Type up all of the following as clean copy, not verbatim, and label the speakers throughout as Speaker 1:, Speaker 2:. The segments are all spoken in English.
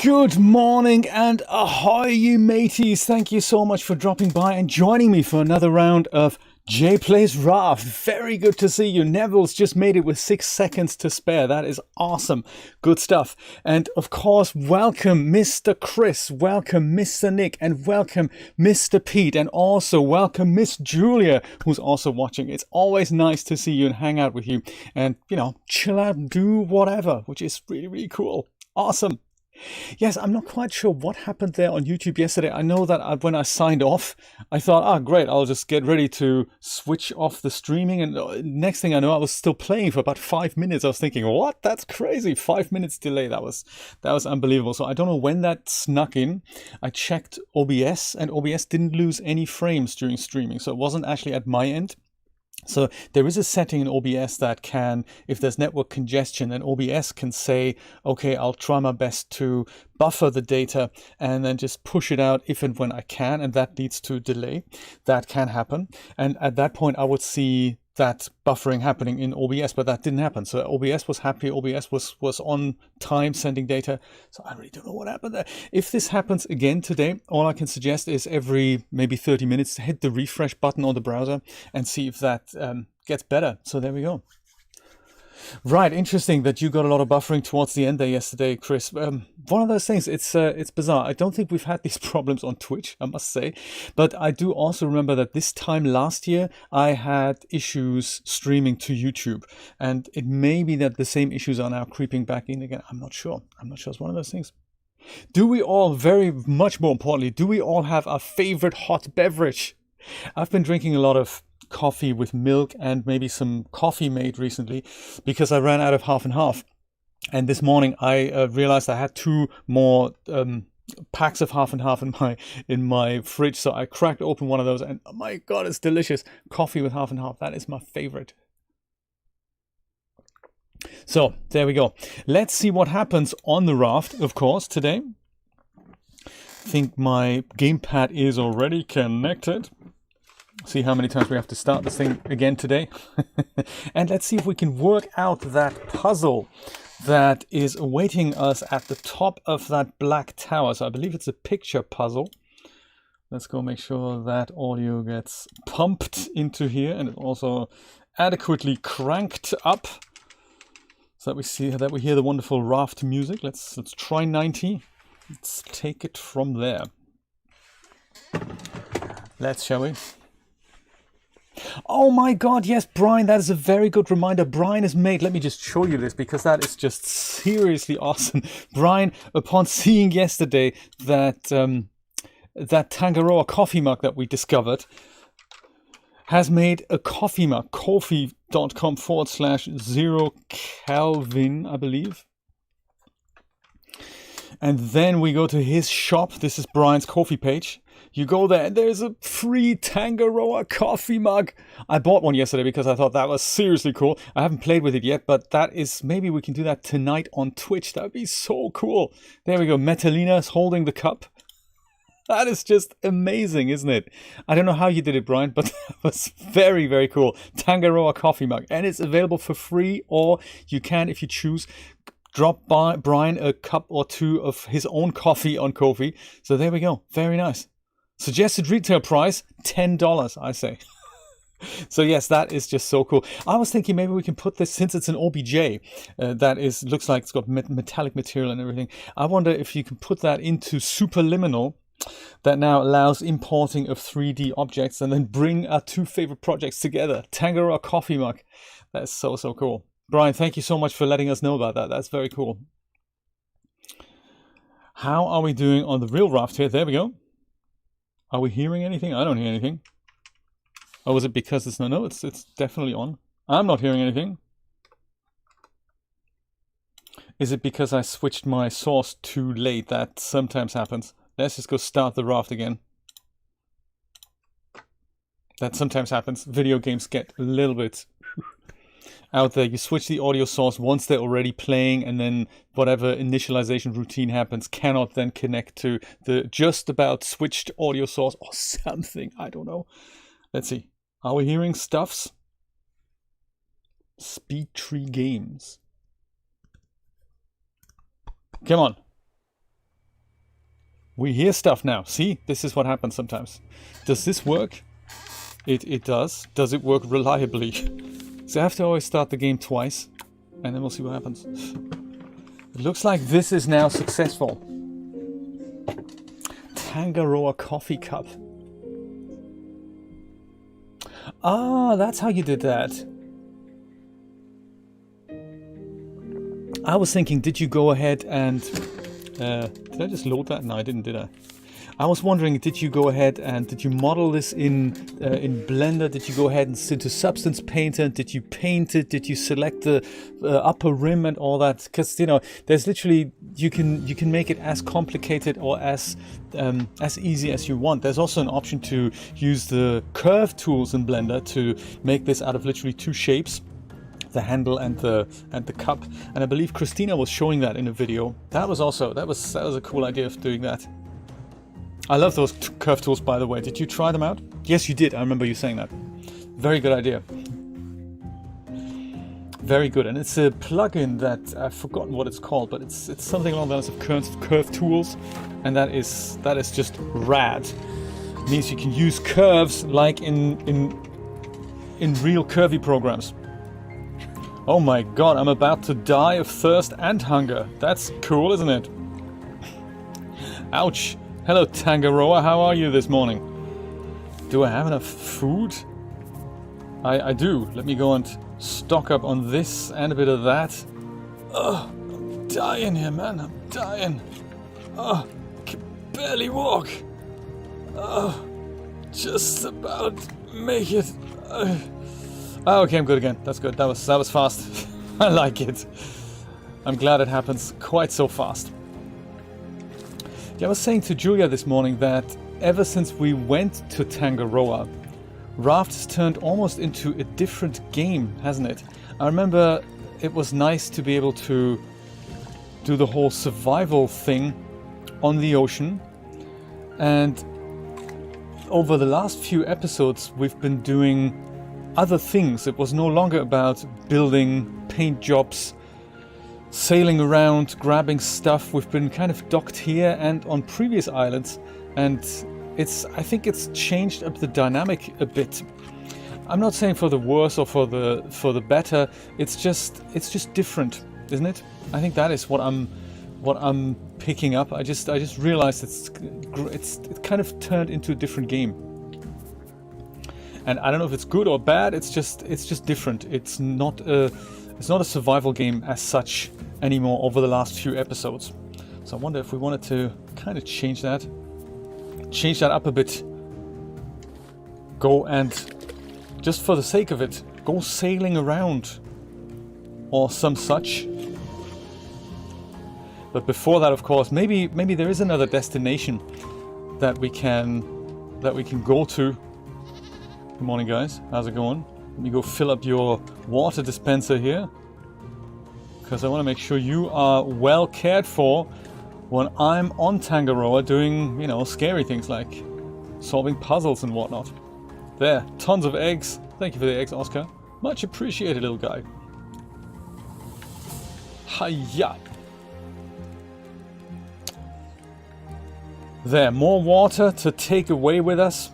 Speaker 1: Good morning and ahoy you mateys. Thank you so much for dropping by and joining me for another round of J Plays RAFT. Very good to see you. Neville's just made it with 6 seconds to spare. That is awesome. Good stuff. And of course, welcome Mr. Chris, welcome Mr. Nick, and welcome Mr. Pete, and also welcome Miss Julia, who's also watching. It's always nice to see you and hang out with you and, chill out and do whatever, which is really, really cool. Awesome. Yes, I'm not quite sure what happened there on YouTube yesterday. I know that when I signed off, I thought, great, I'll just get ready to switch off the streaming. And next thing I know, I was still playing for about 5 minutes. I was thinking, what? That's crazy. 5 minutes delay. That was unbelievable. So I don't know when that snuck in. I checked OBS and OBS didn't lose any frames during streaming. So it wasn't actually at my end. So there is a setting in OBS that can, if there's network congestion, then OBS can say, okay, I'll try my best to buffer the data and then just push it out if and when I can. And that leads to delay. That can happen. And at that point, I would see that buffering happening in OBS, but that didn't happen. So OBS was happy. OBS was on time sending data. So I really don't know what happened there. If this happens again today, all I can suggest is every maybe 30 minutes hit the refresh button on the browser and see if that gets better. So there we go. Right, interesting that you got a lot of buffering towards the end there yesterday, Chris. One of those things, it's bizarre. I don't think we've had these problems on Twitch, I must say. But I do also remember that this time last year, I had issues streaming to YouTube. And it may be that the same issues are now creeping back in again. I'm not sure. It's one of those things. Do we all, very much more importantly, do we all have our favorite hot beverage? I've been drinking a lot of coffee with milk and maybe some Coffee Mate recently because I ran out of half and half. And this morning I realized I had 2 more packs of half and half in my fridge. So I cracked open one of those and oh my God, it's delicious. Coffee with half and half. That is my favorite. So there we go. Let's see what happens on the raft, of course, today. I think my gamepad is already connected. See how many times we have to start this thing again today. And let's see if we can work out that puzzle that is awaiting us at the top of that black tower. So I believe it's a picture puzzle. Let's go make sure that audio gets pumped into here and also adequately cranked up so that we hear the wonderful raft music. Let's try 90. Let's take it from there. Shall we? Oh my God, yes, Brian, that is a very good reminder. Brian has made, let me just show you this because that is just seriously awesome. Brian, upon seeing yesterday that Tangaroa coffee mug that we discovered, has made a coffee mug, ko-fi.com/0Kelvin, I believe. And then we go to his shop. This is Brian's Ko-fi page. You go there and there's a free Tangaroa coffee mug. I bought one yesterday because I thought that was seriously cool. I haven't played with it yet, but that is, maybe we can do that tonight on Twitch. That would be so cool. There we go. Metalina's holding the cup. That is just amazing, isn't it? I don't know how you did it, Brian, but that was very, very cool. Tangaroa coffee mug. And it's available for free, or you can, if you choose, drop by Brian a cup or 2 of his own coffee on Ko-fi. So there we go. Very nice. Suggested retail price, $10, I say. So yes, that is just so cool. I was thinking maybe we can put this, since it's an OBJ, looks like it's got metallic material and everything. I wonder if you can put that into Superliminal, that now allows importing of 3D objects and then bring our 2 favorite projects together. Tangaroa coffee mug. That's so, so cool. Brian, thank you so much for letting us know about that. That's very cool. How are we doing on the real raft here? There we go. Are we hearing anything? I don't hear anything. Oh, is it because it's no, it's definitely on. I'm not hearing anything. Is it because I switched my source too late? That sometimes happens. Let's just go start the raft again. That sometimes happens. Video games get a little bit out there. You switch the audio source once they're already playing, and then whatever initialization routine happens cannot then connect to the just about switched audio source or something. I don't know. Let's see. Are we hearing stuffs? Speed Tree Games. Come on. We hear stuff now. See, this is what happens sometimes. Does this work? It does. Does it work reliably? So I have to always start the game twice, and then we'll see what happens. It looks like this is now successful. Tangaroa coffee cup. Ah, that's how you did that. I was thinking, did you go ahead and... did I just load that? No, I didn't, did I? I was wondering, did you go ahead and did you model this in Blender? Did you go ahead and into Substance Painter? Did you paint it? Did you select the upper rim and all that? Because you know, there's literally you can make it as complicated or as easy as you want. There's also an option to use the curve tools in Blender to make this out of literally two shapes. The handle and the cup, and I believe Christina was showing that in a video. That was a cool idea of doing that. I love those curve tools, by the way. Did you try them out? Yes, you did. I remember you saying that. Very good idea. Very good, and it's a plugin that I've forgotten what it's called, but it's something along the lines of curve tools, and that is just rad. It means you can use curves like in real curvy programs. Oh my god, I'm about to die of thirst and hunger. That's cool, isn't it? Ouch. Hello, Tangaroa. How are you this morning? Do I have enough food? I do. Let me go and stock up on this and a bit of that. Oh, I'm dying here, man. I'm dying. Oh, I can barely walk. Oh, just about make it. Oh, okay, I'm good again. That's good. That was fast. I like it. I'm glad it happens quite so fast. Yeah, I was saying to Julia this morning that ever since we went to Tangaroa, RAFT has turned almost into a different game, hasn't it? I remember it was nice to be able to do the whole survival thing on the ocean, and over the last few episodes we've been doing other things. It was no longer about building paint jobs, sailing around, grabbing stuff. We've been kind of docked here and on previous islands, and I think it's changed up the dynamic a bit. I'm not saying for the worse or for the better. It's just different, isn't it? I think that is what I'm picking up. I just realized it kind of turned into a different game. And I don't know if it's good or bad. It's just different. It's not a survival game as such anymore over the last few episodes. So I wonder if we wanted to kind of change that up a bit. Go and, just for the sake of it, go sailing around or some such. But before that, of course, maybe there is another destination that we can go to. Good morning, guys. How's it going? Let me go fill up your water dispenser here, because I want to make sure you are well cared for when I'm on Tangaroa doing, you know, scary things like solving puzzles and whatnot. There, tons of eggs. Thank you for the eggs, Oscar. Much appreciated, little guy. Hiya. There, more water to take away with us.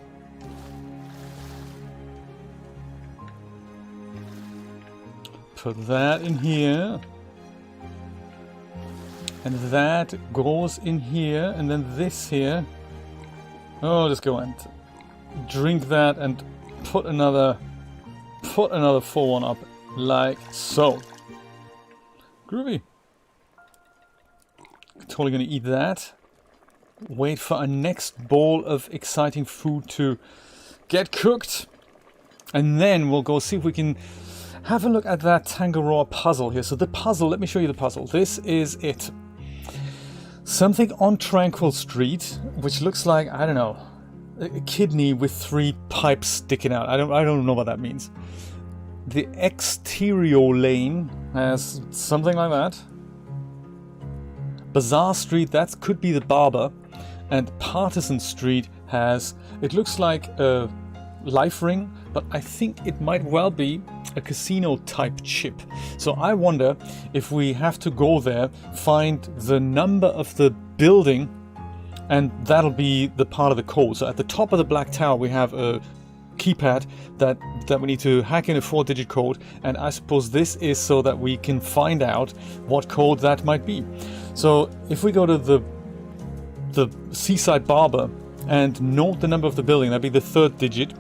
Speaker 1: Put that in here, and that goes in here, and then this here. Oh, just go and drink that and put another full one up, like so. Groovy. Totally gonna eat that. Wait for our next bowl of exciting food to get cooked, and then we'll go see if we can have a look at that Tangaroa puzzle here. So the puzzle, let me show you the puzzle. This is it. Something on Tranquil Street, which looks like, I don't know, a kidney with 3 pipes sticking out. I don't know what that means. The exterior lane has something like that. Bazaar Street, that could be the barber. And Partisan Street has, it looks like a life ring, but I think it might well be a casino type chip. So I wonder if we have to go there, find the number of the building And that'll be the part of the code. So at the top of the black tower we have a keypad that we need to hack in a 4-digit code, and I suppose this is so that we can find out what code that might be. So if we go to the Seaside Barber and note the number of the building, that'd be the 3rd digit.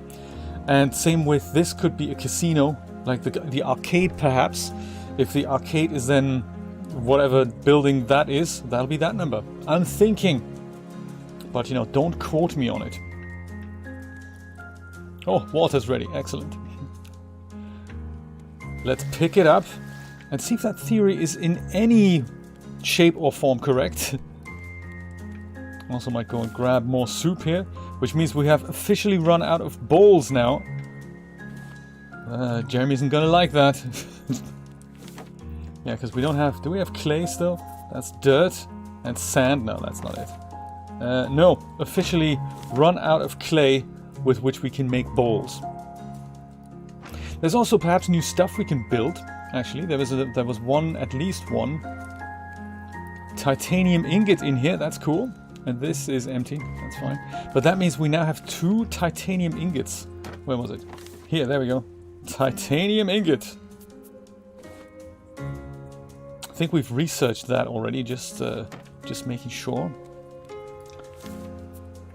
Speaker 1: And same with this, could be a casino, like the arcade perhaps. If the arcade is then whatever building that is, that'll be that number. I'm thinking, but you know, don't quote me on it. Oh, water's ready, excellent. Let's pick it up and see if that theory is in any shape or form correct. Also might go and grab more soup here, which means we have officially run out of bowls now. Jeremy isn't gonna like that. Yeah, because we don't have... Do we have clay still? That's dirt and sand. No, that's not it. No, officially run out of clay with which we can make bowls. There's also perhaps new stuff we can build. Actually, there was one, at least one titanium ingot in here. That's cool. And this is empty. That's fine. But that means we now have 2 titanium ingots. Where was it? Here, there we go. Titanium ingot. I think we've researched that already, just making sure.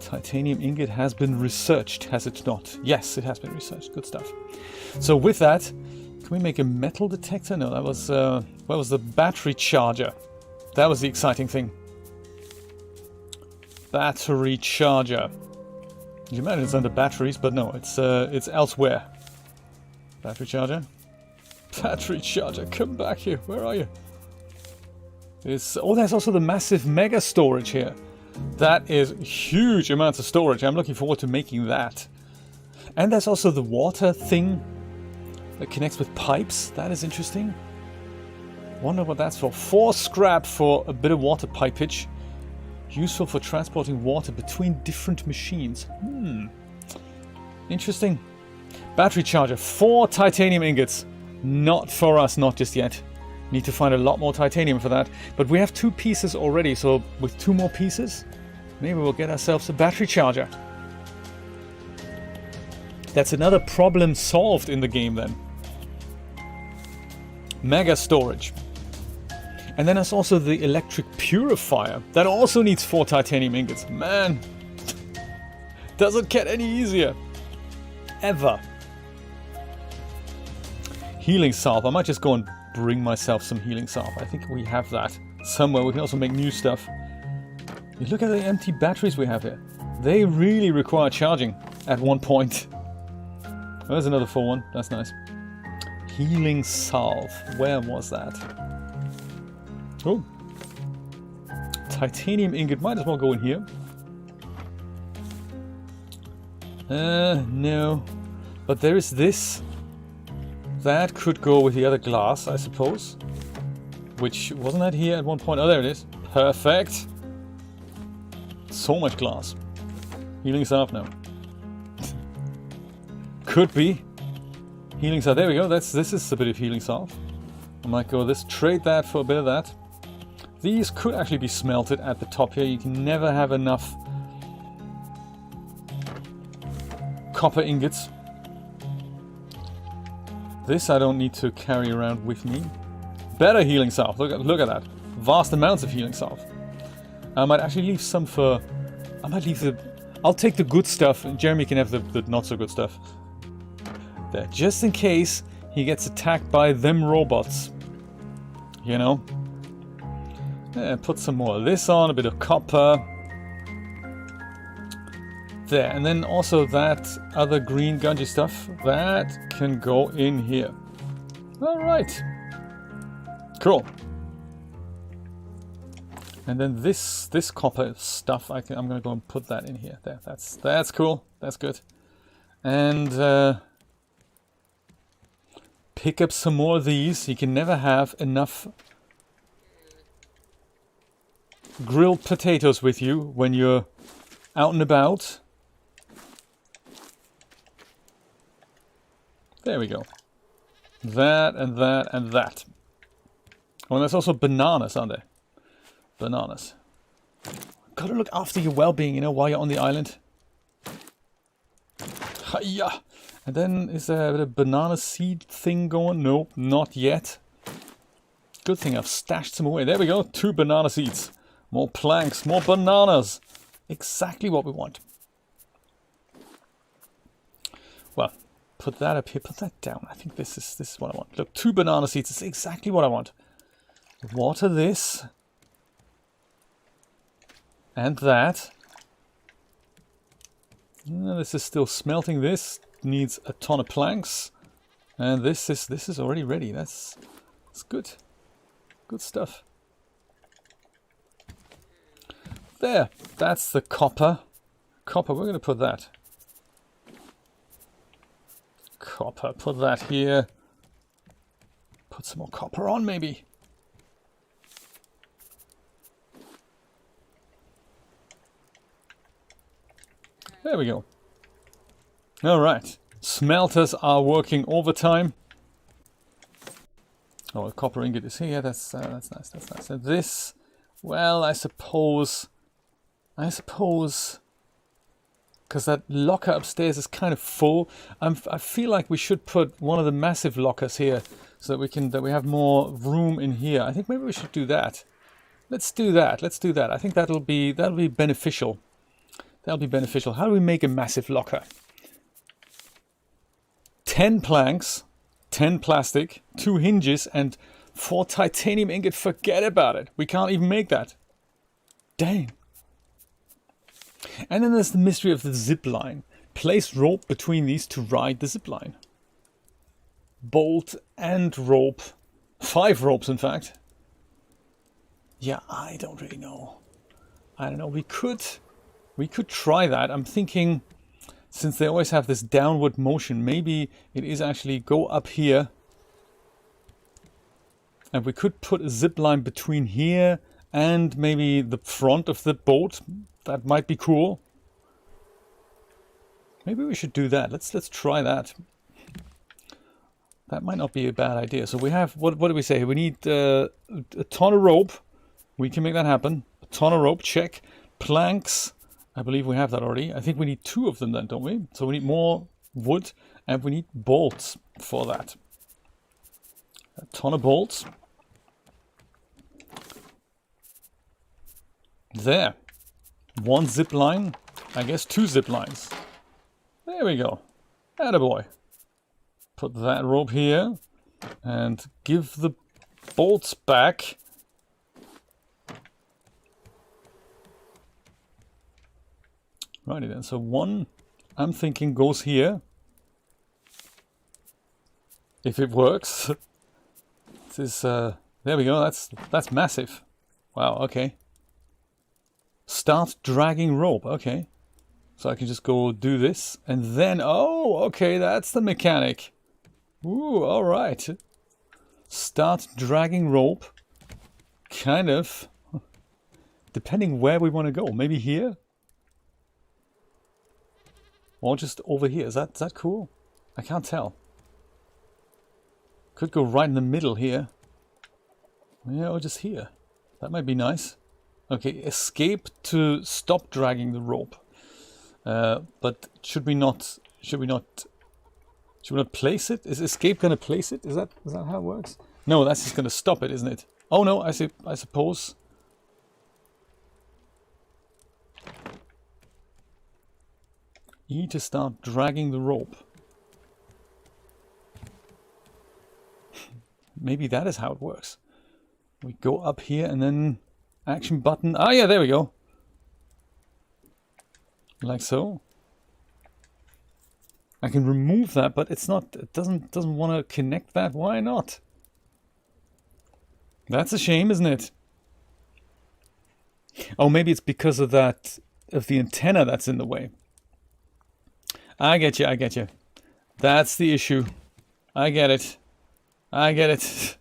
Speaker 1: Titanium ingot has been researched, has it not? Yes, it has been researched. Good stuff. So with that, can we make a metal detector? No, that was what was the battery charger? That was the exciting thing. Battery charger. You imagine it's under batteries, but no, it's elsewhere. Battery charger. Battery charger, come back here. Where are you? Oh, there's also the massive mega storage here. That is huge amounts of storage. I'm looking forward to making that. And there's also the water thing that connects with pipes. That is interesting. Wonder what that's for. 4 scrap for a bit of water pipage. Useful for transporting water between different machines. Interesting. Battery charger. 4 titanium ingots. Not for us, not just yet. Need to find a lot more titanium for that. But we have 2 pieces already, so with 2 more pieces, maybe we'll get ourselves a battery charger. That's another problem solved in the game then. Mega storage. And then there's also the electric purifier. That also needs 4 titanium ingots. Man, doesn't get any easier. Ever. Healing salve. I might just go and bring myself some healing salve. I think we have that somewhere. We can also make new stuff. You look at the empty batteries we have here. They really require charging at one point. Oh, there's another full one. That's nice. Healing salve. Where was that? Oh. Titanium ingot. Might as well go in here. No. But there is this. That could go with the other glass, I suppose. Which, wasn't that here at one point? Oh, there it is. Perfect. So much glass. Healing salve now. Could be. Healing salve. There we go. This is a bit of healing salve. I might go this. Trade that for a bit of that. These could actually be smelted at the top here. You can never have enough copper ingots. This I don't need to carry around with me. Better healing salve. Look at that. Vast amounts of healing salve. I might actually leave some for... I might leave the... I'll take the good stuff and Jeremy can have the not so good stuff. There. Just in case he gets attacked by them robots. You know? Yeah, put some more of this on. A bit of copper. There, and then also that other green gungy stuff, that can go in here. Alright. Cool. And then this copper stuff, I'm going to go and put that in here. There, that's cool. That's good. And pick up some more of these. You can never have enough grilled potatoes with you when you're out and about. There we go. That and that and that. Oh, and there's also bananas, aren't there? Bananas. God, gotta look after your well-being, you know, while you're on the island. Hiya! And then, is there a banana seed thing going? Nope, not yet. Good thing I've stashed some away. There we go, 2 banana seeds. More planks, more bananas. Exactly what we want. Well, put that up here, put that down. I think this is what I want. Look, 2 banana seeds is exactly what I want. Water this. And that. This is still smelting. This needs a ton of planks. And this is already ready. That's good. Good stuff. There. That's the copper. Copper, we're going to put that. Copper, put that here. Put some more copper on maybe. There we go. All right. Smelters are working overtime. Oh, a copper ingot is here. That's nice. That's nice. And this, well, I suppose, because that locker upstairs is kind of full. I feel like we should put one of the massive lockers here so that we have more room in here. I think maybe we should do that. Let's do that. Let's do that. I think that'll be beneficial. That'll be beneficial. How do we make a massive locker? 10 planks, 10 plastic, 2 hinges, and 4 titanium ingot. Forget about it. We can't even make that. Dang. And then there's the mystery of the zip line. Place rope between these to ride the zip line. Bolt and rope. 5 ropes, in fact. Yeah, I don't really know. I don't know. We could try that. I'm thinking, since they always have this downward motion, maybe it is actually go up here. And we could put a zip line between here and maybe the front of the boat. That might be cool. Maybe we should do that. Let's try that. That might not be a bad idea. So we have, what do we say? We need a ton of rope. We can make that happen. A ton of rope, check. Planks. I believe we have that already. I think we need 2 of them then, don't we? So we need more wood and we need bolts for that. A ton of bolts. There. 1 zip line. I guess 2 zip lines. There we go. Attaboy. Put that rope here and give the bolts back. Righty then, so 1, I'm thinking, goes here. If it works. This is, there we go, that's massive. Wow, okay. Start dragging rope, okay. So I can just go do this, and then, oh, okay, that's the mechanic. Ooh, alright. Start dragging rope. Kind of. Depending where we want to go, maybe here? Or just over here. Is that cool? I can't tell. Could go right in the middle here. Yeah, or just here. That might be nice. Okay, escape to stop dragging the rope. But should we not place it? Is escape gonna place it? Is that how it works? No, that's just gonna stop it, isn't it? Oh no, I suppose. E to start dragging the rope. Maybe that is how it works. We go up here and then action button. Ah, yeah, there we go. Like so. I can remove that, but it's not. It doesn't want to connect that. Why not? That's a shame, isn't it? Oh, maybe it's because of that, of the antenna that's in the way. I get you, I get you. That's the issue. I get it. I get it.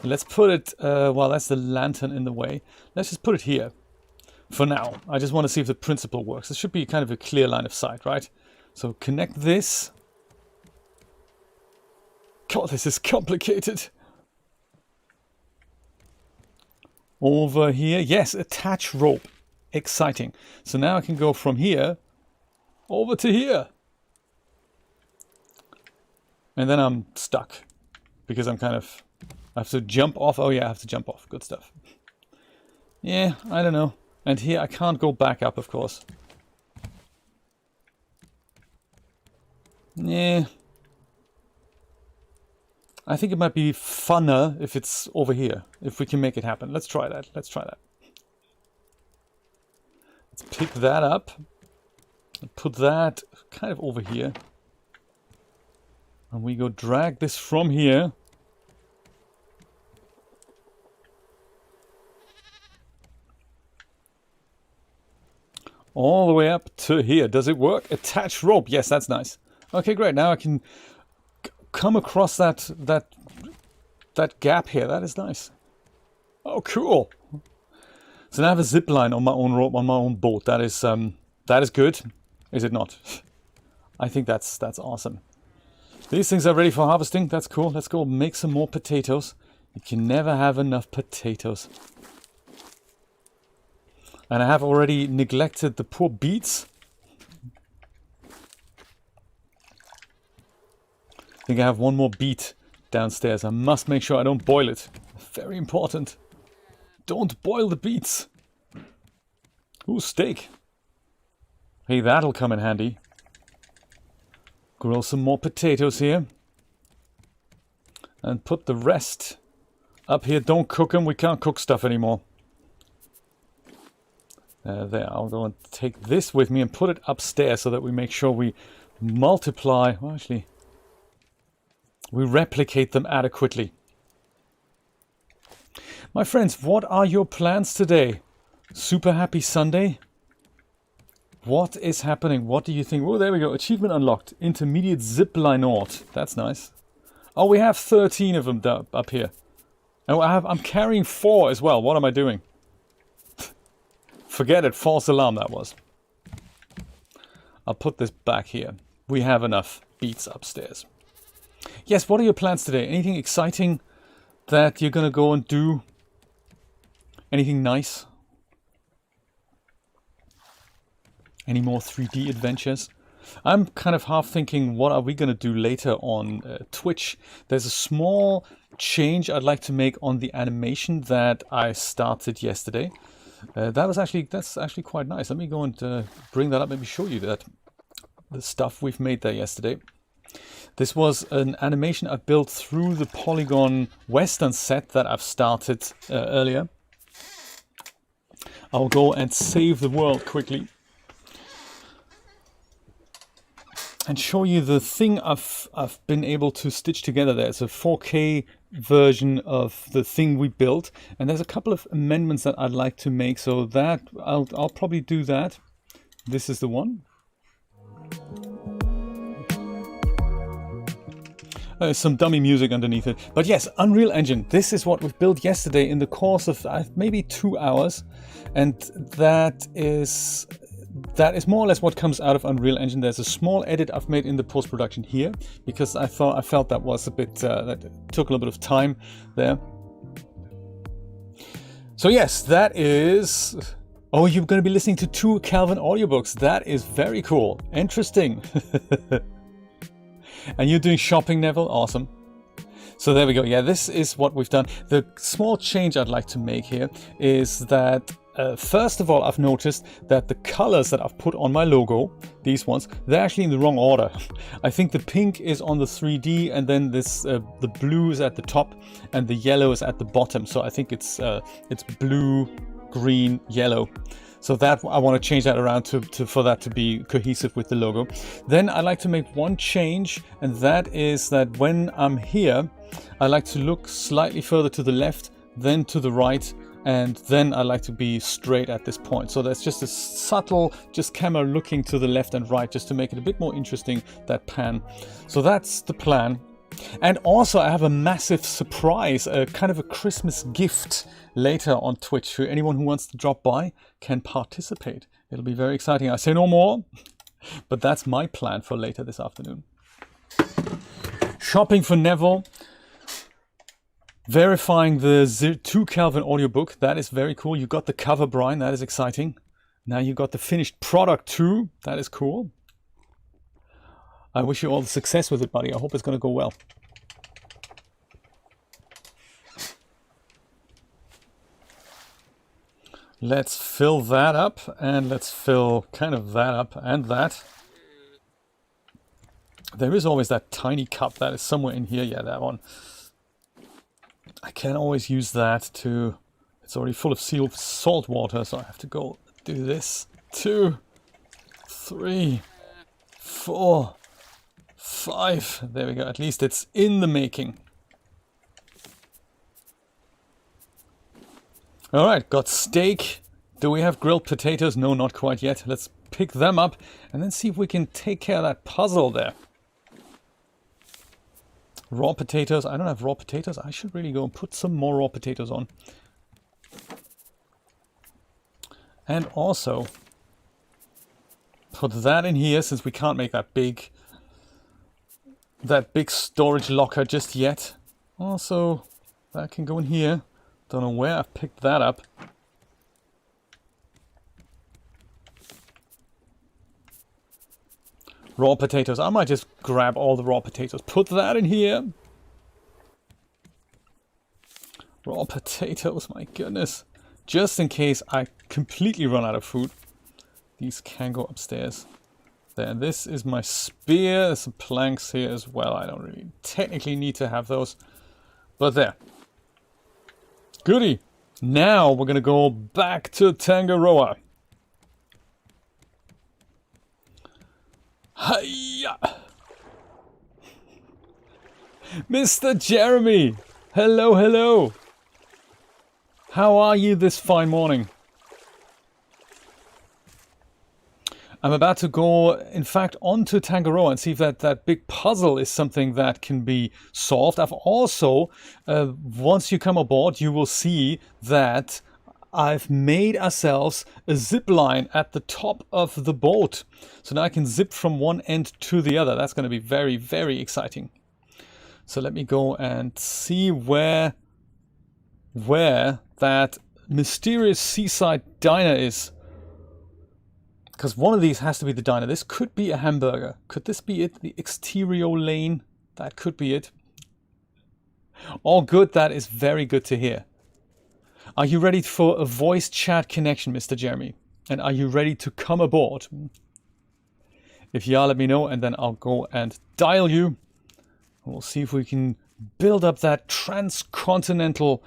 Speaker 1: Let's put it, well, that's the lantern in the way. Let's just put it here for now. I just want to see if the principle works. It should be kind of a clear line of sight, right? So connect this. God, this is complicated. Over here. Yes, attach rope. exciting. So now I can go from here over to here. And then I'm stuck because I have to jump off. Oh yeah, I have to jump off. Good stuff. Yeah, I don't know. And here I can't go back up, of course. Yeah. I think it might be funner if it's over here. If we can make it happen. Let's try that. Let's try that. Let's pick that up. And put that kind of over here. And we go drag this from here. All the way up to here. Does it work? Attach rope. Yes, that's nice. Okay, great. Now I can come across that gap here. That is nice. Oh, cool. So now I have a zip line on my own rope, on my own boat. That is good. Is it not? I think that's awesome. These things are ready for harvesting. That's cool. Let's go make some more potatoes. You can never have enough potatoes. And I have already neglected the poor beets. I think I have one more beet downstairs. I must make sure I don't boil it. Very important. Don't boil the beets. Ooh, steak. Hey, that'll come in handy. Grill some more potatoes here. And put the rest up here. Don't cook them. We can't cook stuff anymore. There, I'll go and take this with me and put it upstairs so that we make sure we multiply. Well, actually, we replicate them adequately. My friends, what are your plans today? Super happy Sunday? What is happening? What do you think? Oh, there we go. Achievement unlocked. Intermediate zipline ort. That's nice. Oh, we have 13 of them up here. And I'm carrying 4 as well. What am I doing? Forget it, false alarm that was. I'll put this back here. We have enough beets upstairs. Yes, what are your plans today? Anything exciting that you're going to go and do? Anything nice? Any more 3D adventures? I'm kind of half thinking, what are we going to do later on Twitch? There's a small change I'd like to make on the animation that I started yesterday. That's actually quite nice. Let me go and bring that up, maybe show you that the stuff we've made there yesterday. This was an animation I built through the Polygon Western set that I've started earlier. I'll go and save the world quickly and show you the thing I've been able to stitch together there. It's a 4K version of the thing we built, and there's a couple of amendments that I'd like to make, so that I'll probably do that. This is the one. There's some dummy music underneath it. But yes, Unreal Engine. This is what we've built yesterday in the course of maybe 2 hours. And that is more or less what comes out of Unreal Engine. There's a small edit I've made in the post-production here, because I felt that was a bit, that took a little bit of time there. So yes, that is... Oh, you're going to be listening to 2 Calvin audiobooks. That is very cool. Interesting. And you're doing shopping, Neville? Awesome. So there we go. Yeah, this is what we've done. The small change I'd like to make here is that first of all, I've noticed that the colors that I've put on my logo, these ones, they're actually in the wrong order. I think the pink is on the 3D, and then this the blue is at the top and the yellow is at the bottom. So I think it's blue, green, yellow. So that I want to change that around for that to be cohesive with the logo. Then I like to make one change, and that is that when I'm here, I like to look slightly further to the left, then to the right, and then I like to be straight at this point. So that's just a subtle, just camera looking to the left and right, just to make it a bit more interesting, that pan. So that's the plan. And also I have a massive surprise, a kind of a Christmas gift later on Twitch. For anyone who wants to drop by can participate. It'll be very exciting. I say no more, but that's my plan for later this afternoon. Shopping for Neville. Verifying the 2 Calvin audiobook. That is very cool. You got the cover, Brian. That is exciting. Now you got the finished product too. That is cool. I wish you all the success with it, buddy. I hope it's going to go well. Let's fill that up, and let's fill kind of that up and that. There is always that tiny cup that is somewhere in here. Yeah, that one. I can always use that to... It's already full of sealed salt water, so I have to go do this. 2, 3, 4, 5. There we go. At least it's in the making. Alright, got steak. Do we have grilled potatoes? No, not quite yet. Let's pick them up and then see if we can take care of that puzzle there. Raw potatoes. I don't have raw potatoes. I should really go and put some more raw potatoes on. And also put that in here, since we can't make that big storage locker just yet. Also, that can go in here. Don't know where I've picked that up. Raw potatoes. I might just grab all the raw potatoes. Put that in here. Raw potatoes, my goodness. Just in case I completely run out of food. These can go upstairs. There, this is my spear. There's some planks here as well. I don't really technically need to have those. But there. Goody. Now we're going to go back to Tangaroa. Hiya! Mr. Jeremy! Hello, hello! How are you this fine morning? I'm about to go, in fact, onto Tangaroa and see if that big puzzle is something that can be solved. I've also, once you come aboard, you will see that I've made ourselves a zip line at the top of the boat. So now I can zip from one end to the other. That's going to be very, very exciting. So let me go and see where that mysterious seaside diner is. Because one of these has to be the diner. This could be a hamburger. Could this be it? The exterior lane? That could be it. All good. That is very good to hear. Are you ready for a voice chat connection, Mr. Jeremy? And are you ready to come aboard? If you are, let me know, and then I'll go and dial you. We'll see if we can build up that transcontinental,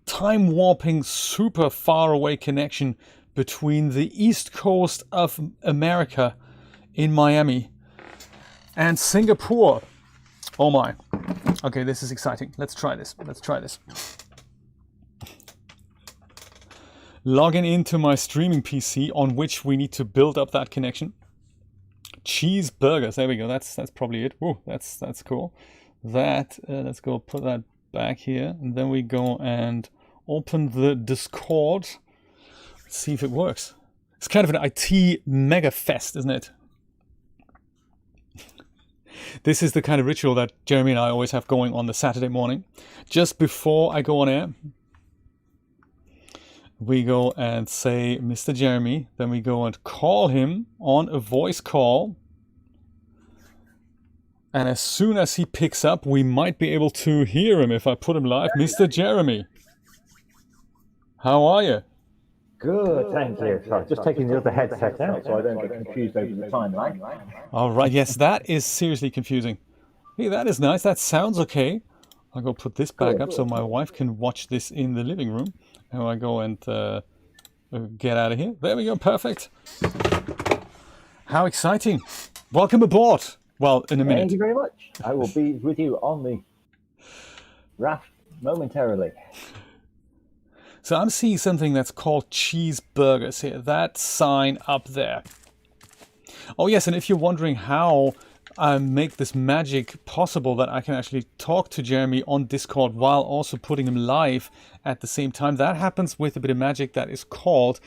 Speaker 1: time-warping, super far away connection between the east coast of America in Miami and Singapore. Oh my. Okay, this is exciting. Let's try this. Let's try this. Logging into my streaming PC on which we need to build up that connection. Cheeseburgers. There we go. That's probably it. Whoa, that's cool. That let's go put that back here, and then we go and open the Discord. Let's see if it works. It's kind of an IT mega fest, isn't it? This is the kind of ritual that Jeremy and I always have going on the Saturday morning. Just before I go on air, we go and say, Mr. Jeremy, then we go and call him on a voice call. And as soon as he picks up, we might be able to hear him if I put him live. Mr. Jeremy, how are you?
Speaker 2: Good, thank you. Sorry, just taking the other headset out so I don't get confused over the timeline.
Speaker 1: All right, yes, that is seriously confusing. Hey, that is nice. That sounds okay. I'll go put this back up so my wife can watch this in the living room. And I go and get out of here. There we go, perfect. How exciting. Welcome aboard. Well, in a minute.
Speaker 2: Thank you very much. I will be with you on the RAFT momentarily.
Speaker 1: So I'm seeing something that's called cheeseburgers here. That sign up there. Oh yes, and if you're wondering how I make this magic possible that I can actually talk to Jeremy on Discord while also putting him live at the same time, that happens with a bit of magic that is called...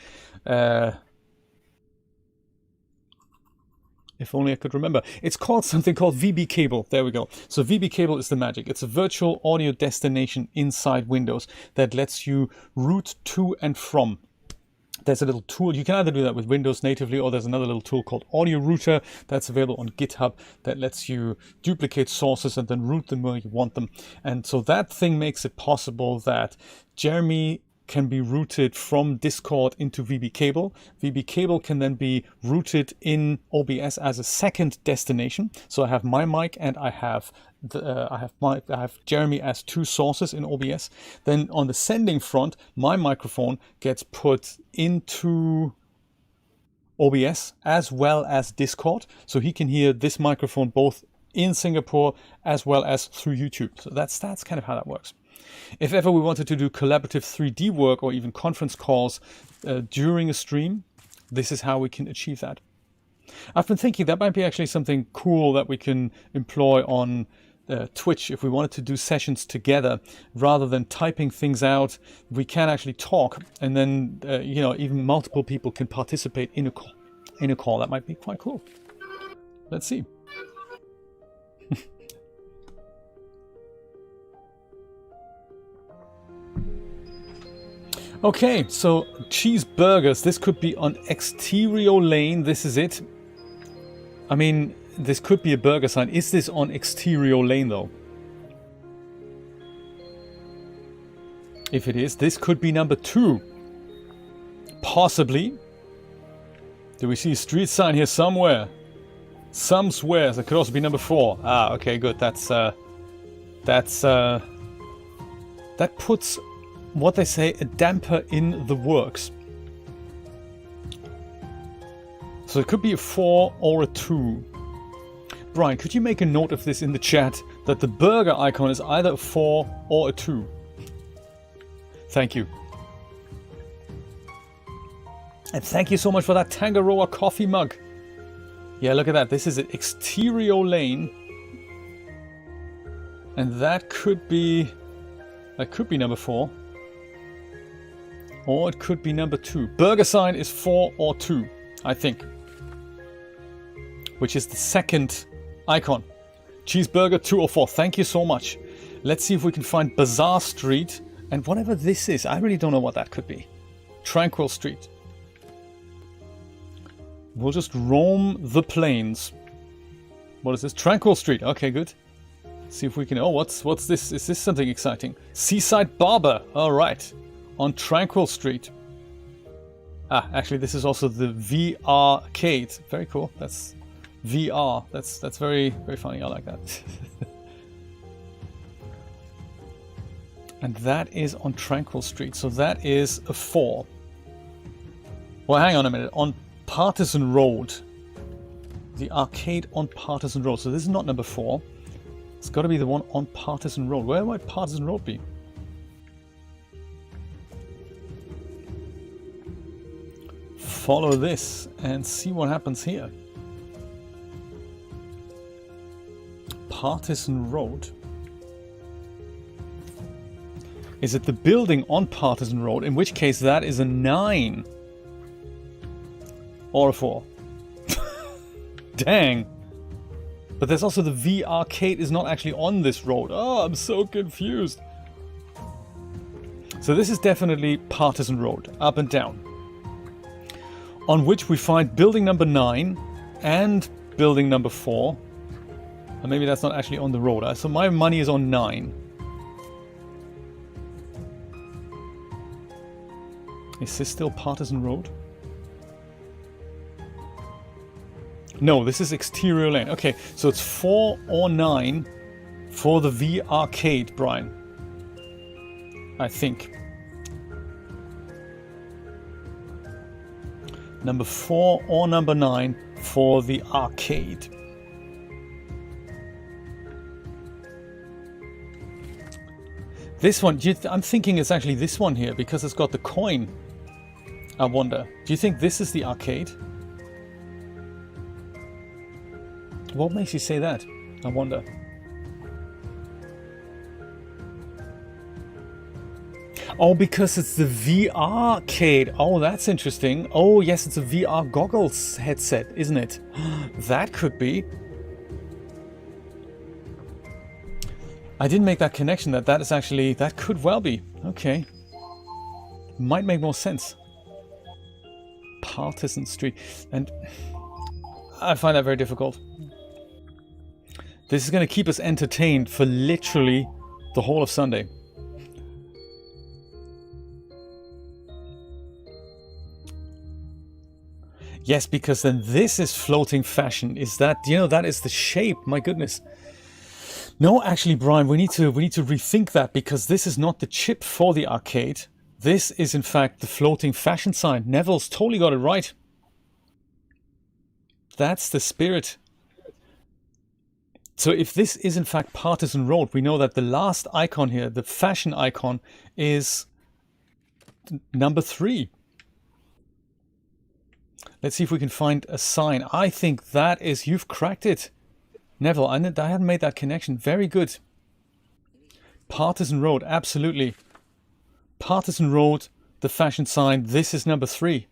Speaker 1: if only I could remember. It's called something called VB Cable. There we go. So VB Cable is the magic. It's a virtual audio destination inside Windows that lets you route to and from there's a little tool. You can either do that with Windows natively, or there's another little tool called Audio Router that's available on GitHub that lets you duplicate sources and then route them where you want them. And so that thing makes it possible that Jeremy can be routed from Discord into VB Cable. VB Cable can then be routed in OBS as a second destination. So I have my mic and I have Jeremy as two sources in OBS. Then on the sending front, my microphone gets put into OBS as well as Discord, so he can hear this microphone both in Singapore as well as through YouTube. So that's kind of how that works. If ever we wanted to do collaborative 3D work or even conference calls during a stream, this is how we can achieve that. I've been thinking that might be actually something cool that we can employ on Twitch. If we wanted to do sessions together, rather than typing things out, we can actually talk, and then even multiple people can participate in a call. That might be quite cool. Let's see. Okay, so cheeseburgers. This could be on Exterior Lane. This is it. I mean, this could be a burger sign. Is this on Exterior Lane, though? If it is, this could be number 2. Possibly. Do we see a street sign here somewhere? Some swears. It could also be number 4. Ah, okay, good. That puts, what they say, a damper in the works. So it could be a 4 or a 2. Brian, could you make a note of this in the chat, that the burger icon is either a 4 or a 2? Thank you. And thank you so much for that Tangaroa coffee mug. Yeah, look at that. This is an Exterior Lane. And that could be number 4. Or it could be number 2. Burger sign is 4 or 2, I think. Which is the second icon. Cheeseburger 2 or 4. Thank you so much. Let's see if we can find Bazaar Street. And whatever this is, I really don't know what that could be. Tranquil Street. We'll just roam the plains. What is this? Tranquil Street. Okay, good. See if we can... Oh, what's this? Is this something exciting? Seaside Barber. All right. On Tranquil Street. Ah, actually, this is also the VR Arcade. Very cool. That's VR. That's very, very funny. I like that. And that is on Tranquil Street. So that is a 4. Well, hang on a minute. On Partisan Road. The arcade on Partisan Road. So this is not number 4. It's got to be the one on Partisan Road. Where might Partisan Road be? Follow this and see what happens here. Partisan Road. Is it the building on Partisan Road? In which case that is a 9. Or a 4. Dang. But there's also the V Arcade is not actually on this road. Oh, I'm so confused. So this is definitely Partisan Road, up and down. On which we find building number 9 and building number 4. And maybe that's not actually on the road. So my money is on 9. Is this still Partisan Road? No, this is Exterior Lane. Okay, so it's 4 or 9 for the V Arcade, Brian. I think. Number 4 or number 9 for the arcade. This one, I'm thinking it's actually this one here because it's got the coin. I wonder. Do you think this is the arcade? What makes you say that? I wonder. Oh, because it's the VR arcade. Oh, that's interesting. Oh, yes, it's a VR goggles headset, isn't it? That could be. I didn't make that connection. That is actually... That could well be. Okay. Might make more sense. Partisan Street. And I find that very difficult. This is going to keep us entertained for literally the whole of Sunday. Yes, because then this is floating fashion. Is that, you know, that is the shape. My goodness. No, actually, Brian, we need to rethink that, because this is not the chip for the arcade. This is, in fact, the floating fashion sign. Neville's totally got it right. That's the spirit. So if this is, in fact, Partisan Road, we know that the last icon here, the fashion icon, is number 3. Let's see if we can find a sign. I think that is, you've cracked it. Neville, I hadn't made that connection. Very good. Partisan Road, absolutely. Partisan Road, the fashion sign. This is number 3.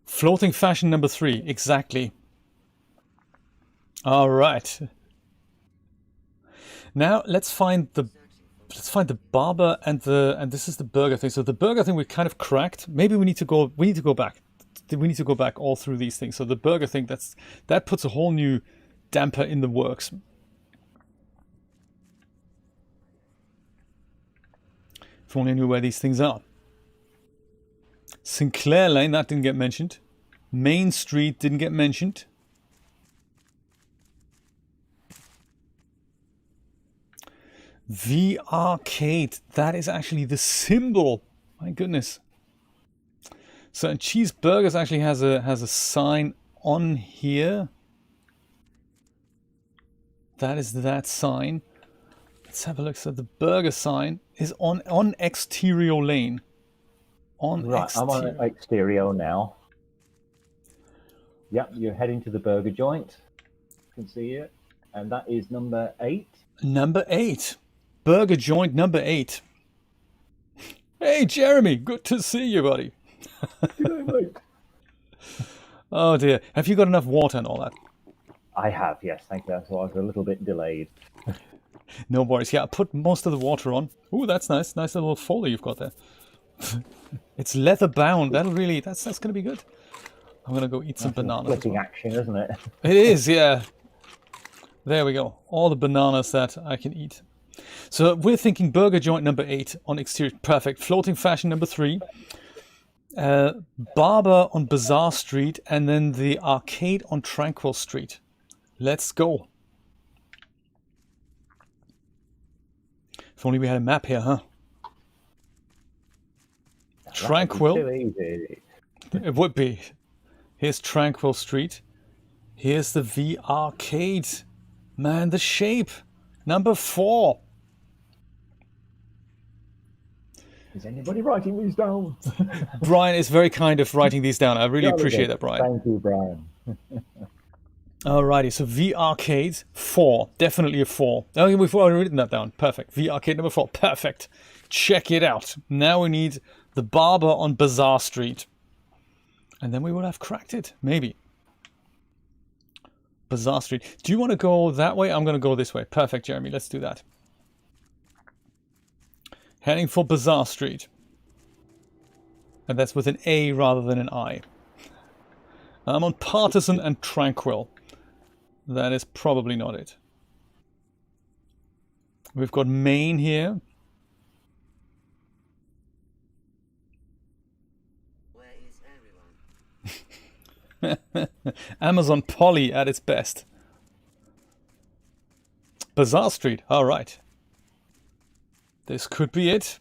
Speaker 1: Floating fashion number 3, exactly. All right. Now let's find the barber and this is the burger thing. So the burger thing we kind of cracked. Maybe we need to go back. We need to go back all through these things. So the burger thing, that puts a whole new damper in the works. If only I knew where these things are. Sinclair Lane, that didn't get mentioned. Main Street didn't get mentioned. The arcade, that is actually the symbol. My goodness. So Cheeseburgers actually has a sign on here. That is that sign. Let's have a look. So the burger sign is on exterior lane.
Speaker 2: Right, I'm on exterior now. Yep, you're heading to the burger joint. You can see it. And that is number 8.
Speaker 1: Number 8. Burger joint number 8. Hey, Jeremy, good to see you, buddy.
Speaker 2: Good day, mate.
Speaker 1: Oh dear. Have you got enough water and all that?
Speaker 2: I have, yes, thank you. That's why I was a little bit delayed.
Speaker 1: No worries. Yeah, I put most of the water on. Ooh, that's nice. Nice little folder you've got there. It's leather bound. That's going to be good. I'm going to go eat some bananas.
Speaker 2: Flipping action, isn't it?
Speaker 1: It is, yeah. There we go. All the bananas that I can eat. So we're thinking burger joint number 8 on exterior. Perfect. Floating fashion number 3. Barber on Bazaar Street, and then the arcade on Tranquil Street. Let's go. If only we had a map here, huh? Tranquil. It would be. Here's Tranquil Street. Here's the V Arcade. Man, the shape. Number 4.
Speaker 2: Is anybody writing these down?
Speaker 1: Brian is very kind of writing these down. I really appreciate that, Brian.
Speaker 2: Thank you, Brian.
Speaker 1: Alrighty, so V Arcade 4. Definitely a 4. Oh, we've already written that down. Perfect. V Arcade number 4. Perfect. Check it out. Now we need the barber on Bazaar Street. And then we will have cracked it. Maybe. Bazaar Street. Do you want to go that way? I'm going to go this way. Perfect, Jeremy. Let's do that. Heading for Bazaar Street. And that's with an A rather than an I. I'm on Partisan and Tranquil. That is probably not it. We've got Main here.
Speaker 3: Where is everyone?
Speaker 1: Amazon Polly at its best. Bazaar Street. All right. This could be it.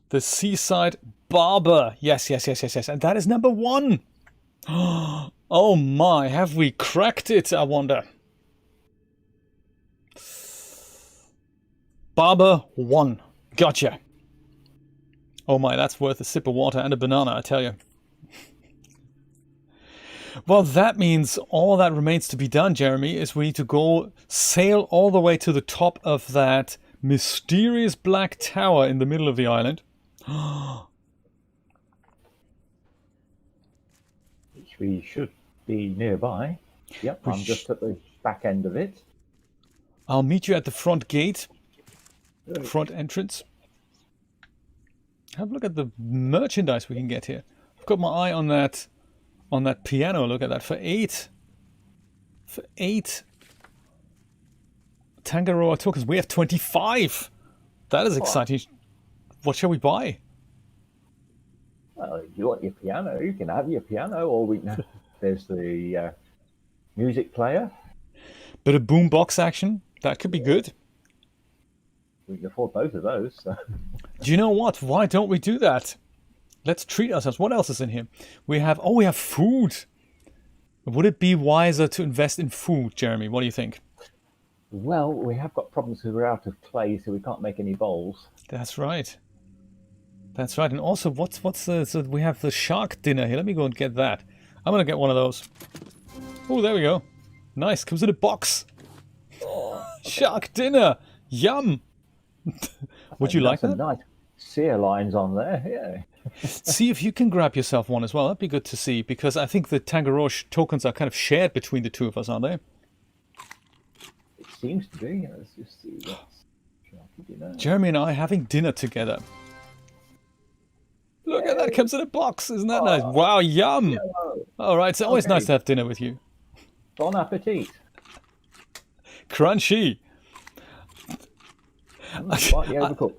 Speaker 1: The Seaside Barber. Yes. And that is number 1. Oh my, have we cracked it, I wonder. Barber 1. Gotcha. Oh my, that's worth a sip of water and a banana, I tell you. Well, that means all that remains to be done, Jeremy, is we need to go sail all the way to the top of that mysterious black tower in the middle of the island.
Speaker 2: Which we should be nearby. Yep, I'm just at the back end of it.
Speaker 1: I'll meet you at the front gate. Front entrance. Have a look at the merchandise we can get here. I've got my eye on that piano. Look at that. For 8 Tangaroa tokens, we have 25. That is exciting. What shall we buy?
Speaker 2: Well, if you want your piano, you can have your piano, or there's the music player.
Speaker 1: Bit of boombox action. That could be good.
Speaker 2: We can afford both of those. So.
Speaker 1: Do you know what? Why don't we do that? Let's treat ourselves. What else is in here? We have food. Would it be wiser to invest in food, Jeremy? What do you think?
Speaker 2: Well, we have got problems because we're out of clay, so we can't make any bowls.
Speaker 1: That's right. That's right. And also, what's the... So we have the shark dinner here. Let me go and get that. I'm going to get one of those. Oh, there we go. Nice. Comes in a box. Oh, shark dinner. Yum. Would you like that?
Speaker 2: Some nice sear lines on there, yeah.
Speaker 1: See if you can grab yourself one as well. That'd be good to see, because I think the Tangaroa tokens are kind of shared between the two of us, aren't they?
Speaker 2: It seems to be. Let's just see what's sharky dinner.
Speaker 1: Jeremy and I having dinner together. Look at that, it comes in a box. Isn't that nice? Wow, yum.
Speaker 2: Hello.
Speaker 1: All right, it's always nice to have dinner with you.
Speaker 2: Bon appetit.
Speaker 1: Crunchy.
Speaker 2: Slightly overcooked.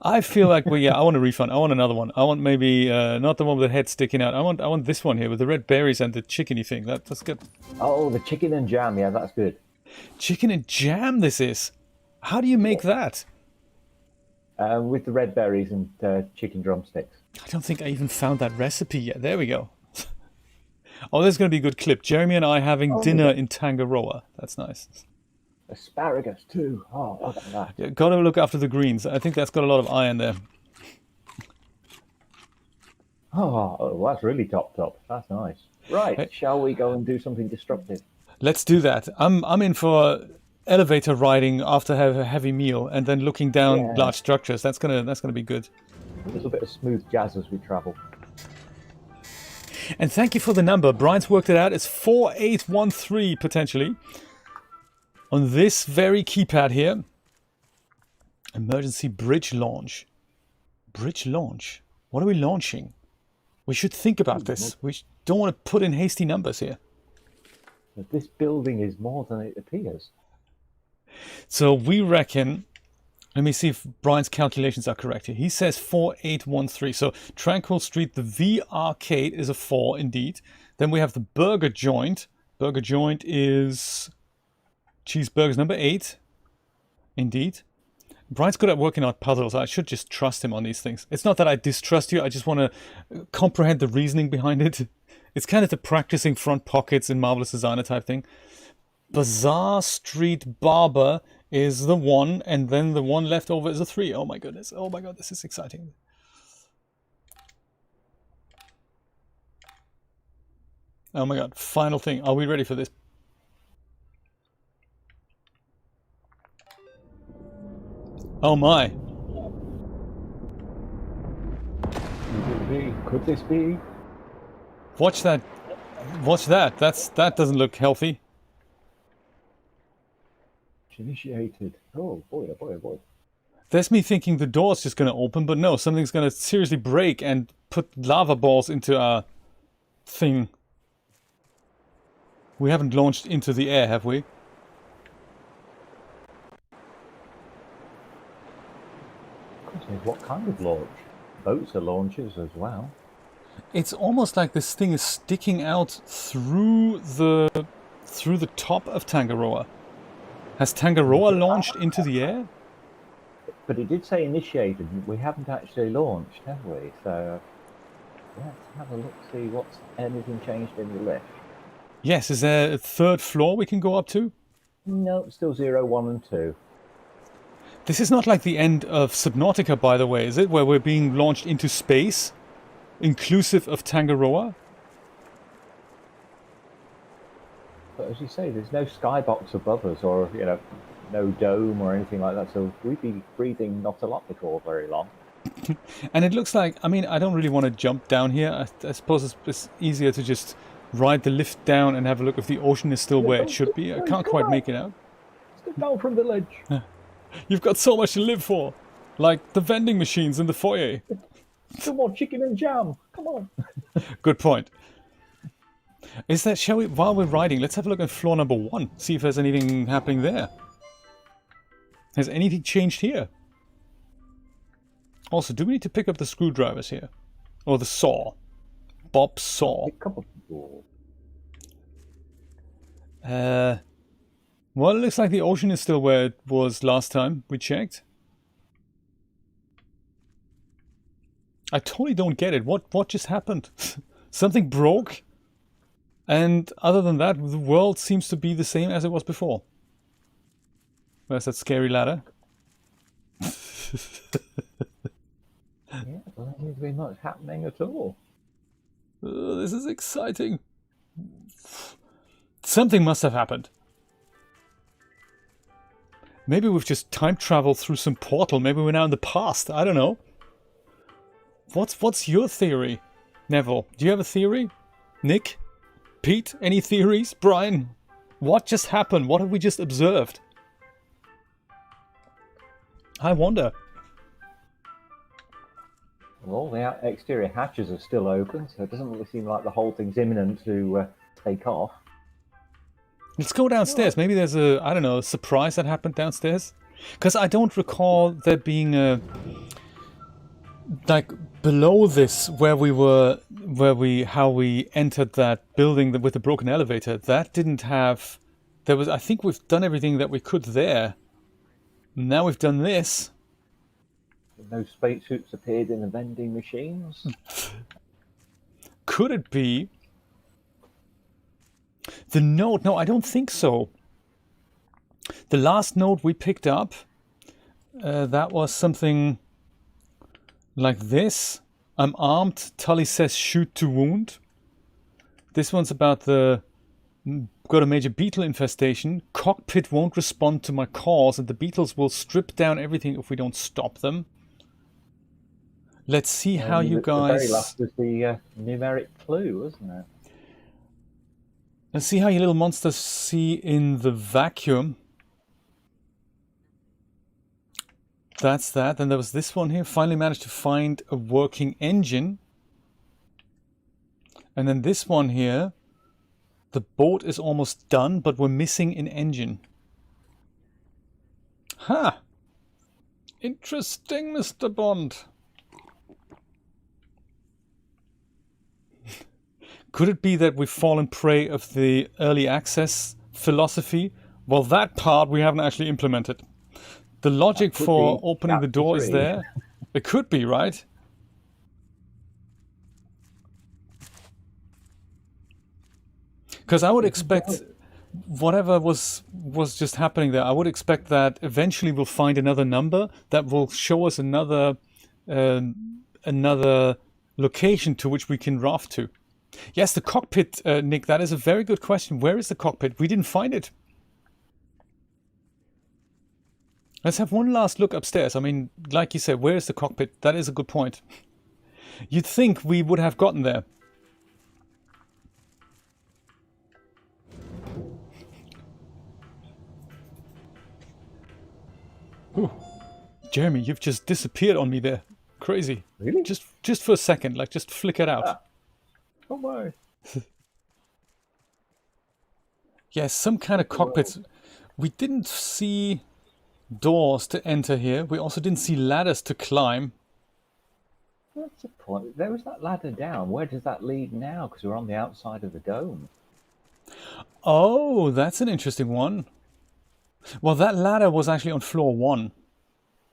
Speaker 1: I feel like I want a refund. I want another one. I want maybe not the one with the head sticking out. I want this one here with the red berries and the chickeny thing. That's good.
Speaker 2: Oh, the chicken and jam. Yeah, that's good.
Speaker 1: Chicken and jam. This is. How do you make that?
Speaker 2: With the red berries and chicken drumsticks.
Speaker 1: I don't think I even found that recipe yet. There we go. Oh, there's going to be a good clip. Jeremy and I having dinner in Tangaroa. That's nice.
Speaker 2: Asparagus too. Oh, look at that.
Speaker 1: Yeah, got to look after the greens. I think that's got a lot of iron there.
Speaker 2: Oh, that's really top. That's nice. Right,
Speaker 1: Hey.
Speaker 2: shall we go and do something destructive?
Speaker 1: Let's do that. I'm in for elevator riding after a heavy meal and then looking down large structures. That's gonna be good.
Speaker 2: A little bit of smooth jazz as we travel.
Speaker 1: And thank you for the number. Brian's worked it out. It's 4813 potentially. On this very keypad here. Emergency bridge launch. Bridge launch? What are we launching? We should think about this. We don't want to put in hasty numbers here.
Speaker 2: But this building is more than it appears.
Speaker 1: So we reckon, let me see if Brian's calculations are correct here. He says 4813. So Tranquil Street, the V Arcade is a 4 indeed. Then we have the Burger Joint. Burger Joint is cheeseburgers number 8. Indeed. Brian's good at working out puzzles. I should just trust him on these things. It's not that I distrust you. I just want to comprehend the reasoning behind it. It's kind of the practicing front pockets in Marvelous Designer type thing. Bazaar Street Barber is the 1, and then the one left over is a 3. Oh my goodness. Oh my god, this is exciting. Oh my god, final thing. Are we ready for this? Oh my.
Speaker 2: Could this be?
Speaker 1: Watch that. Watch that. That doesn't look healthy.
Speaker 2: Initiated. Oh boy, oh boy, oh boy.
Speaker 1: There's me thinking the door's just going to open, but no, something's going to seriously break and put lava balls into our thing. We haven't launched into the air, have we?
Speaker 2: What kind of launch? Boats are launchers as well.
Speaker 1: It's almost like this thing is sticking out through the top of Tangaroa. Has Tangaroa launched into the air?
Speaker 2: But it did say initiated. We haven't actually launched, have we? So let's have a look, see what's anything changed in the lift.
Speaker 1: Yes, is there a 3rd floor we can go up to?
Speaker 2: No, still 0, 1 and 2.
Speaker 1: This is not like the end of Subnautica, by the way, is it? Where we're being launched into space, inclusive of Tangaroa?
Speaker 2: But as you say, there's no skybox above us, or no dome or anything like that. So we'd be breathing not a lot before very long.
Speaker 1: And it looks like, I mean, I don't really want to jump down here. I suppose it's easier to just ride the lift down and have a look if the ocean is still where it should be. I can't quite make it out.
Speaker 2: Step down from the ledge.
Speaker 1: You've got so much to live for. Like the vending machines in the foyer.
Speaker 2: Still more chicken and jam. Come on.
Speaker 1: Good point. Is that, shall we, while we're riding, let's have a look at floor number 1. See if there's anything happening there. Has anything changed here? Also, do we need to pick up the screwdrivers here? Or the saw? Bob's saw.
Speaker 2: Pick up a ball.
Speaker 1: Well, it looks like the ocean is still where it was last time we checked. I totally don't get it. What just happened? Something broke? And other than that, the world seems to be the same as it was before. Where's that scary ladder?
Speaker 2: Yeah, well, there seems to be much happening at all.
Speaker 1: This is exciting. Something must have happened. Maybe we've just time traveled through some portal. Maybe we're now in the past. I don't know. What's your theory, Neville? Do you have a theory? Nick? Pete? Any theories? Brian? What just happened? What have we just observed? I wonder.
Speaker 2: Well, all the exterior hatches are still open, so it doesn't really seem like the whole thing's imminent to take off.
Speaker 1: Let's go downstairs. Maybe there's a, I don't know, a surprise that happened downstairs. Because I don't recall there being a, like, below this, where we were, how we entered that building with the broken elevator. That didn't have, there was, I think we've done everything that we could there. Now we've done this.
Speaker 2: No spacesuits appeared in the vending machines.
Speaker 1: Could it be the note? No, I don't think so. The last note we picked up, that was something like this. I'm armed. Tully says shoot to wound. This one's about the got a major beetle infestation. Cockpit won't respond to my calls, and the beetles will strip down everything if we don't stop them. Let's see how you guys.
Speaker 2: The very last was the numeric clue, wasn't it?
Speaker 1: Let's see how you little monsters see in the vacuum. That's that. Then there was this one here. Finally managed to find a working engine. And then this one here. The boat is almost done, but we're missing an engine. Ha! Interesting, Mr. Bond. Could it be that we've fallen prey of the early access philosophy? Well, that part we haven't actually implemented. The logic for opening the door is there. It could be, right? Because I would expect whatever was just happening there, I would expect that eventually we'll find another number that will show us another location to which we can raft to. Yes, the cockpit, Nick, that is a very good question. Where is the cockpit? We didn't find it. Let's have one last look upstairs. I mean, like you said, where is the cockpit? That is a good point. You'd think we would have gotten there. Ooh. Jeremy, you've just disappeared on me there. Crazy.
Speaker 2: Really?
Speaker 1: Just for a second, like just flickered out.
Speaker 2: Oh my.
Speaker 1: Yes, some kind of cockpits. We didn't see doors to enter here. We also didn't see ladders to climb.
Speaker 2: That's the point. There was that ladder down. Where does that lead now? Because we're on the outside of the dome.
Speaker 1: Oh, that's an interesting one. Well, that ladder was actually on floor 1.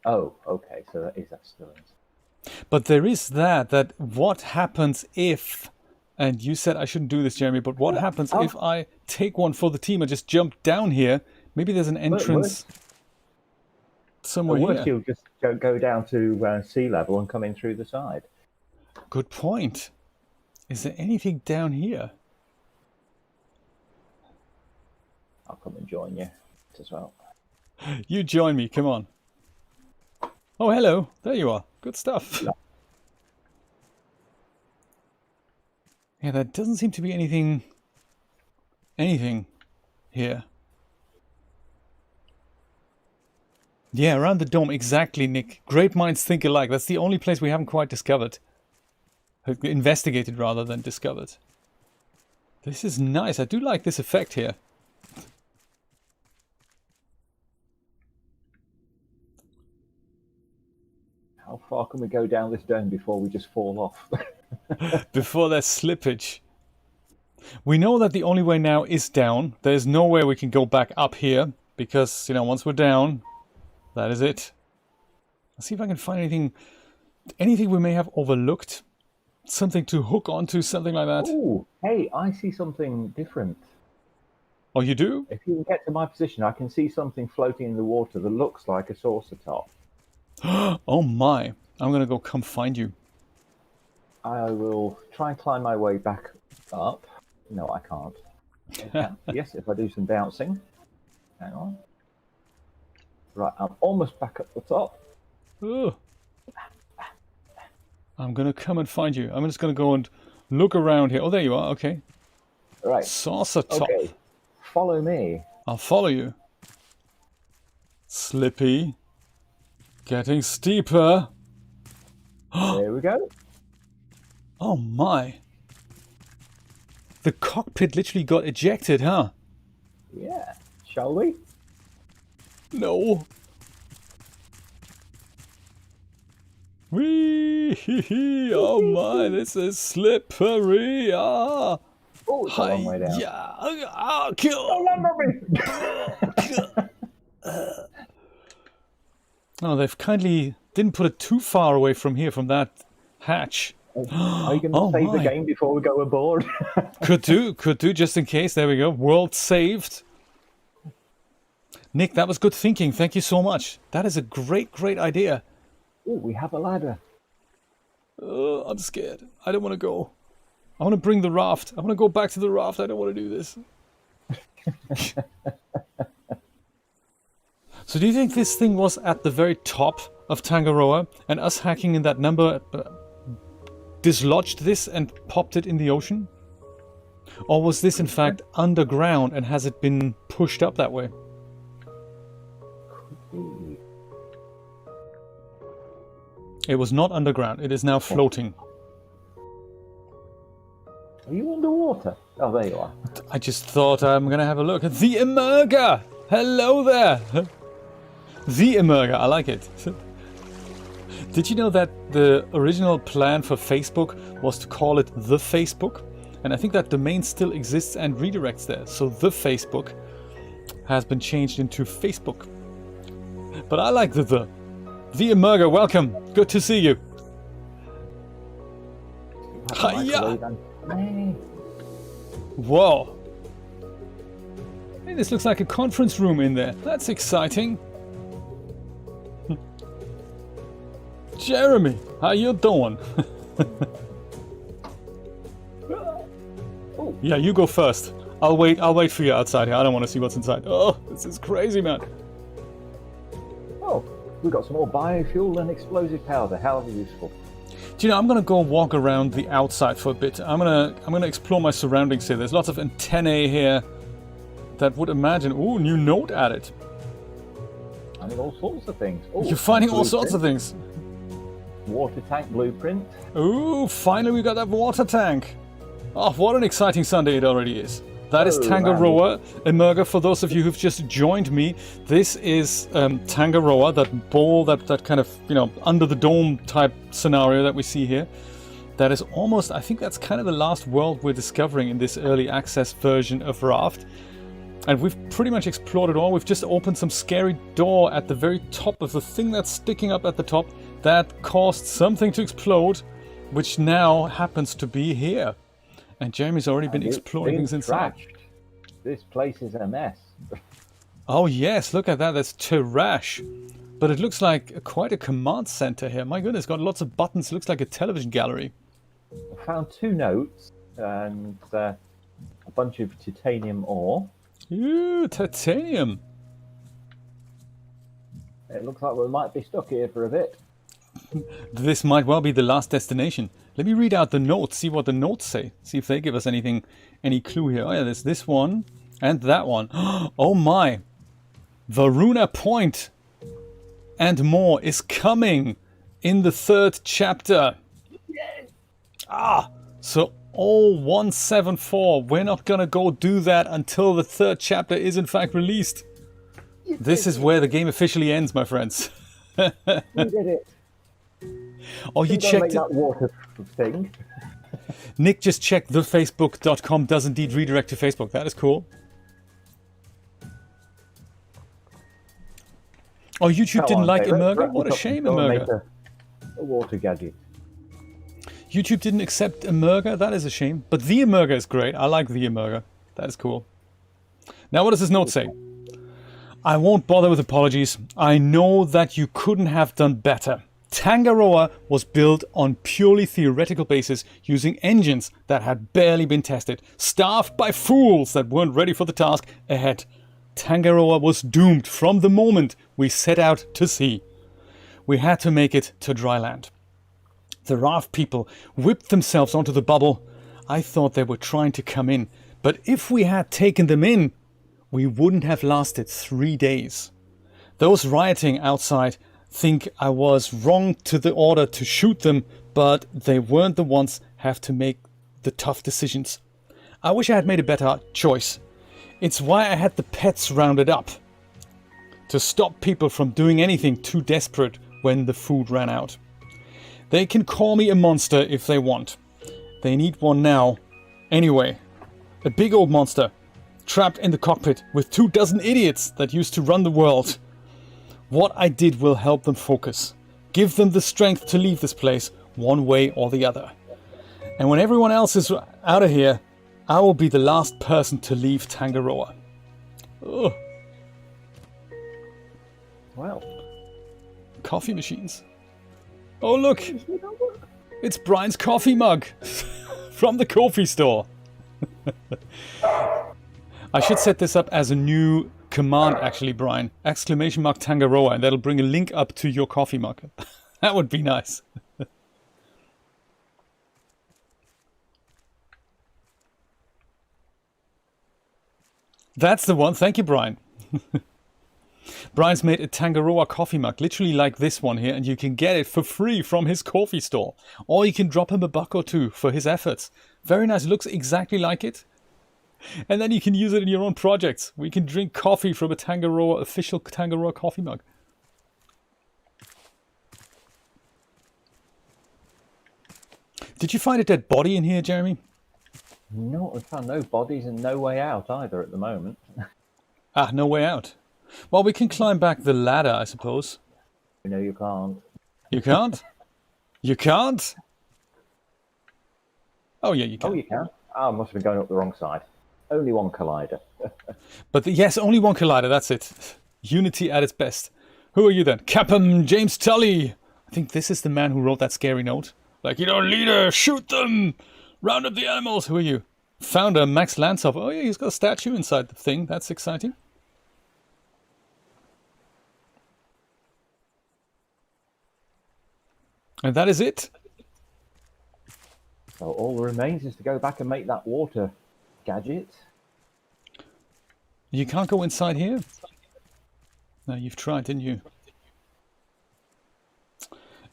Speaker 2: Oh, okay. So that still is.
Speaker 1: But there is that what happens if, and you said I shouldn't do this, Jeremy, but what happens if I take one for the team and just jump down here? Maybe there's an entrance somewhere here.
Speaker 2: Worse, you'll just go down to sea level and come in through the side.
Speaker 1: Good point. Is there anything down here?
Speaker 2: I'll come and join you as well.
Speaker 1: You join me, come on. Oh, hello. There you are. Good stuff. Yeah, there doesn't seem to be anything here. Yeah, around the dome, exactly, Nick. Great minds think alike. That's the only place we haven't quite discovered. Investigated rather than discovered. This is nice. I do like this effect here.
Speaker 2: How far can we go down this dome before we just fall off?
Speaker 1: Before there's slippage. We know that the only way now is down. There's nowhere we can go back up here. Because, you know, once we're down, that is it. Let's see if I can find anything we may have overlooked. Something to hook onto, something like that.
Speaker 2: Ooh, hey, I see something different.
Speaker 1: Oh, you do?
Speaker 2: If you can get to my position, I can see something floating in the water that looks like a saucer top.
Speaker 1: Oh my. I'm gonna go come find you.
Speaker 2: I will try and climb my way back up. No, I can't. Yes, if I do some bouncing. Hang on. Right, I'm almost back at the top.
Speaker 1: Oh. I'm gonna come and find you. I'm just gonna go and look around here. Oh, there you are. Okay.
Speaker 2: Right.
Speaker 1: Saucer top.
Speaker 2: Okay. Follow me.
Speaker 1: I'll follow you. Slippy. Getting steeper.
Speaker 2: There we go.
Speaker 1: Oh my. The cockpit literally got ejected, huh?
Speaker 2: Yeah. Shall we?
Speaker 1: No. Wee! Oh my, this is slippery. Ah.
Speaker 2: Oh, it's a long way down.
Speaker 1: Yeah. Ah, kill.
Speaker 2: Don't remember me.
Speaker 1: Oh, they've kindly didn't put it too far away from here, from that hatch.
Speaker 2: Are you going to
Speaker 1: Oh
Speaker 2: save
Speaker 1: my.
Speaker 2: the game before we go aboard?
Speaker 1: Could do, just in case. There we go. World saved. Nick, that was good thinking. Thank you so much. That is a great, great idea.
Speaker 2: Oh, we have a ladder.
Speaker 1: I'm scared. I don't want to go. I want to bring the raft. I want to go back to the raft. I don't want to do this. So do you think this thing was at the very top of Tangaroa and us hacking in that number dislodged this and popped it in the ocean? Or was this in fact underground and has it been pushed up that way? It was not underground. It is now floating.
Speaker 2: Are you underwater? Oh, there you are.
Speaker 1: I just thought I'm going to have a look at the Emerger. Hello there. The Emerger. I like it. Did you know that the original plan for Facebook was to call it The Facebook? And I think that domain still exists and redirects there. So The Facebook has been changed into Facebook. But I like the Emerger, welcome. Good to see you. Hiya! Whoa. Hey, this looks like a conference room in there. That's exciting. Jeremy, how you doing? Yeah, you go first. I'll wait for you outside here. I don't want to see what's inside. Oh, this is crazy, man.
Speaker 2: Oh, we got some more biofuel and explosive powder. How useful.
Speaker 1: Do you know, I'm gonna go walk around the outside for a bit. I'm gonna explore my surroundings here. There's lots of antennae here that would imagine. Ooh, new note added.
Speaker 2: Finding all sorts of things. Ooh,
Speaker 1: You're finding all sorts of things.
Speaker 2: Water tank blueprint.
Speaker 1: Ooh, finally we got that water tank. Oh, what an exciting Sunday it already is. That is Tangaroa. Emerger, for those of you who've just joined me, this is Tangaroa, that ball, that kind of, you know, under the dome type scenario that we see here. That is almost, I think that's kind of the last world we're discovering in this early access version of RAFT. And we've pretty much explored it all. We've just opened some scary door at the very top of the thing that's sticking up at the top that caused something to explode, which now happens to be here. And Jeremy's already been exploring things inside.
Speaker 2: This place is a mess.
Speaker 1: Oh yes, look at that. That's Tirash. But it looks like quite a command center here. My goodness, got lots of buttons. Looks like a television gallery.
Speaker 2: I found 2 notes and a bunch of titanium ore.
Speaker 1: Ooh, titanium.
Speaker 2: It looks like we might be stuck here for a bit.
Speaker 1: This might well be the last destination. Let me read out the notes, see what the notes say. See if they give us anything, any clue here. Oh yeah, there's this one and that one. Oh my. Varuna Point and more is coming in the 3rd chapter. So 0174, we're not gonna go do that until the 3rd chapter is in fact released. This is where the game officially ends, my friends.
Speaker 2: You did it.
Speaker 1: Oh, you
Speaker 2: Don't
Speaker 1: checked
Speaker 2: make
Speaker 1: it.
Speaker 2: that water thing.
Speaker 1: Nick just checked thefacebook.com does indeed redirect to Facebook. That is cool. Oh, YouTube didn't like Emerga? What a shame, Emerga.
Speaker 2: A water gadget.
Speaker 1: YouTube didn't accept Emerga? That is a shame. But the Emerga is great. I like the Emerga. That is cool. Now, what does this note say? I won't bother with apologies. I know that you couldn't have done better. Tangaroa was built on purely theoretical basis using engines that had barely been tested, staffed by fools that weren't ready for the task ahead. Tangaroa was doomed from the moment we set out to sea. We had to make it to dry land. The RAFT people whipped themselves onto the bubble. I thought they were trying to come in, but if we had taken them in, we wouldn't have lasted 3 days. Those rioting outside think I was wrong to the order to shoot them, but they weren't the ones have to make the tough decisions. I wish I had made a better choice. It's why I had the pets rounded up. To stop people from doing anything too desperate when the food ran out. They can call me a monster if they want. They need one now. Anyway, a big old monster, trapped in the cockpit with 24 idiots that used to run the world. What I did will help them focus. Give them the strength to leave this place, one way or the other. And when everyone else is out of here, I will be the last person to leave Tangaroa. Ugh.
Speaker 2: Well.
Speaker 1: Coffee machines. Oh look! It's Brian's coffee mug! From the coffee store. I should set this up as a new command actually, Brian. Exclamation mark Tangaroa, and that'll bring a link up to your coffee mug. That would be nice. That's the one. Thank you, Brian. Brian's made a Tangaroa coffee mug, literally like this one here, and you can get it for free from his coffee store. Or you can drop him a buck or two for his efforts. Very nice, looks exactly like it. And then you can use it in your own projects. We can drink coffee from a Tangaroa, official Tangaroa coffee mug. Did you find a dead body in here, Jeremy?
Speaker 2: No, I found no bodies and no way out either at the moment.
Speaker 1: Ah, no way out. Well, we can climb back the ladder, I suppose.
Speaker 2: No, you can't.
Speaker 1: You can't? You can't? Oh, yeah, you can.
Speaker 2: Oh, you can? Oh, I must have been going up the wrong side. Only one collider.
Speaker 1: But yes, only one collider, that's it. Unity at its best. Who are you then? Captain James Tully! I think this is the man who wrote that scary note. Like, you know, leader, shoot them! Round up the animals! Who are you? Founder Max Lanzhoff. Oh yeah, he's got a statue inside the thing. That's exciting. And that is it.
Speaker 2: So all that remains is to go back and make that water gadget.
Speaker 1: You can't go inside here? No, you've tried, didn't you?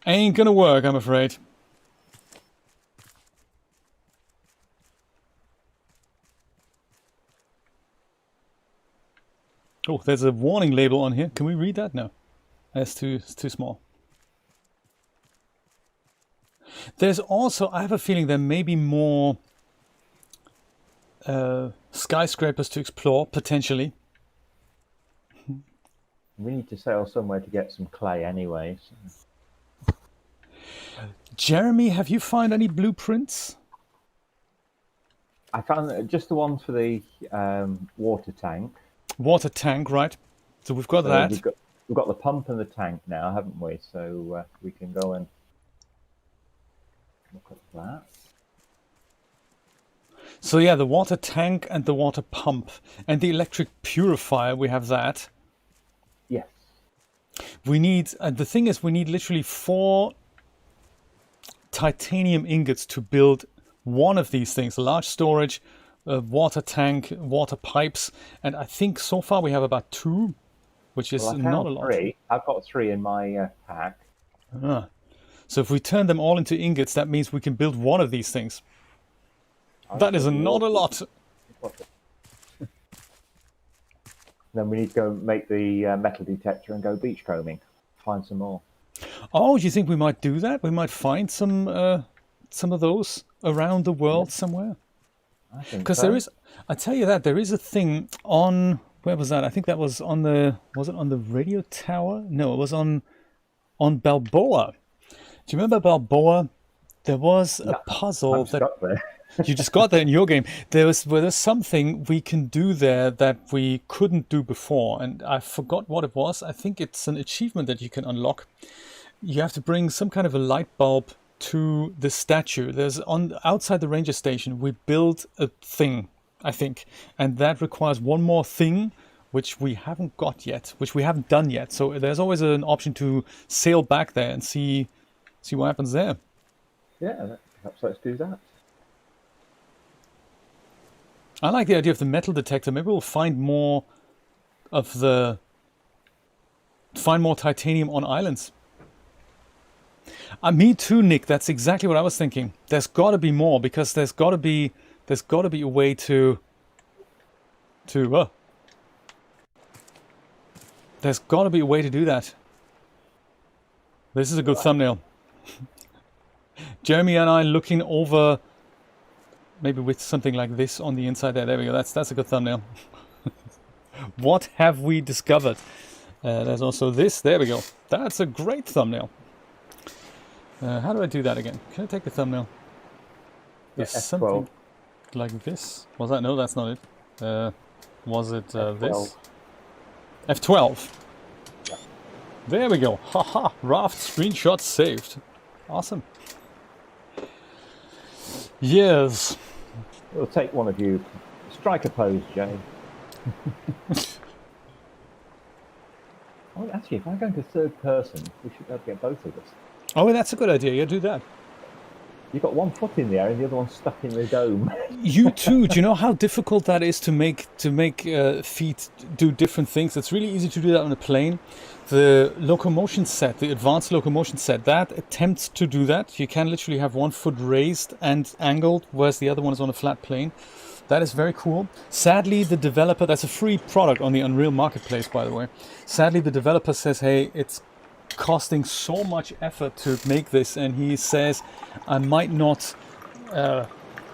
Speaker 1: Ain't gonna work, I'm afraid. Oh, there's a warning label on here. Can we read that? No. It's too small. There's also, I have a feeling there may be more skyscrapers to explore, potentially.
Speaker 2: We need to sail somewhere to get some clay anyway. So.
Speaker 1: Jeremy, have you found any blueprints?
Speaker 2: I found just the one for the water tank.
Speaker 1: Water tank, right. So we've got that.
Speaker 2: We've got the pump and the tank now, haven't we? So we can go and look at that.
Speaker 1: So yeah, the water tank and the water pump. And the electric purifier, we have that.
Speaker 2: Yes.
Speaker 1: We need, the thing is, we need literally 4 titanium ingots to build one of these things. A large storage, a water tank, water pipes. And I think so far we have about 2, which is not a lot.
Speaker 2: 3. I've got 3 in my pack.
Speaker 1: Ah. So if we turn them all into ingots, that means we can build one of these things. That is not a lot.
Speaker 2: Then we need to go make the metal detector and go beachcombing. Find some more.
Speaker 1: Oh, do you think we might do that? We might find some of those around the world somewhere?
Speaker 2: I think
Speaker 1: Because
Speaker 2: so.
Speaker 1: there is, I tell you that, there is a thing on, where was that? I think that was on the, was it on the radio tower? No, it was on Balboa. Do you remember Balboa? There was a puzzle
Speaker 2: I'm
Speaker 1: that
Speaker 2: stuck there.
Speaker 1: you just got there in your game. There's something we can do there that we couldn't do before, and I forgot what it was. I think it's an achievement that you can unlock. You have to bring some kind of a light bulb to the statue. There's outside the ranger station, we built a thing, I think, and that requires one more thing, which we haven't got yet, which we haven't done yet. So there's always an option to sail back there and see what happens there.
Speaker 2: Yeah, perhaps let's do that.
Speaker 1: I like the idea of the metal detector. Maybe we'll find more titanium on islands. Me too, Nick. That's exactly what I was thinking. There's got to be more, because there's got to be a way to there's got to be a way to do that. This is a good thumbnail. Jeremy and I looking over, maybe with something like this on the inside there. There we go. That's a good thumbnail. What have we discovered? There's also this. There we go. That's a great thumbnail. How do I do that again? Can I take the thumbnail? There's something like this. Was that? No, that's not it. Was it this? F12.
Speaker 2: Yeah.
Speaker 1: There we go. Haha. Raft screenshot saved. Awesome. Yes.
Speaker 2: We'll take one of you. Strike a pose, Jay. Oh, actually, if I go into third person, we should be able to get both of us.
Speaker 1: Oh, that's a good idea. Yeah, do that.
Speaker 2: You've got one foot in the air and the other one stuck in the dome.
Speaker 1: You too. Do you know how difficult that is to make feet do different things? It's really easy to do that on a plane. The locomotion set, the advanced locomotion set, that attempts to do that. You can literally have one foot raised and angled, whereas the other one is on a flat plane. That is very cool. Sadly, the developer, that's a free product on the Unreal Marketplace, by the way. Sadly, the developer says, hey, it's costing so much effort to make this, and he says, I might not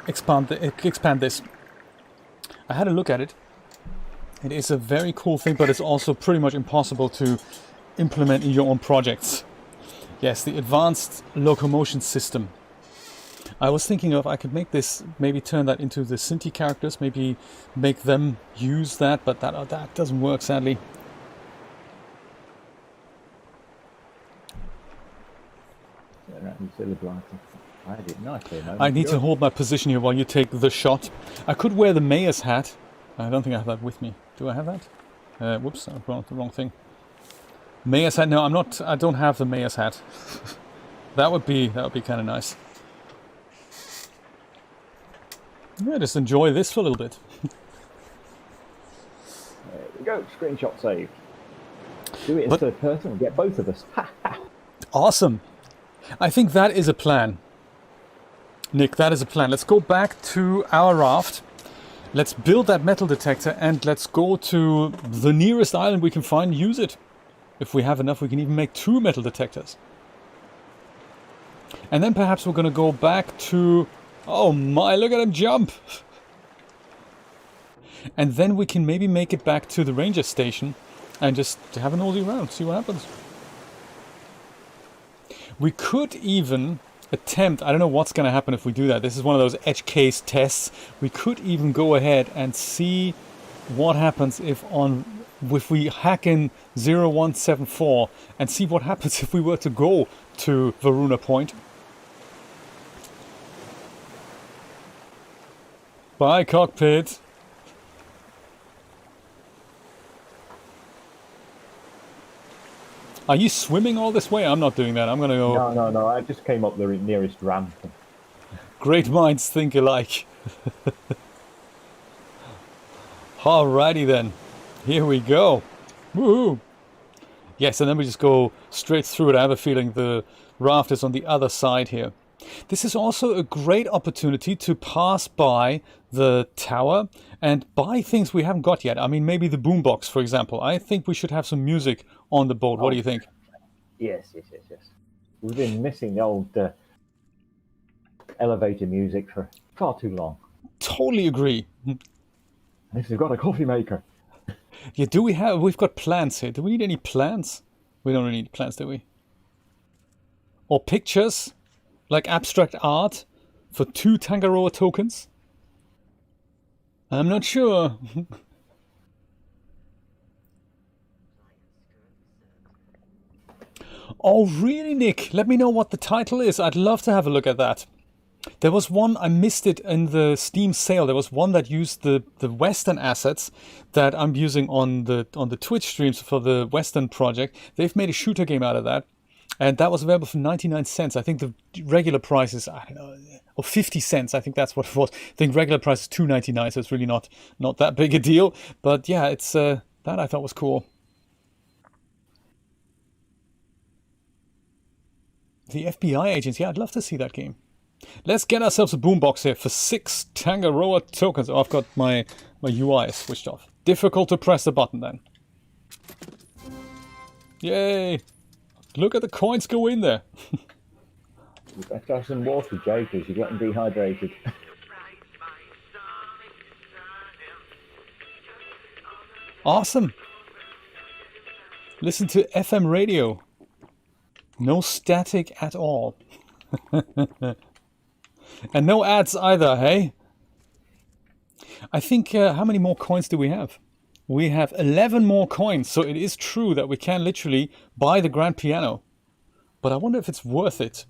Speaker 1: expand this. I had a look at it. It is a very cool thing, but it's also pretty much impossible to implement in your own projects. Yes, the advanced locomotion system. I was thinking of, I could make this, maybe turn that into the Sinti characters, maybe make them use that, but that doesn't work, sadly.
Speaker 2: I did nicely.
Speaker 1: I need to hold my position here while you take the shot. I could wear the mayor's hat. I don't think I have that with me. Do I have that? Whoops, I brought the wrong thing. Mayor's hat? No, I'm not. I don't have the mayor's hat. That would be kind of nice. Yeah, just enjoy this for a little bit.
Speaker 2: There we go. Screenshot saved. Do it in third person and get both of us.
Speaker 1: Awesome. I think that is a plan. Nick, that is a plan. Let's go back to our raft. Let's build that metal detector and let's go to the nearest island we can find, use it. If we have enough, we can even make 2 metal detectors. And then perhaps we're going to go back to... Oh my, look at him jump! And then we can maybe make it back to the ranger station and just have an oldie round, see what happens. We could even attempt, I don't know what's going to happen if we do that. This is one of those edge case tests. We could even go ahead and see what happens if we hack in 0174 and see what happens if we were to go to Varuna Point. Bye, cockpit. Are you swimming all this way? I'm not doing that. I'm going to go...
Speaker 2: No. I just came up the nearest ramp.
Speaker 1: Great minds think alike. Alrighty then. Here we go. Woohoo! Yes, and then we just go straight through it. I have a feeling the raft is on the other side here. This is also a great opportunity to pass by the tower and buy things we haven't got yet. I mean, maybe the boombox, for example. I think we should have some music on the boat. What do you think?
Speaker 2: Yes. We've been missing the old elevator music for far too long.
Speaker 1: Totally agree.
Speaker 2: At least we've got a coffee maker.
Speaker 1: Yeah, we've got plants here. Do we need any plants? We don't really need plants, do we? Or pictures, like abstract art for 2 Tangaroa tokens? I'm not sure. Oh, really, Nick? Let me know what the title is. I'd love to have a look at that. There was one, I missed it in the Steam sale. There was one that used the Western assets that I'm using on the Twitch streams for the Western project. They've made a shooter game out of that. And that was available for 99 cents. I think the regular price is, I don't know, or 50 cents. I think that's what it was. I think regular price is $2.99, so it's really not that big a deal. But yeah, it's that I thought was cool. The FBI agents, yeah, I'd love to see that game. Let's get ourselves a boombox here for 6 Tangaroa tokens. Oh, I've got my UI switched off. Difficult to press the button then. Yay! Look at the coins go in there.
Speaker 2: You better have some water, Jay, because you're getting dehydrated.
Speaker 1: Awesome. Listen to FM radio. No static at all. And no ads either, hey? I think, how many more coins do we have? We have 11 more coins, so it is true that we can literally buy the grand piano. But I wonder if it's worth it.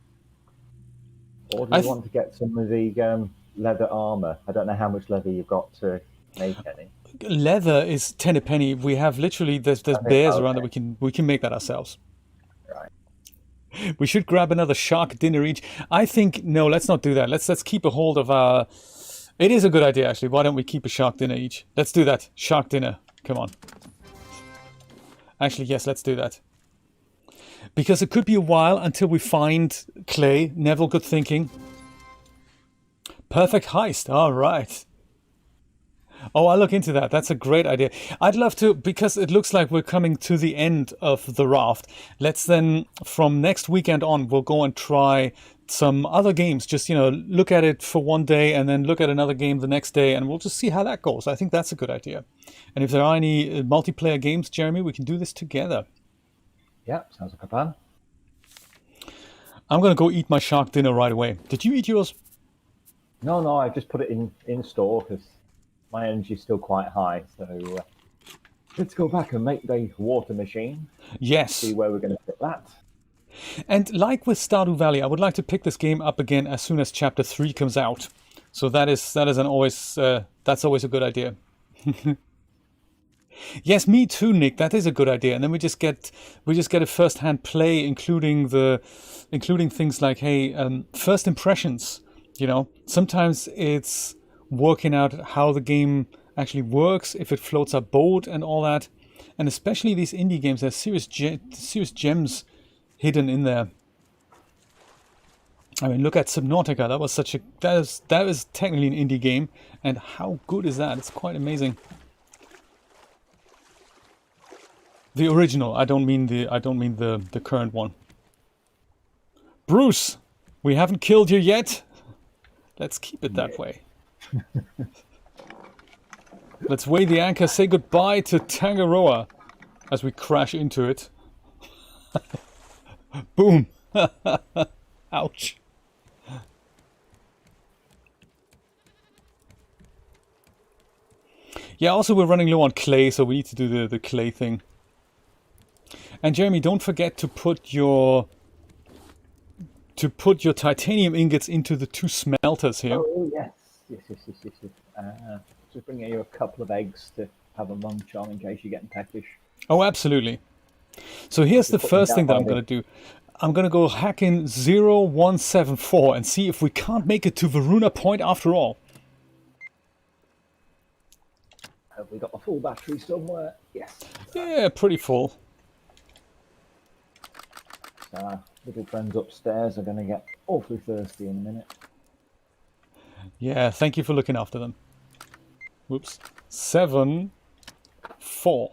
Speaker 2: Or do you want to get some of the leather armor? I don't know how much leather you've got to make any.
Speaker 1: Leather is 10 a penny. We have literally, there's bears around that we can make that ourselves.
Speaker 2: Right.
Speaker 1: We should grab another shark dinner each. I think, no, let's not do that. Let's keep a hold of our... It is a good idea, actually. Why don't we keep a shark dinner each? Let's do that. Shark dinner. Come on. Actually, yes, let's do that. Because it could be a while until we find clay. Neville, good thinking. Perfect heist. All right. Oh, I'll look into that. That's a great idea. I'd love to, because it looks like we're coming to the end of the raft. Let's then, from next weekend on, we'll go and try some other games. Just, look at it for one day and then look at another game the next day, and we'll just see how that goes. I think that's a good idea. And if there are any multiplayer games, Jeremy, we can do this together.
Speaker 2: Yeah, sounds like a plan.
Speaker 1: I'm going to go eat my shark dinner right away. Did you eat yours?
Speaker 2: No, I just put it in store because my energy's still quite high. So let's go back and make the water machine.
Speaker 1: Yes.
Speaker 2: See where we're going to fit that.
Speaker 1: And like with Stardew Valley, I would like to pick this game up again as soon as Chapter 3 comes out. So that's always a good idea. Yes, me too, Nick. That is a good idea. And then we just get a first-hand play, including things like, hey, first impressions. Sometimes it's working out how the game actually works, if it floats our boat and all that. And especially these indie games, there's serious gems hidden in there. I mean, look at Subnautica. That was technically an indie game, and how good is that? It's quite amazing. The original. I don't mean the current one. Bruce, we haven't killed you yet. Let's keep it that way. Let's weigh the anchor, say goodbye to Tangaroa as we crash into it. Boom. Ouch. Yeah, also we're running low on clay, so we need to do the clay thing. And Jeremy, don't forget to put your titanium ingots into the 2 smelters here.
Speaker 2: Oh, yes. Just bringing you a couple of eggs to have a munch on in case you're getting peckish.
Speaker 1: Oh, absolutely. So here's the first thing that I'm going to do. I'm going to go hack in 0174 and see if we can't make it to Varuna Point after all.
Speaker 2: Have we got a full battery somewhere? Yes.
Speaker 1: Yeah, pretty full.
Speaker 2: Little friends upstairs are going to get awfully thirsty in a minute.
Speaker 1: Yeah, thank you for looking after them. Whoops. 7, 4.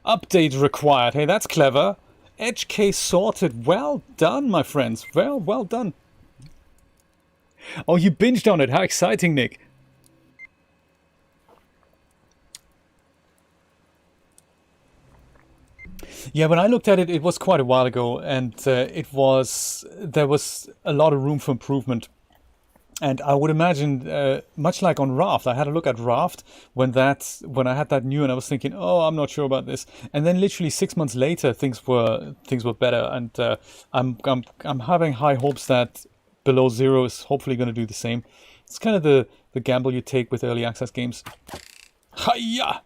Speaker 1: Update required. Hey, that's clever. Edge case sorted. Well done, my friends. Well done. Oh, you binged on it. How exciting, Nick. Yeah, when I looked at it, it was quite a while ago, and there was a lot of room for improvement. And I would imagine, much like on Raft, I had a look at Raft when I had that new, and I was thinking, oh, I'm not sure about this. And then literally 6 months later, things were better, and I'm having high hopes that Below Zero is hopefully going to do the same. It's kind of the gamble you take with early access games. Hiya!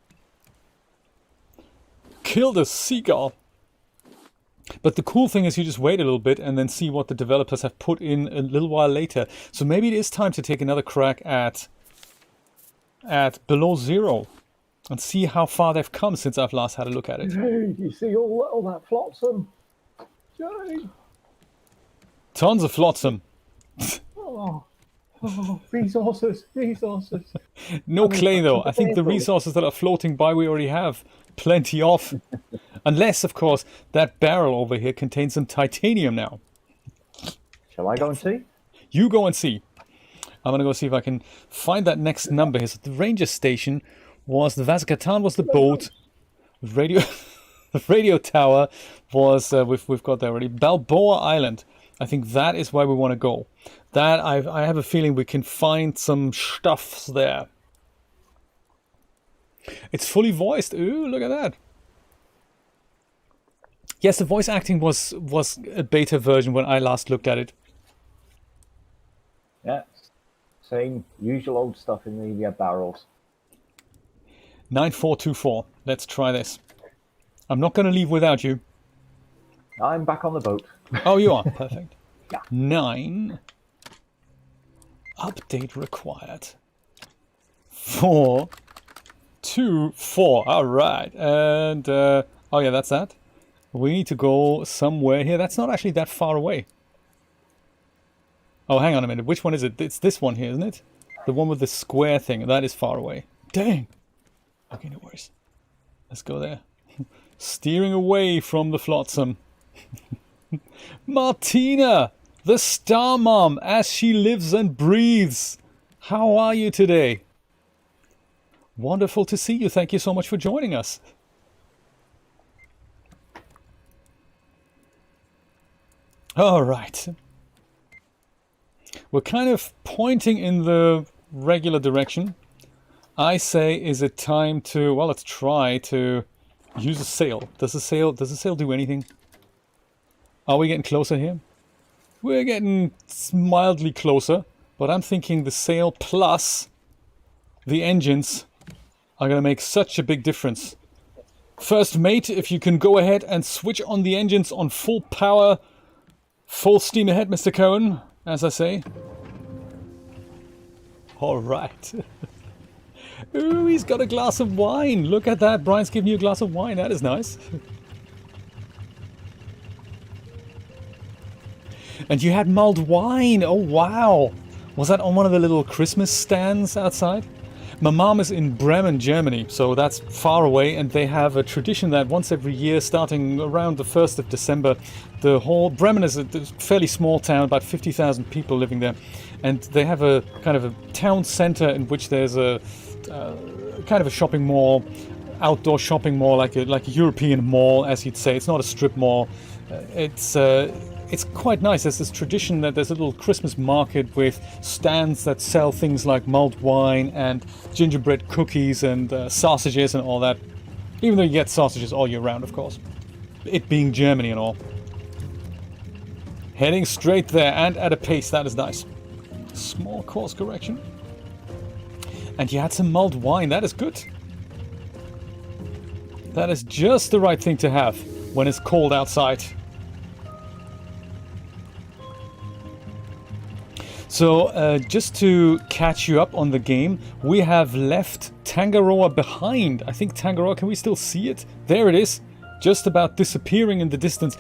Speaker 1: Kill the seagull. But the cool thing is you just wait a little bit and then see what the developers have put in a little while later. So maybe it is time to take another crack at Below Zero and see how far they've come since I've last had a look at it.
Speaker 2: Hey, you see all that flotsam? Jay!
Speaker 1: Tons of flotsam.
Speaker 2: Oh, resources.
Speaker 1: No clay though. I think the resources that are floating by we already have plenty of. Unless, of course, that barrel over here contains some titanium now.
Speaker 2: Shall I go and see?
Speaker 1: You go and see. I'm going to go see if I can find that next number here. So the ranger station was the Vazakatan was the boat. The radio tower was, we've got there already. Balboa Island. I think that is where we want to go. That I have a feeling we can find some stuffs there. It's fully voiced. Ooh, look at that. Yes, the voice acting was a beta version when I last looked at it.
Speaker 2: Yeah, same usual old stuff in the barrels.
Speaker 1: 9424. Let's try this. I'm not going to leave without you.
Speaker 2: I'm back on the boat.
Speaker 1: Oh, you are. Perfect.
Speaker 2: Yeah.
Speaker 1: 9. Update required. 4, 2, 4. All right. And, oh yeah, that's that. We need to go somewhere here. That's not actually that far away. Oh, hang on a minute. Which one is it? It's this one here, isn't it? The one with the square thing. That is far away. Dang. Okay, no worries. Let's go there. Steering away from the flotsam. Martina, the star mom, as she lives and breathes. How are you today? Wonderful to see you. Thank you so much for joining us. All right. We're kind of pointing in the regular direction. I say, is it time to, well, let's try to use a sail. Does the sail do anything? Are we getting closer here? We're getting mildly closer, but I'm thinking the sail plus the engines are going to make such a big difference. First mate, if you can go ahead and switch on the engines on full power, full steam ahead, Mr. Cohen, as I say. All right. Ooh, he's got a glass of wine. Look at that. Brian's giving you a glass of wine. That is nice. And you had mulled wine. Oh, wow. Was that on one of the little Christmas stands outside? My mom is in Bremen, Germany, so that's far away, and they have a tradition that once every year, starting around the 1st of December, the whole... Bremen is a fairly small town, about 50,000 people living there, and they have a kind of a town center in which there's a kind of a shopping mall, outdoor shopping mall, like a European mall, as you'd say. It's not a strip mall. It's quite nice. There's this tradition that there's a little Christmas market with stands that sell things like mulled wine and gingerbread cookies and sausages and all that. Even though you get sausages all year round, of course. It being Germany and all. Heading straight there and at a pace. That is nice. Small course correction. And you had some mulled wine. That is good. That is just the right thing to have when it's cold outside. So, just to catch you up on the game, we have left Tangaroa behind. I think Tangaroa, can we still see it? There it is. just about disappearing in the distance.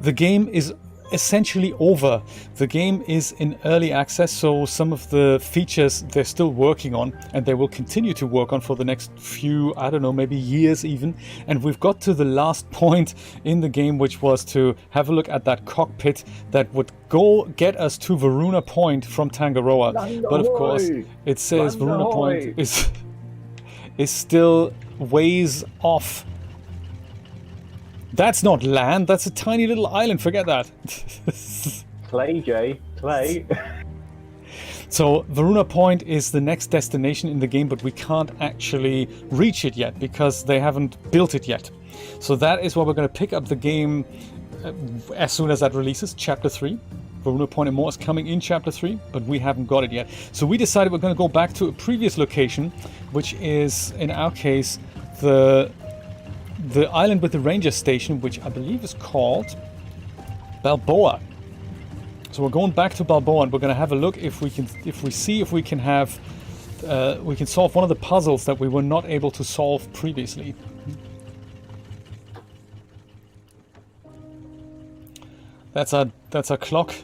Speaker 1: The game is essentially over. The game is in early access, so some of the features they're still working on, and they will continue to work on for the next few, I don't know, maybe years even. And we've got to the last point in the game, which was to have a look at that cockpit that would go get us to Varuna Point from Tangaroa. But of course, it says Varuna Point is still ways off. That's not land, that's a tiny little island, forget that.
Speaker 2: Clay, Jay, clay.
Speaker 1: So Varuna Point is the next destination in the game, but we can't actually reach it yet because they haven't built it yet. So that is why we're going to pick up the game as soon as that releases, Chapter 3. Varuna Point and more is coming in Chapter 3, but we haven't got it yet. So we decided we're going to go back to a previous location, which is, in our case, the island with the ranger station, which I believe is called Balboa. So we're going back to Balboa, and we're going to have a look if we can have we can solve one of the puzzles that we were not able to solve previously. That's our clock.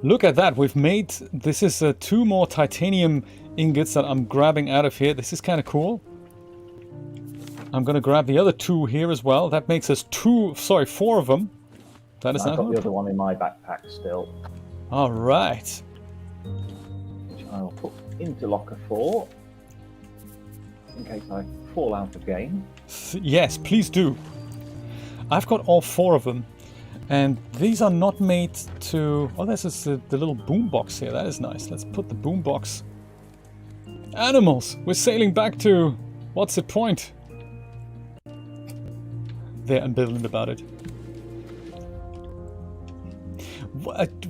Speaker 1: Look at that, we've made, this is 2 more titanium ingots that I'm grabbing out of here. This is kind of cool. I'm going to grab the other 2 here as well. That makes us 4 of them. That is
Speaker 2: I've got the other one in my backpack still.
Speaker 1: All right.
Speaker 2: Which I will put into locker 4 in case I fall out of game.
Speaker 1: Yes, please do. I've got all 4 of them. And these are not made to... Oh, this is the little boombox here. That is nice. Let's put the boombox... Animals! We're sailing back to... What's the point? They're ambivalent about it.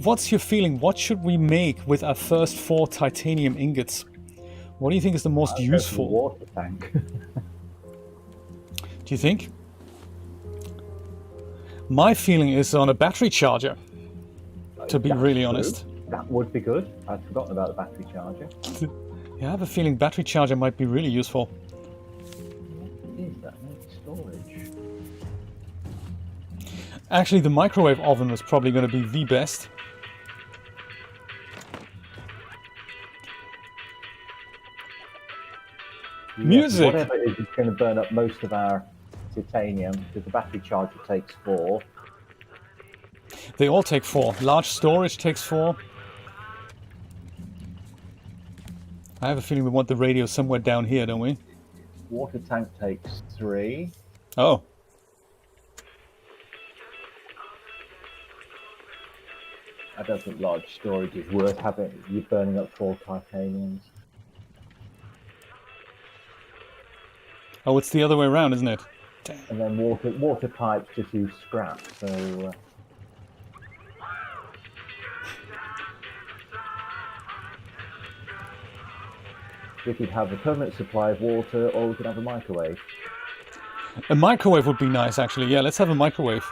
Speaker 1: What's your feeling? What should we make with our first 4 titanium ingots? What do you think is the most useful?
Speaker 2: Water tank.
Speaker 1: Do you think? My feeling is on a battery charger, to be really honest.
Speaker 2: That would be good. I'd forgotten about the battery charger.
Speaker 1: Yeah, I have a feeling battery charger might be really useful.
Speaker 2: What is that? Storage.
Speaker 1: Actually, the microwave oven was probably going to be the best.
Speaker 2: Yeah,
Speaker 1: Music!
Speaker 2: Whatever it is, it's going to burn up most of our titanium, because the battery charger takes 4.
Speaker 1: They all take 4. Large storage takes 4. I have a feeling we want the radio somewhere down here, don't we?
Speaker 2: Water tank takes 3.
Speaker 1: Oh.
Speaker 2: I don't think large storage is worth having. You're burning up 4 titaniums.
Speaker 1: Oh, it's the other way around, isn't it? Damn.
Speaker 2: And then water pipes just use scrap, so... we could have a permanent supply of water, or we could have a microwave.
Speaker 1: A microwave would be nice, actually. Yeah, let's have a microwave.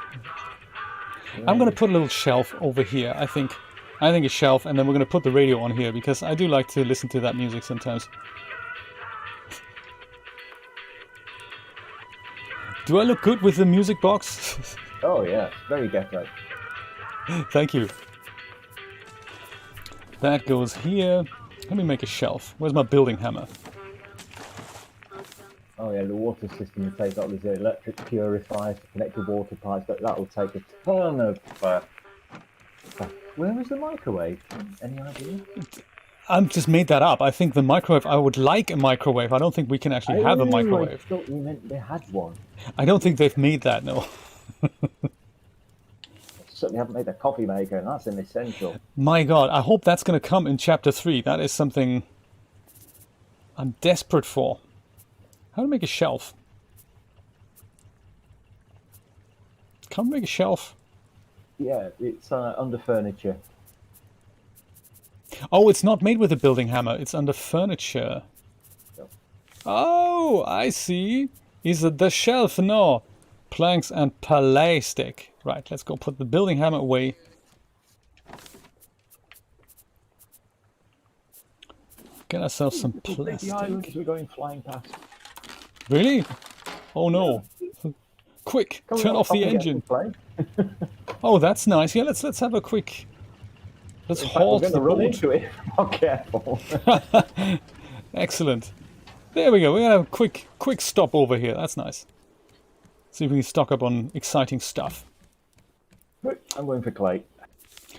Speaker 1: Yeah. I'm going to put a little shelf over here, I think a shelf, and then we're going to put the radio on here, because I do like to listen to that music sometimes. Do I look good with the music box?
Speaker 2: Oh yeah, very ghetto.
Speaker 1: Thank you. That goes here. Let me make a shelf. Where's my building hammer?
Speaker 2: Oh yeah, the water system will take up these electric purifiers to connect to water pipes, but that will take a ton of... Where was the microwave? Any idea?
Speaker 1: I've just made that up. I think the microwave, I would like a microwave. I don't think we can actually have a microwave.
Speaker 2: I thought you meant they had one.
Speaker 1: I don't think they've made that, no.
Speaker 2: Certainly haven't made a coffee maker, and that's an essential.
Speaker 1: My God, I hope that's going to come in Chapter 3. That is something I'm desperate for. How to make a shelf? Can't we make a shelf?
Speaker 2: Yeah, it's under furniture.
Speaker 1: Oh, it's not made with a building hammer. It's under furniture.
Speaker 2: Yep.
Speaker 1: Oh, I see. Is it the shelf? No. Planks and plastic. Right, let's go put the building hammer away. Get ourselves some plastic.
Speaker 2: The islands we're going flying past.
Speaker 1: Really? Oh no. Quick,
Speaker 2: Come
Speaker 1: turn
Speaker 2: on,
Speaker 1: off
Speaker 2: come
Speaker 1: the
Speaker 2: and get
Speaker 1: engine.
Speaker 2: some play.
Speaker 1: Oh, that's nice. Yeah, let's have a quick... Let's
Speaker 2: In fact, we're
Speaker 1: halt
Speaker 2: going
Speaker 1: the
Speaker 2: to run
Speaker 1: boat.
Speaker 2: into it. Not careful.
Speaker 1: Excellent. There we go. We're gonna have a quick stop over here. That's nice. See if we can stock up on exciting stuff.
Speaker 2: I'm going for clay.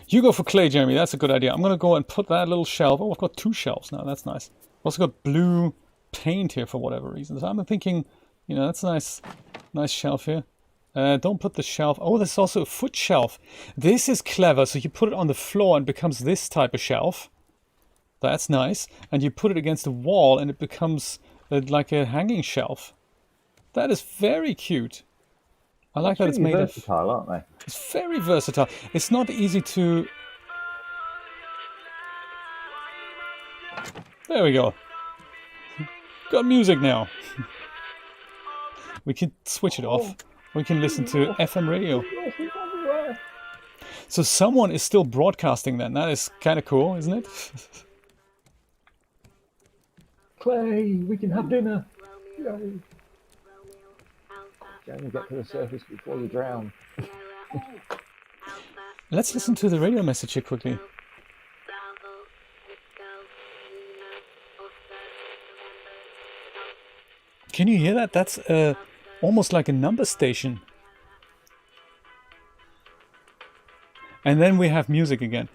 Speaker 1: You go for clay, Jeremy. That's a good idea. I'm gonna go and put that little shelf. Oh, I've got 2 shelves now. That's nice. I've also got blue paint here for whatever reason. So I'm thinking, you know, that's a nice shelf here. Don't put the shelf. Oh, there's also a foot shelf. This is clever. So you put it on the floor and it becomes this type of shelf. That's nice. And you put it against the wall and it becomes like a hanging shelf. That is very cute. I like that it's made
Speaker 2: versatile, aren't they?
Speaker 1: It's very versatile. It's not easy to... There we go. Got music now. We can switch it off. We can listen to FM radio. So someone is still broadcasting then. That is kind of cool, isn't it?
Speaker 2: Clay, we can have dinner. Yay. Jamie, get to the surface before you drown.
Speaker 1: Let's listen to the radio message here quickly. Can you hear that? That's almost like a number station. And then we have music again.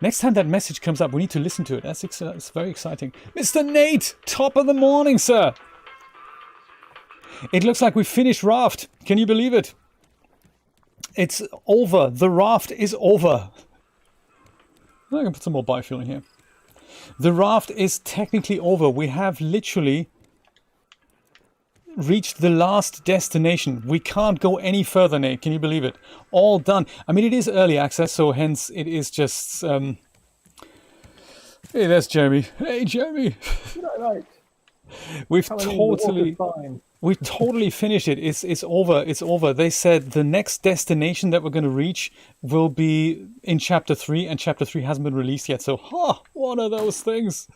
Speaker 1: Next time that message comes up, we need to listen to it. That's very exciting. Mr. Nate, top of the morning, sir. It looks like we finished RAFT. Can you believe it? It's over. The RAFT is over. I can put some more biofuel in here. The RAFT is technically over. We have literally reached the last destination. We can't go any further, Nate. Can you believe it? All done. I mean, it is early access, so hence it is just... Hey, there's Jeremy. Hey, Jeremy.
Speaker 2: Right.
Speaker 1: We've totally finished it. It's over. It's over. They said the next destination that we're going to reach will be in Chapter 3, and Chapter 3 hasn't been released yet. So, one of those things.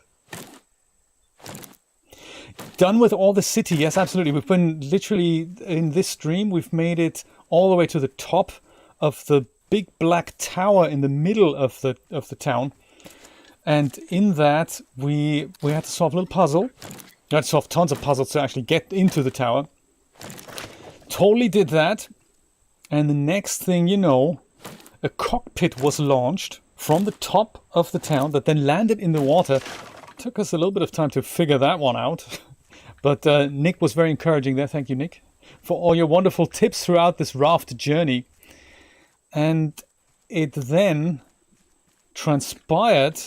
Speaker 1: Done with all the city. Yes, absolutely. We've been literally, in this stream, we've made it all the way to the top of the big black tower in the middle of the town. And in that, we had to solve a little puzzle. We had to solve tons of puzzles to actually get into the tower. Totally did that. And the next thing you know, a cockpit was launched from the top of the town that then landed in the water. Took us a little bit of time to figure that one out. But Nick was very encouraging there. Thank you, Nick, for all your wonderful tips throughout this raft journey. And it then transpired...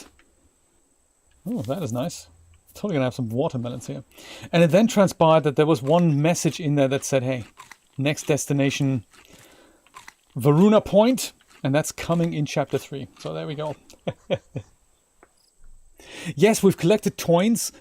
Speaker 1: Oh, that is nice. Totally gonna have some watermelons here. And it then transpired that there was one message in there that said, hey, next destination, Varuna Point, and that's coming in Chapter 3. So there we go. Yes, we've collected coins,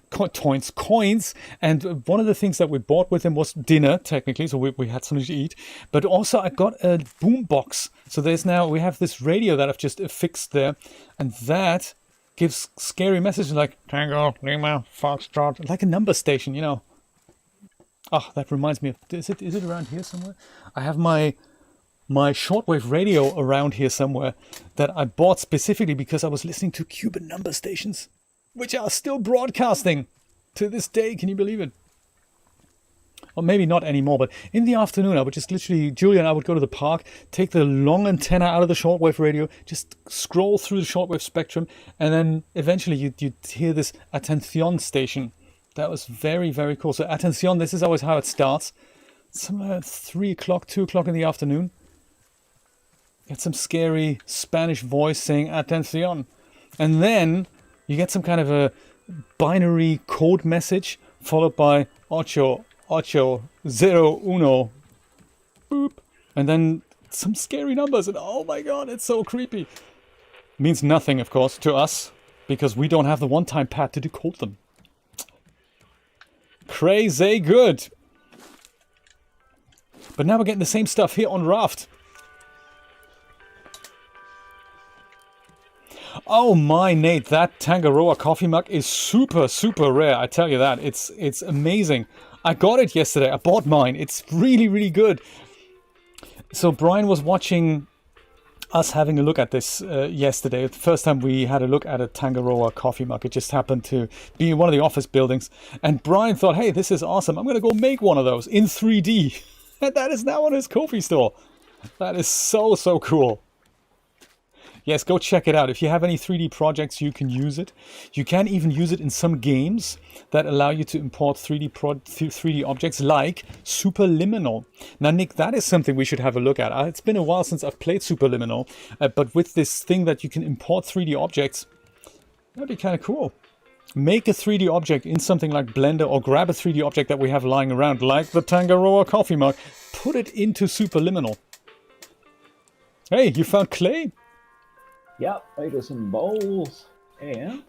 Speaker 1: and one of the things that we bought with him was dinner, technically, so we had something to eat. But also I got a boom box. So we have this radio that I've just affixed there, and that gives scary messages like Tango, Lima, Foxtrot, like a number station, you know. Oh, that reminds me of, is it around here somewhere? I have my shortwave radio around here somewhere that I bought specifically because I was listening to Cuban number stations, which are still broadcasting to this day. Can you believe it? Or maybe not anymore, but in the afternoon, I would just literally, Julia and I would go to the park, take the long antenna out of the shortwave radio, just scroll through the shortwave spectrum, and then eventually you'd hear this Atención station. That was very, very cool. So Atención, this is always how it starts. Somewhere at 3 o'clock, 2 o'clock in the afternoon. Get some scary Spanish voice saying Atención. And then you get some kind of a binary code message followed by ocho, 0, 1, boop, and then some scary numbers, and oh my god, it's so creepy. Means nothing, of course, to us, because we don't have the one-time pad to decode them. Crazy good. But now we're getting the same stuff here on RAFT. Oh my, Nate, that Tangaroa coffee mug is super, super rare. I tell you that. It's amazing. I got it yesterday. I bought mine. It's really, really good. So Brian was watching us having a look at this yesterday. The first time we had a look at a Tangaroa coffee mug. It just happened to be in one of the office buildings. And Brian thought, hey, this is awesome. I'm going to go make one of those in 3D. And that is now on his coffee store. That is so, so cool. Yes, go check it out. If you have any 3D projects, you can use it. You can even use it in some games that allow you to import 3D objects like Superliminal. Now, Nick, that is something we should have a look at. It's been a while since I've played Superliminal, but with this thing that you can import 3D objects, that'd be kind of cool. Make a 3D object in something like Blender, or grab a 3D object that we have lying around, like the Tangaroa coffee mug, put it into Superliminal. Hey, you found clay?
Speaker 2: Yep, made us some bowls. And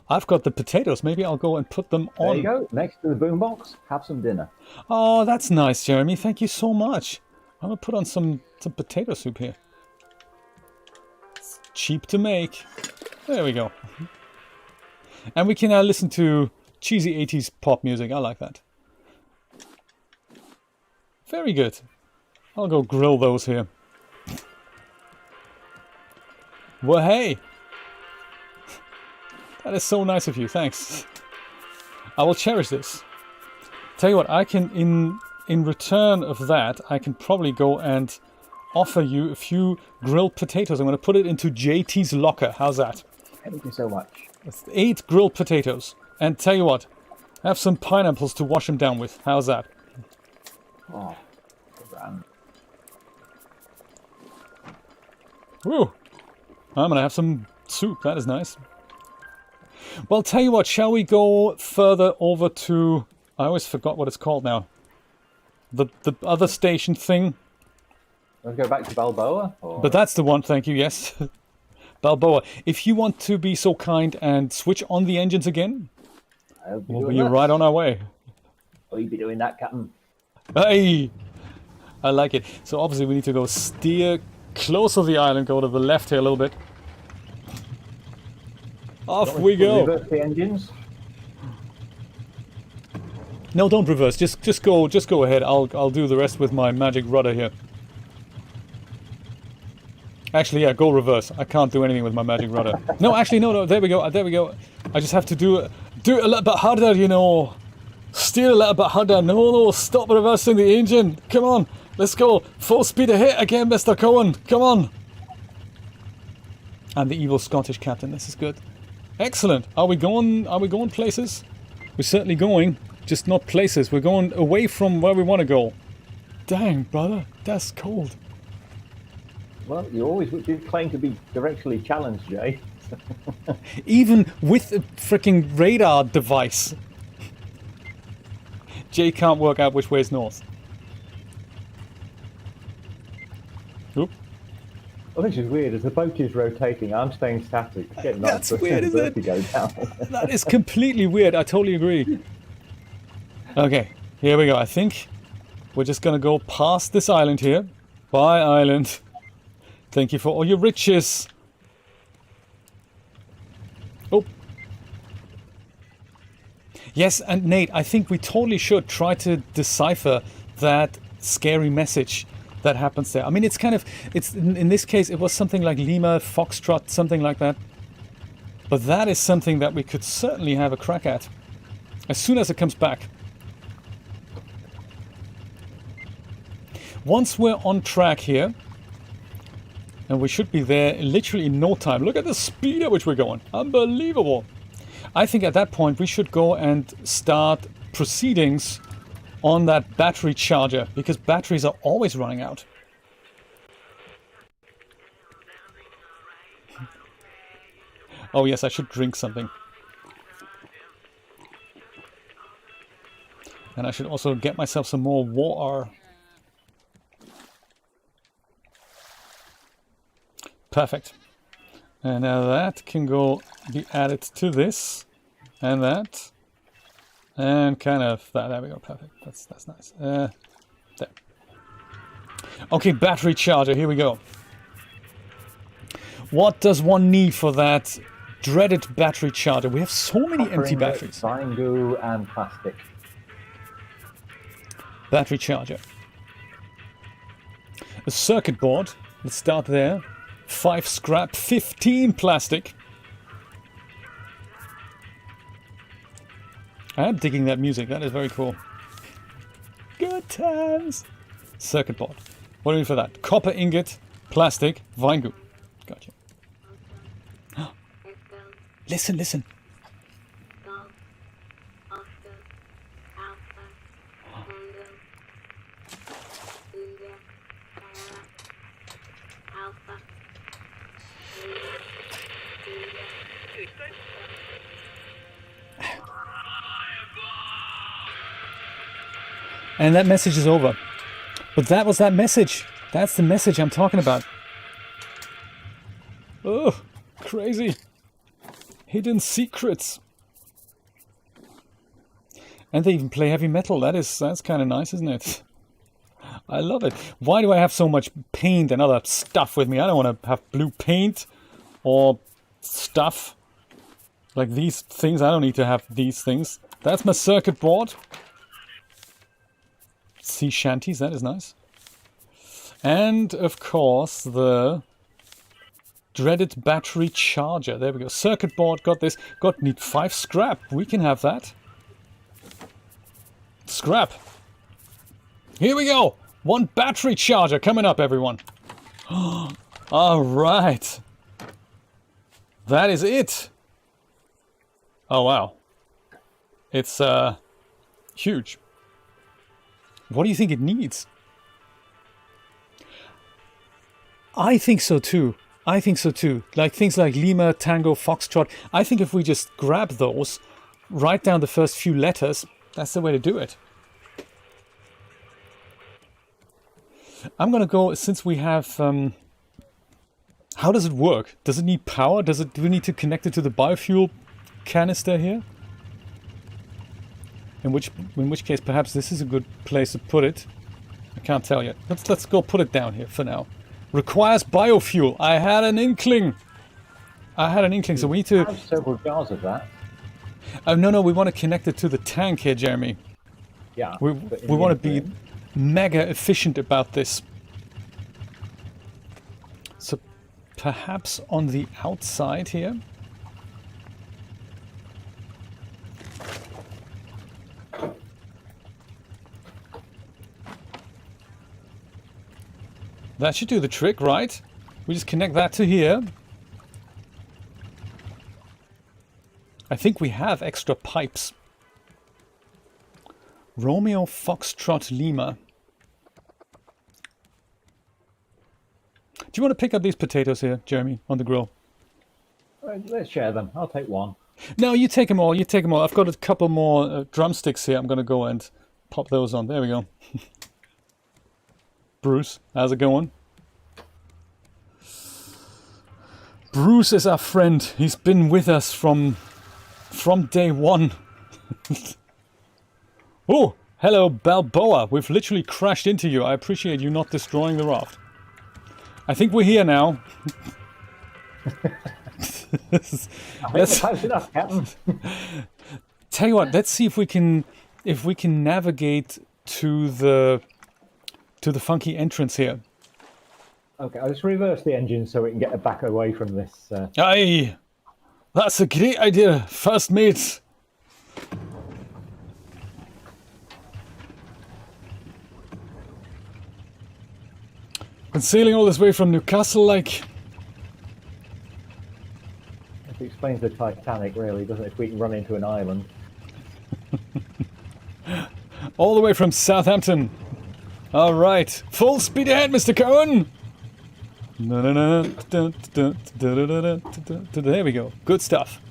Speaker 1: I've got the potatoes. Maybe I'll go and put them on.
Speaker 2: there you go. Next to the boombox, have some dinner.
Speaker 1: Oh, that's nice, Jeremy. Thank you so much. I'm going to put on some potato soup here. It's cheap to make. There we go. And we can now listen to cheesy 80s pop music. I like that. Very good. I'll go grill those here. Well, hey! That is so nice of you, thanks. I will cherish this. Tell you what, I can, in return of that, I can probably go and offer you a few grilled potatoes. I'm going to put it into JT's locker. How's that?
Speaker 2: Thank you so much.
Speaker 1: That's 8 grilled potatoes. And tell you what, have some pineapples to wash them down with. How's that?
Speaker 2: Oh, grand.
Speaker 1: Woo! I'm going to have some soup. That is nice. Well, tell you what, shall we go further over to... I always forgot what it's called now. The other station thing.
Speaker 2: Let's go back to Balboa? Or...
Speaker 1: But that's the one, thank you, yes. Balboa. If you want to be so kind and switch on the engines again, we'll be right on our way.
Speaker 2: Will you be doing that, Captain?
Speaker 1: Hey! I like it. So obviously we need to go steer close to the island, go to the left here a little bit. Off we go.
Speaker 2: Reverse the engines.
Speaker 1: No, don't reverse. Just go ahead. I'll do the rest with my magic rudder here. Actually, yeah, go reverse. I can't do anything with my magic rudder. No, actually, no. There we go. There we go. I just have to do it a little bit harder, you know. Steer a little bit harder. No, stop reversing the engine. Come on, let's go. Full speed ahead again, Mr. Cohen. Come on. I'm the evil Scottish captain. This is good. Excellent. Are we going places? We're certainly going, just not places. We're going away from where we want to go. Dang, brother, that's cold.
Speaker 2: Well, you always claim to be directionally challenged, Jay.
Speaker 1: Even with a freaking radar device. Jay can't work out which way is north. Oop.
Speaker 2: Well, this is weird. As the boat is rotating, I'm staying static.
Speaker 1: That's weird, isn't it?
Speaker 2: Go down.
Speaker 1: That is completely weird. I totally agree. Okay, here we go. I think we're just going to go past this island here. Bye, island. Thank you for all your riches. Oh. Yes, and Nate, I think we totally should try to decipher that scary message that happens there. I mean, it's kind of, in this case, it was something like Lima, Foxtrot, something like that. But that is something that we could certainly have a crack at as soon as it comes back. Once we're on track here, and we should be there literally in no time. Look at the speed at which we're going. Unbelievable. I think at that point we should go and start proceedings on that battery charger, because batteries are always running out. Oh yes, I should drink something. And I should also get myself some more water. Perfect. And now that can go be added to this and that. And kind of that. There we go. Perfect. That's nice. There. Okay, battery charger. Here we go. What does one need for that dreaded battery charger? We have so many empty
Speaker 2: Offering
Speaker 1: batteries.
Speaker 2: Vine glue and plastic.
Speaker 1: Battery charger. A circuit board. Let's start there. 5 scrap, 15 plastic. I am digging that music. That is very cool. Good times. Circuit board. What do we need for that? Copper ingot, plastic, vine glue. Gotcha. Listen, listen. And that message is over. But that was that message. That's the message I'm talking about. Oh, crazy. Hidden secrets. And they even play heavy metal. That's kind of nice, isn't it? I love it. Why do I have so much paint and other stuff with me? I don't want to have blue paint or stuff like these things. I don't need to have these things. That's my circuit board. Sea shanties, that is nice. And of course the dreaded battery charger. There we go. Circuit board, got this. Need 5 scrap. We can have that. Scrap. Here we go. 1 battery charger coming up, everyone. All right. That is it. Oh, wow. It's huge. What do you think it needs? I think so too. I think so too. Like things like Lima, Tango, Foxtrot. I think if we just grab those, write down the first few letters, that's the way to do it. I'm gonna go, since we have... how does it work? Does it need power? Do we need to connect it to the biofuel canister here? In which case, perhaps this is a good place to put it. I can't tell yet. Let's go put it down here for now. Requires biofuel. I had an inkling. So we need to...
Speaker 2: I have several jars of that.
Speaker 1: Oh, no, we want to connect it to the tank here, Jeremy.
Speaker 2: Yeah.
Speaker 1: We want to be mega efficient about this. So perhaps on the outside here. That should do the trick, right? We just connect that to here. I think we have extra pipes. Romeo Foxtrot Lima. Do you want to pick up these potatoes here, Jeremy, on the grill?
Speaker 2: Let's share them. I'll take one.
Speaker 1: No, you take them all. You take them all. I've got a couple more drumsticks here. I'm going to go and pop those on. There we go. Bruce, how's it going? Bruce is our friend. He's been with us from day one. Oh, hello Balboa. We've literally crashed into you. I appreciate you not destroying the raft. I think we're here now.
Speaker 2: That's enough, Captain.
Speaker 1: Tell you what, let's see if we can navigate to the funky entrance here.
Speaker 2: Okay, I'll just reverse the engine so we can get back away from this.
Speaker 1: Aye, that's a great idea, first mate. Been sailing all this way from Newcastle, like.
Speaker 2: It explains the Titanic, really, doesn't it? If we can run into an island.
Speaker 1: All the way from Southampton. All right, full speed ahead, Mr. Cohen. There we go. Good stuff.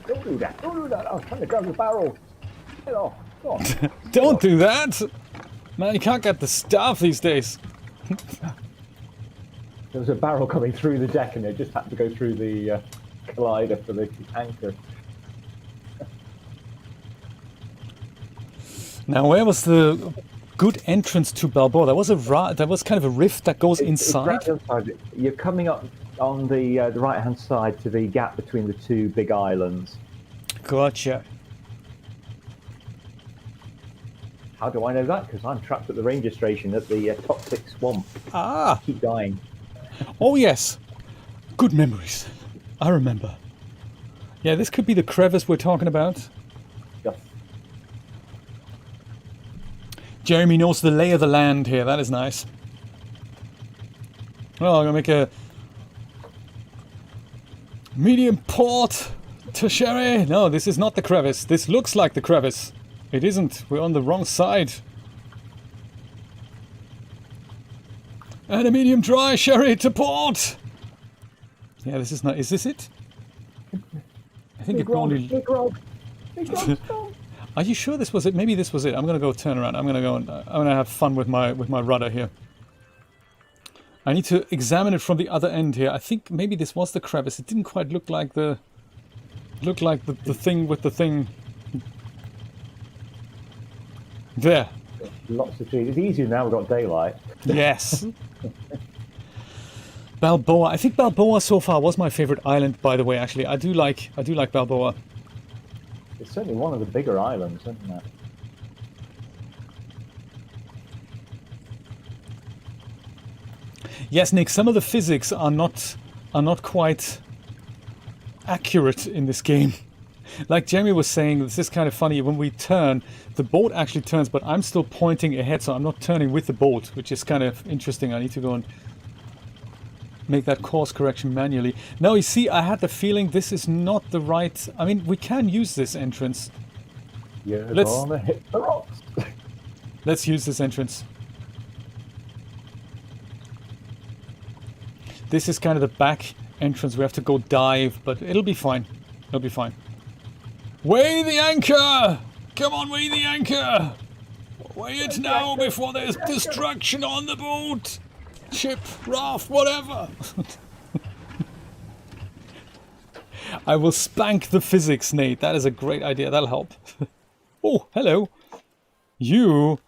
Speaker 2: Don't do that. Don't do that. I was trying to grab the barrel. Get off. Go on.
Speaker 1: Don't do that. Man, you can't get the stuff these days.
Speaker 2: There was a barrel coming through the deck and it just had to go through the collider for the anchor.
Speaker 1: Now, where was the good entrance to Balboa. There was there was kind of a rift that goes inside.
Speaker 2: It's round the other side. You're coming up on the right-hand side to the gap between the two big islands.
Speaker 1: Gotcha.
Speaker 2: How do I know that? Because I'm trapped at the ranger station at the toxic swamp.
Speaker 1: Ah.
Speaker 2: I keep dying.
Speaker 1: Oh yes. Good memories. I remember. Yeah, this could be the crevice we're talking about.
Speaker 2: Yes.
Speaker 1: Jeremy knows the lay of the land here. That is nice. Well, I'm gonna make a medium port to Sherry. No, this is not the crevice. This looks like the crevice. It isn't. We're on the wrong side. And a medium dry Sherry to port. Yeah, this is not. Is this it? I think it only.
Speaker 2: Big rock.
Speaker 1: Are you sure this was it? Maybe this was it. I'm gonna go turn around. I'm gonna go and I'm gonna have fun with my rudder here. I need to examine it from the other end here. I think maybe this was the crevice. It didn't quite look like the thing with the thing. There.
Speaker 2: Lots of trees. It's easier now we've got daylight.
Speaker 1: Yes. Balboa. I think Balboa so far was my favorite island, by the way, actually. I do like Balboa.
Speaker 2: It's certainly one of the bigger islands, isn't it?
Speaker 1: Yes, Nick, some of the physics are not quite accurate in this game. Like Jamie was saying, this is kind of funny. When we turn, the boat actually turns, but I'm still pointing ahead, so I'm not turning with the boat, which is kind of interesting. I need to go and make that course correction manually. Now, you see, I had the feeling this is not the right... I mean, we can use this entrance.
Speaker 2: You're gonna hit the rocks.
Speaker 1: Let's use this entrance. This is kind of the back entrance. We have to go dive, but it'll be fine. It'll be fine. Weigh the anchor! Come on, weigh the anchor! Weigh it now before there's destruction on the boat! Ship, raft, whatever! I will spank the physics, Nate. That is a great idea. That'll help. Oh, hello. You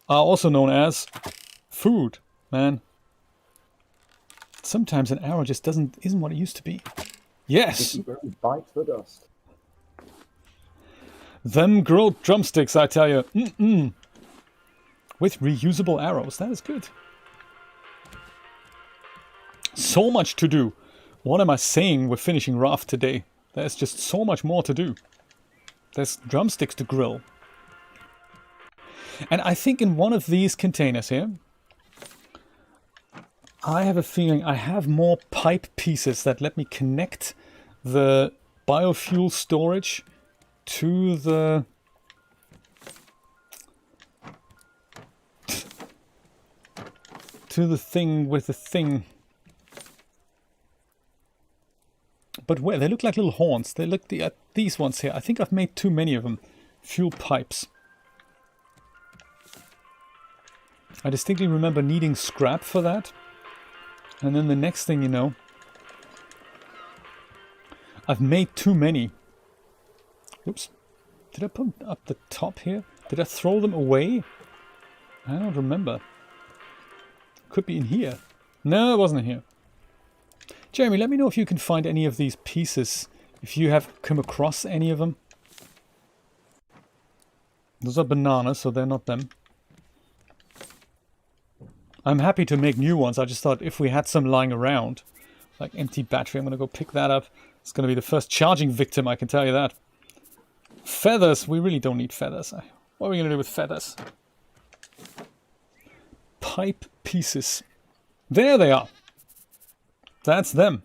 Speaker 1: are also known as food, man. Sometimes an arrow just isn't what it used to be. Yes!
Speaker 2: Bites the dust.
Speaker 1: Them grilled drumsticks, I tell you. With reusable arrows. That is good. So much to do. What am I saying? We're finishing RAFT today. There's just so much more to do. There's drumsticks to grill. And I think in one of these containers here, I have a feeling I have more pipe pieces that let me connect the biofuel storage to the thing with the thing. But where they look like little horns. They look these ones here. I think I've made too many of them. Fuel pipes. I distinctly remember needing scrap for that. And then the next thing you know, I've made too many. Oops. Did I put them up the top here? Did I throw them away? I don't remember. Could be in here. No, it wasn't in here. Jeremy, let me know if you can find any of these pieces. If you have come across any of them. Those are bananas, so they're not them. I'm happy to make new ones. I just thought if we had some lying around, like empty battery, I'm going to go pick that up. It's going to be the first charging victim, I can tell you that. Feathers. We really don't need feathers. What are we going to do with feathers? Pipe pieces. There they are. That's them.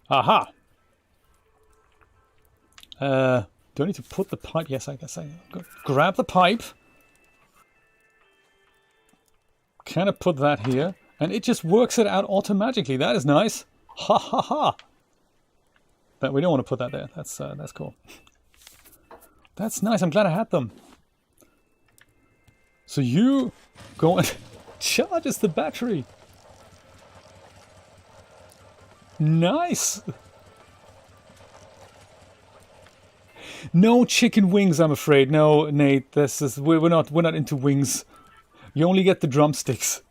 Speaker 1: Aha. Do I need to put the pipe? Yes, I guess I grab the pipe. Kind of put that here. And it just works it out automatically. That is nice. Ha ha ha. But we don't want to put that there. That's cool. That's nice. I'm glad I had them. So you go and charges the battery. Nice. No chicken wings, I'm afraid. No, Nate. We're not into wings. You only get the drumsticks.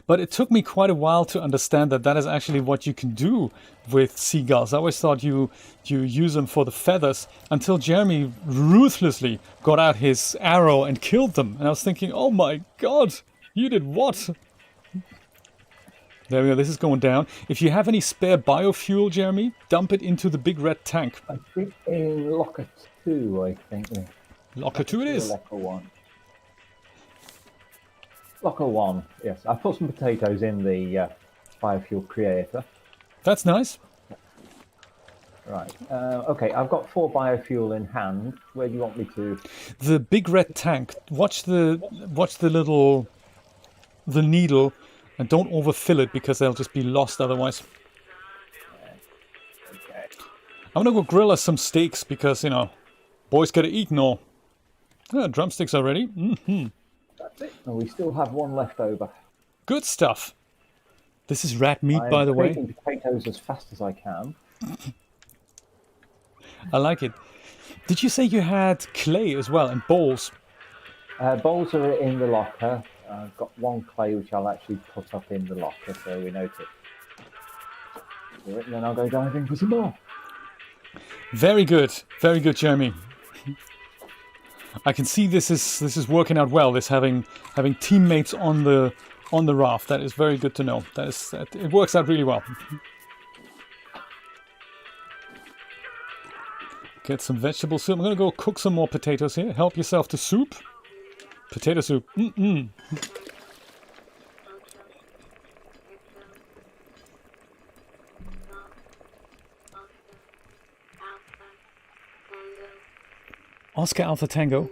Speaker 1: But it took me quite a while to understand that is actually what you can do with seagulls. I always thought you use them for the feathers until Jeremy ruthlessly got out his arrow and killed them. And I was thinking, oh my god, you did what? There we go, this is going down. If you have any spare biofuel, Jeremy, dump it into the big red tank.
Speaker 2: I think in locker 2, I think.
Speaker 1: Locker 2 it is.
Speaker 2: Locker 1. Locker 1, yes. I put some potatoes in the biofuel creator.
Speaker 1: That's nice.
Speaker 2: Right. Okay, I've got 4 biofuel in hand. Where do you want me to?
Speaker 1: The big red tank. Watch the needle, and don't overfill it because they'll just be lost otherwise.
Speaker 2: Okay.
Speaker 1: I'm gonna go grill us some steaks because, boys gotta eat and all. Drumsticks already. Mm-hmm.
Speaker 2: That's it. And we still have 1 left over.
Speaker 1: Good stuff. This is rat meat, by the way.
Speaker 2: I'm making potatoes as fast as I can.
Speaker 1: I like it. Did you say you had clay as well and bowls?
Speaker 2: Bowls are in the locker. I've got 1 clay which I'll actually put up in the locker so we know to do it, and then I'll go diving for some more.
Speaker 1: Very good, Jeremy. I can see this is working out well. This having teammates on the raft. That is very good to know. It works out really well. Get some vegetable soup. I'm gonna go cook some more potatoes here. Help yourself to soup. Potato soup. Mm-mm. Oscar Alpha Tango.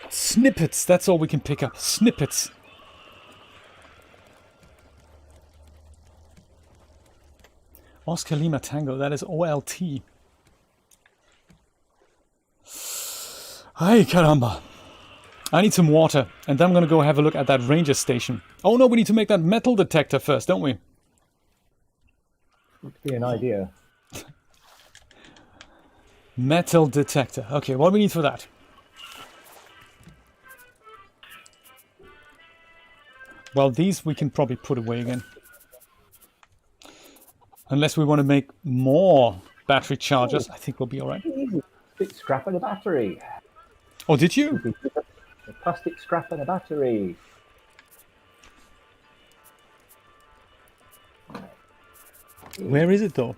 Speaker 1: Snippets, that's all we can pick up. Snippets. Oscar Lima Tango, that is OLT. Ay, caramba. I need some water, and then I'm going to go have a look at that ranger station. Oh no, we need to make that metal detector first, don't we?
Speaker 2: Would be an idea.
Speaker 1: Metal detector. Okay, what do we need for that? Well, these we can probably put away again. Unless we want to make more battery chargers, I think we'll be alright.
Speaker 2: Big scrap and a battery.
Speaker 1: Oh, did you?
Speaker 2: A plastic scrap and a battery.
Speaker 1: Where is it though?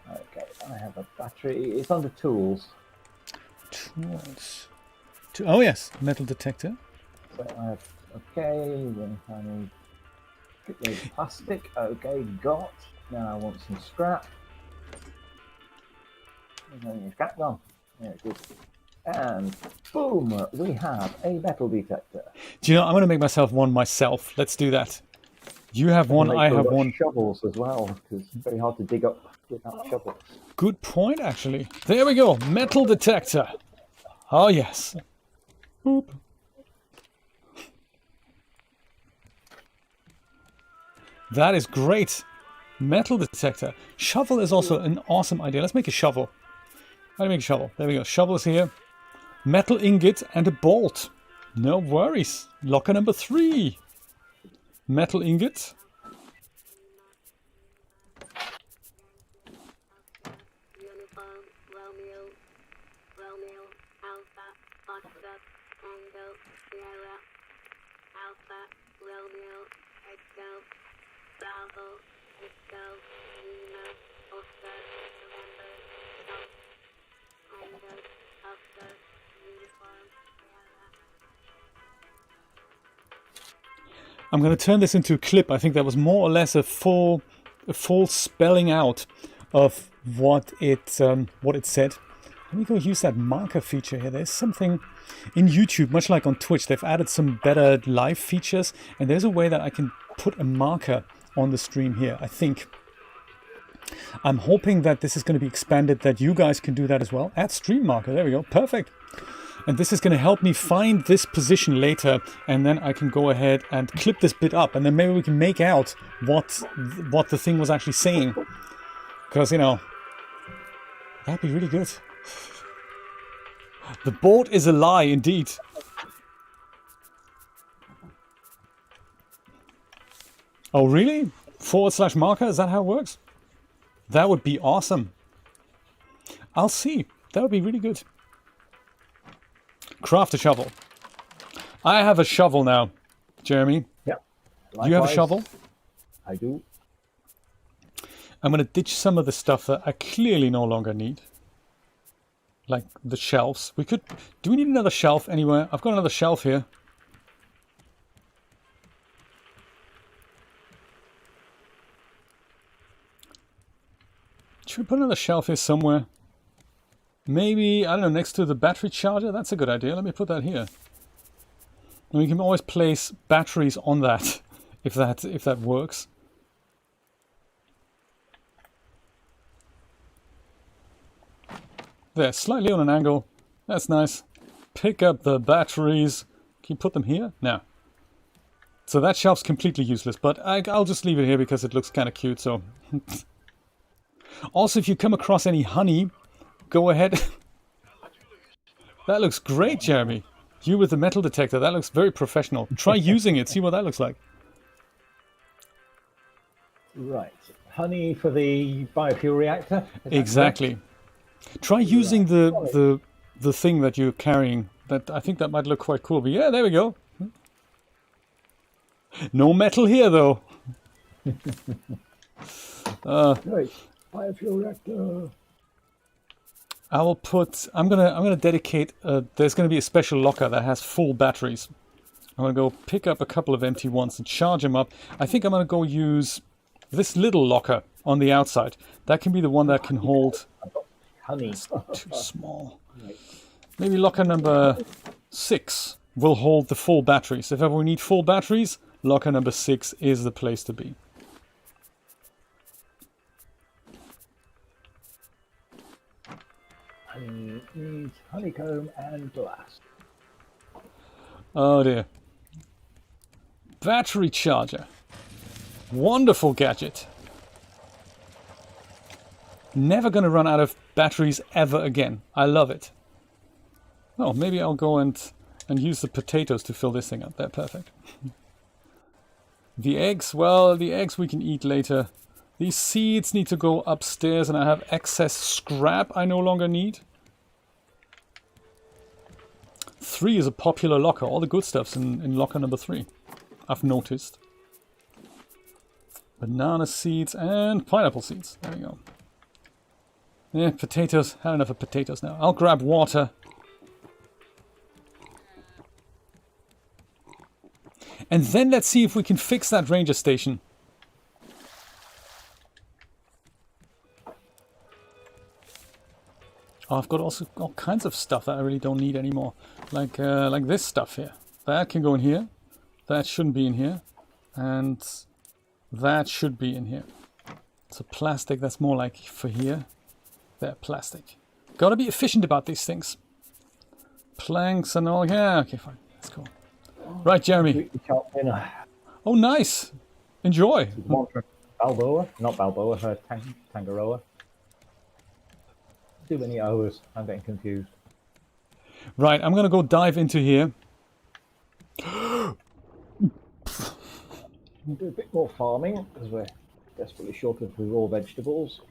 Speaker 2: Okay, I have a battery. It's under tools.
Speaker 1: Tools. Oh yes, metal detector.
Speaker 2: So I have, okay, then I need the plastic. Okay, got. Now I want some scrap. And then the scrap gone. There it is. And boom, we have a metal detector.
Speaker 1: Do you know, I'm going to make myself one myself. Let's do that. You have one, I have one.
Speaker 2: Shovels as well, because it's very hard to dig up without shovels.
Speaker 1: Good point, actually. There we go, metal detector. Oh yes. Boop. That is great. Metal detector. Shovel is also an awesome idea. Let's make a shovel. How do you make a shovel? There we go. Shovel is here. Metal ingot and a bolt. No worries. Locker number 3. Metal ingot. I'm going to turn this into a clip. I think that was more or less a full spelling out of what it said. Let me go use that marker feature here. There's something in YouTube, much like on Twitch, they've added some better live features, and there's a way that I can put a marker on the stream here, I think. I'm hoping that this is going to be expanded, that you guys can do that as well. Add stream marker, there we go, perfect. And this is going to help me find this position later, and then I can go ahead and clip this bit up, and then maybe we can make out what the thing was actually saying. Because, you know, that'd be really good. The boat is a lie, indeed. Oh, really? / marker? Is that how it works? That would be awesome. I'll see. That would be really good. Craft a shovel. I have a shovel now, Jeremy.
Speaker 2: Yep.
Speaker 1: Do you have a shovel?
Speaker 2: I do.
Speaker 1: I'm going to ditch some of the stuff that I clearly no longer need. Like the shelves. We could... Do we need another shelf anywhere? I've got another shelf here. Should we put another shelf here somewhere? Maybe, I don't know, next to the battery charger? That's a good idea. Let me put that here. And we can always place batteries on that, if that works. There, slightly on an angle. That's nice. Pick up the batteries. Can you put them here? No. So that shelf's completely useless, but I'll just leave it here because it looks kind of cute, so... Also, if you come across any honey, go ahead. That looks great, Jeremy. You with the metal detector, that looks very professional. Try using it, see what that looks like.
Speaker 2: Right. Honey for the biofuel reactor?
Speaker 1: Exactly. Try using the thing that you're carrying. That I think that might look quite cool. But yeah, there we go. No metal here, though.
Speaker 2: Right. Biofuel reactor.
Speaker 1: I will put. I'm gonna dedicate. There's gonna be a special locker that has full batteries. I'm gonna go pick up a couple of empty ones and charge them up. I think I'm gonna go use this little locker on the outside. That can be the one that can hold.
Speaker 2: Honey.
Speaker 1: It's too small. Maybe locker number 6 will hold the full batteries. If ever we need full batteries, locker number 6 is the place to be.
Speaker 2: Honeycomb and glass.
Speaker 1: Oh dear. Battery charger. Wonderful gadget. Never gonna run out of batteries ever again. I love it. Oh, maybe I'll go and use the potatoes to fill this thing up. They're perfect. The eggs, well, the eggs we can eat later. These seeds need to go upstairs, and I have excess scrap I no longer need. 3 is a popular locker. All the good stuff's in locker number 3. I've noticed. Banana seeds and pineapple seeds. There we go. Yeah, potatoes. Had enough of potatoes now. I'll grab water. And then let's see if we can fix that ranger station. Oh, I've got also all kinds of stuff that I really don't need anymore. Like this stuff here. That can go in here. That shouldn't be in here. And that should be in here. So plastic, that's more like for here. There, plastic. Gotta be efficient about these things. Planks and all. Yeah, okay, fine. That's cool. Right, Jeremy. Oh, nice. Enjoy.
Speaker 2: Balboa, not Balboa, Tangaroa. Too many O's. I'm getting confused.
Speaker 1: Right, I'm gonna go dive into here.
Speaker 2: Do a bit more farming because we're desperately short of raw vegetables.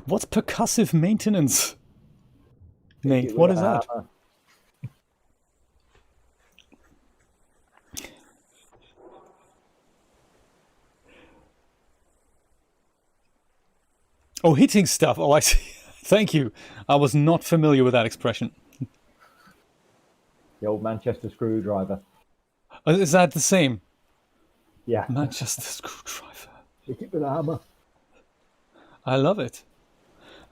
Speaker 1: What's percussive maintenance? Nate, what is that? Oh, hitting stuff. Oh, I see. Thank you. I was not familiar with that expression.
Speaker 2: The old Manchester screwdriver.
Speaker 1: Is that the same?
Speaker 2: Yeah.
Speaker 1: Manchester screwdriver.
Speaker 2: Hit it with a hammer.
Speaker 1: I love it.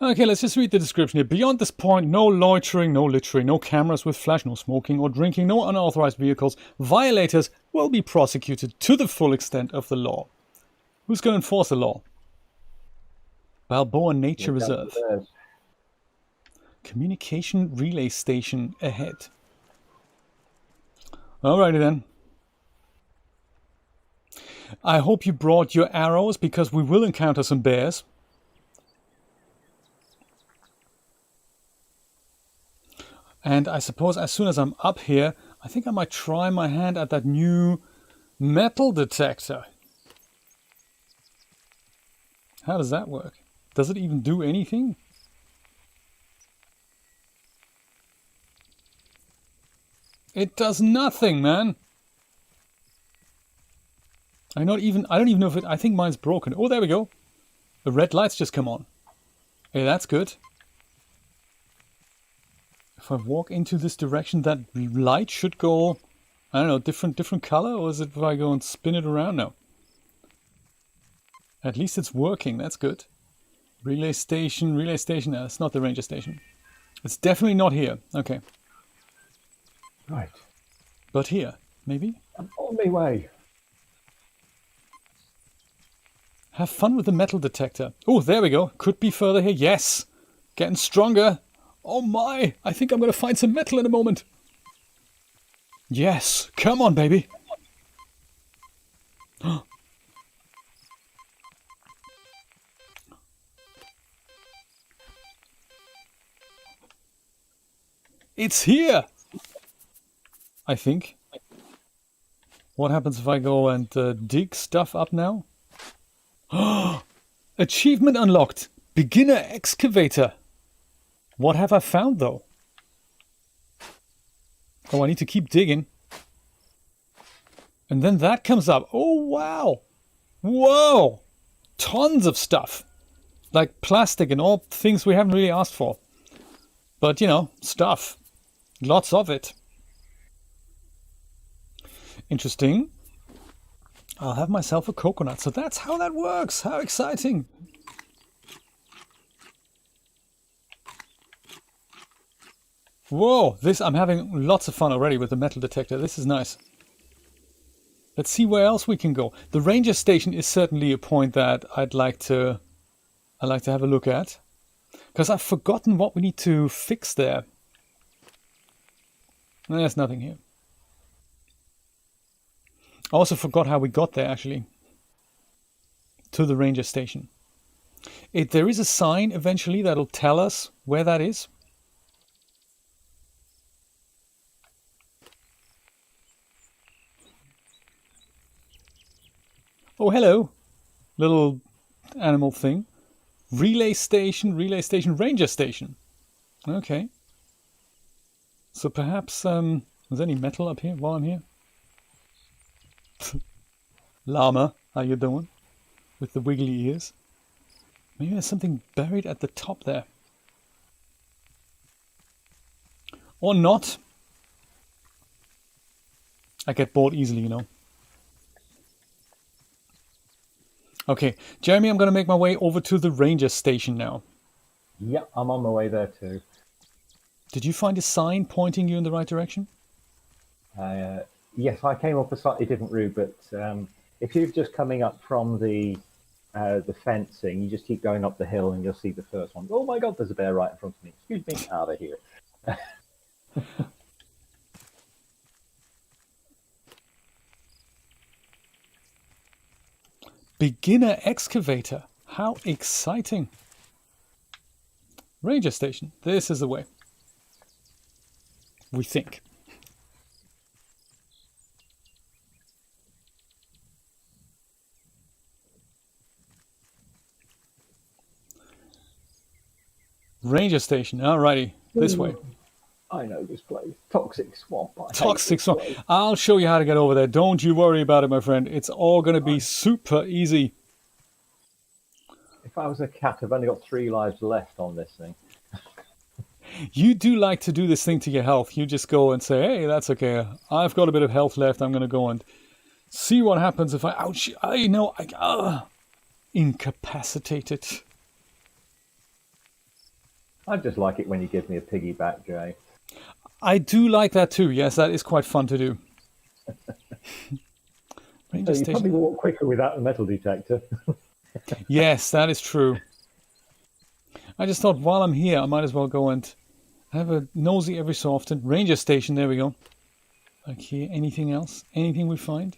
Speaker 1: Okay, let's just read the description here. Beyond this point, no loitering, no littering, no cameras with flash, no smoking or drinking, no unauthorized vehicles. Violators will be prosecuted to the full extent of the law. Who's going to enforce the law? Balboa Nature Reserve. Communication relay station ahead. Alrighty then. I hope you brought your arrows because we will encounter some bears. And I suppose as soon as I'm up here, I think I might try my hand at that new metal detector. How does that work? Does it even do anything? It does nothing, man. I don't even know if it, I think mine's broken. Oh, there we go. The red light's just come on. Hey, that's good. If I walk into this direction, that light should go, I don't know, different color, or is it if I go and spin it around now? At least it's working, that's good. Relay station, no, it's not the ranger station. It's definitely not here, okay.
Speaker 2: Right.
Speaker 1: But here, maybe?
Speaker 2: I'm on my way.
Speaker 1: Have fun with the metal detector. Oh, there we go. Could be further here. Yes. Getting stronger. Oh my. I think I'm going to find some metal in a moment. Yes. Come on, baby. It's here. I think. What happens if I go and dig stuff up now? Achievement unlocked. Beginner excavator. What have I found though? Oh, I need to keep digging. And then that comes up. Oh, wow. Whoa. Tons of stuff. Like plastic and all things we haven't really asked for. But, you know, stuff. Lots of it. Interesting. I'll have myself a coconut. So that's how that works. How exciting. Whoa, I'm having lots of fun already with the metal detector. This is nice. Let's see where else we can go. The ranger station is certainly a point that I'd like to have a look at. Because I've forgotten what we need to fix there. There's nothing here. I also forgot how we got there, actually. To the ranger station. There is a sign eventually that'll tell us where that is. Oh, hello. Little animal thing. Relay station, ranger station. Okay. So perhaps, is any metal up here while I'm here? Llama, how you doing? With the wiggly ears. Maybe there's something buried at the top there. Or not. I get bored easily, you know. Okay, Jeremy, I'm going to make my way over to the ranger station now.
Speaker 2: Yep, I'm on my way there too.
Speaker 1: Did you find a sign pointing you in the right direction?
Speaker 2: Yes, I came up a slightly different route, but if you're just coming up from the fencing, you just keep going up the hill and you'll see the first one. Oh my God, there's a bear right in front of me. Excuse me, out of here.
Speaker 1: Beginner excavator. How exciting. Ranger station. This is the way. We think. Ranger station. Alrighty. This way.
Speaker 2: I know this place. Toxic swamp.
Speaker 1: Toxic swamp. I'll show you how to get over there. Don't you worry about it, my friend. It's all going to be super easy.
Speaker 2: If I was a cat, I've only got 3 lives left on this thing.
Speaker 1: You do like to do this thing to your health. You just go and say, hey, that's okay. I've got a bit of health left. I'm going to go and see what happens if incapacitated.
Speaker 2: I just like it when you give me a piggyback, Jay.
Speaker 1: I do like that too. Yes, that is quite fun to do.
Speaker 2: So you probably walk quicker without the metal detector.
Speaker 1: Yes, that is true. I just thought while I'm here, I might as well go and Have a nosy every so often. Ranger station, there we go. Okay, anything else? Anything we find?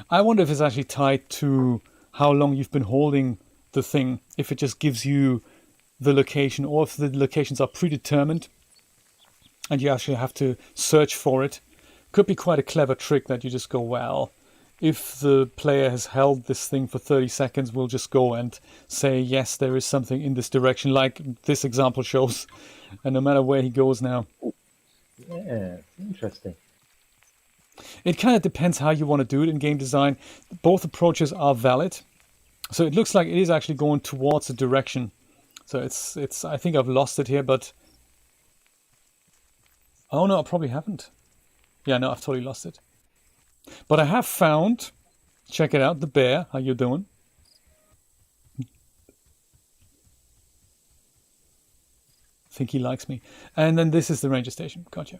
Speaker 1: I wonder if it's actually tied to how long you've been holding the thing. If it just gives you the location, or if the locations are predetermined and you actually have to search for it. Could be quite a clever trick that you just go, well, if the player has held this thing for 30 seconds, we'll just go and say, yes, there is something in this direction, like this example shows. And no matter where he goes now.
Speaker 2: Yeah, interesting.
Speaker 1: It kind of depends how you want to do it in game design. Both approaches are valid. So it looks like it is actually going towards a direction. So it's. I think I've lost it here, but... Oh no, I probably haven't. Yeah, no, I've totally lost it. But I have found, check it out, the bear. How you doing? I think he likes me. And then this is the ranger station. Gotcha.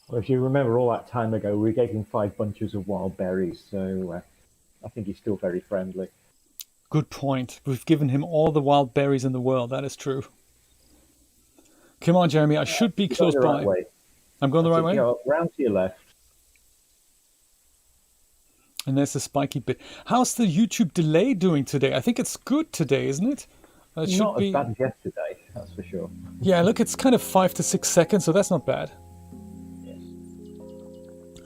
Speaker 2: Well, if you remember all that time ago, we gave him 5 bunches of wild berries, so I think he's still very friendly.
Speaker 1: Good point. We've given him all the wild berries in the world. That is true. Come on, Jeremy. I should be close
Speaker 2: the
Speaker 1: by.
Speaker 2: right way.
Speaker 1: I'm going the right way?
Speaker 2: Go round to your left.
Speaker 1: And there's the spiky bit. How's the YouTube delay doing today? I think it's good today, isn't it? It should
Speaker 2: Not
Speaker 1: be...
Speaker 2: as bad as yesterday, that's for sure.
Speaker 1: Yeah, look, it's kind of 5 to 6 seconds, so that's not bad.
Speaker 2: Yes.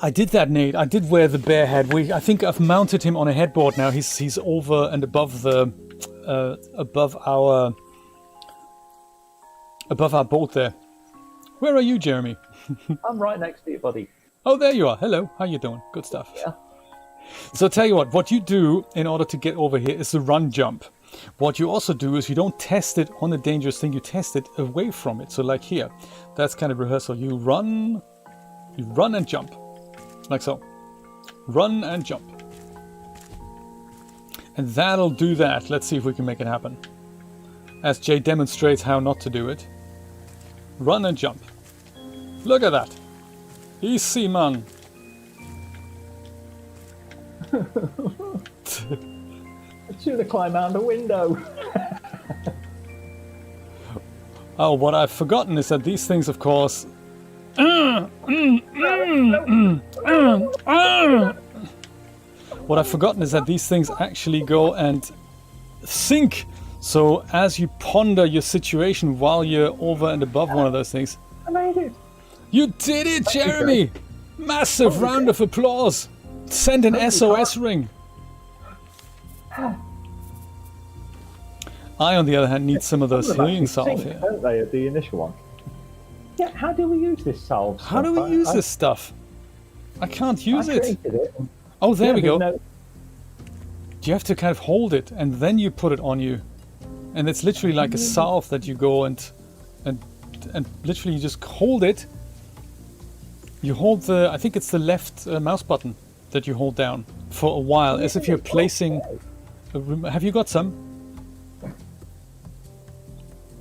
Speaker 1: I did that, Nate. I did wear the bear head. I think I've mounted him on a headboard now. He's over and above the above our boat there. Where are you, Jeremy?
Speaker 2: I'm right next to you, buddy.
Speaker 1: Oh, there you are. Hello. How you doing? Good stuff.
Speaker 2: Yeah.
Speaker 1: So tell you what you do in order to get over here is the run jump. What you also do is you don't test it on a dangerous thing, you test it away from it. So like here, that's kind of rehearsal. You run and jump. Like so. Run and jump. And that'll do that. Let's see if we can make it happen. As Jay demonstrates how not to do it. Run and jump. Look at that. Easy, man.
Speaker 2: I should have climbed out the window.
Speaker 1: Oh, what I've forgotten is that these things, of course... What I've forgotten is that these things actually go and sink. So as you ponder your situation while you're over and above one of those things...
Speaker 2: I made it.
Speaker 1: You did it, Jeremy! Massive round of applause. Send an SOS ring. I, on the other hand, need some of those healing salve here.
Speaker 2: Don't they, at the initial one? Yeah, how do we use this salve?
Speaker 1: How do we use this stuff? I can't use it.
Speaker 2: Created it.
Speaker 1: Oh, there we go.
Speaker 2: No,
Speaker 1: You have to kind of hold it, and then you put it on you. And it's literally like a salve that you go and literally you just hold it. You hold the, I think it's the left mouse button that you hold down for a while, as if you're placing... Have you got some?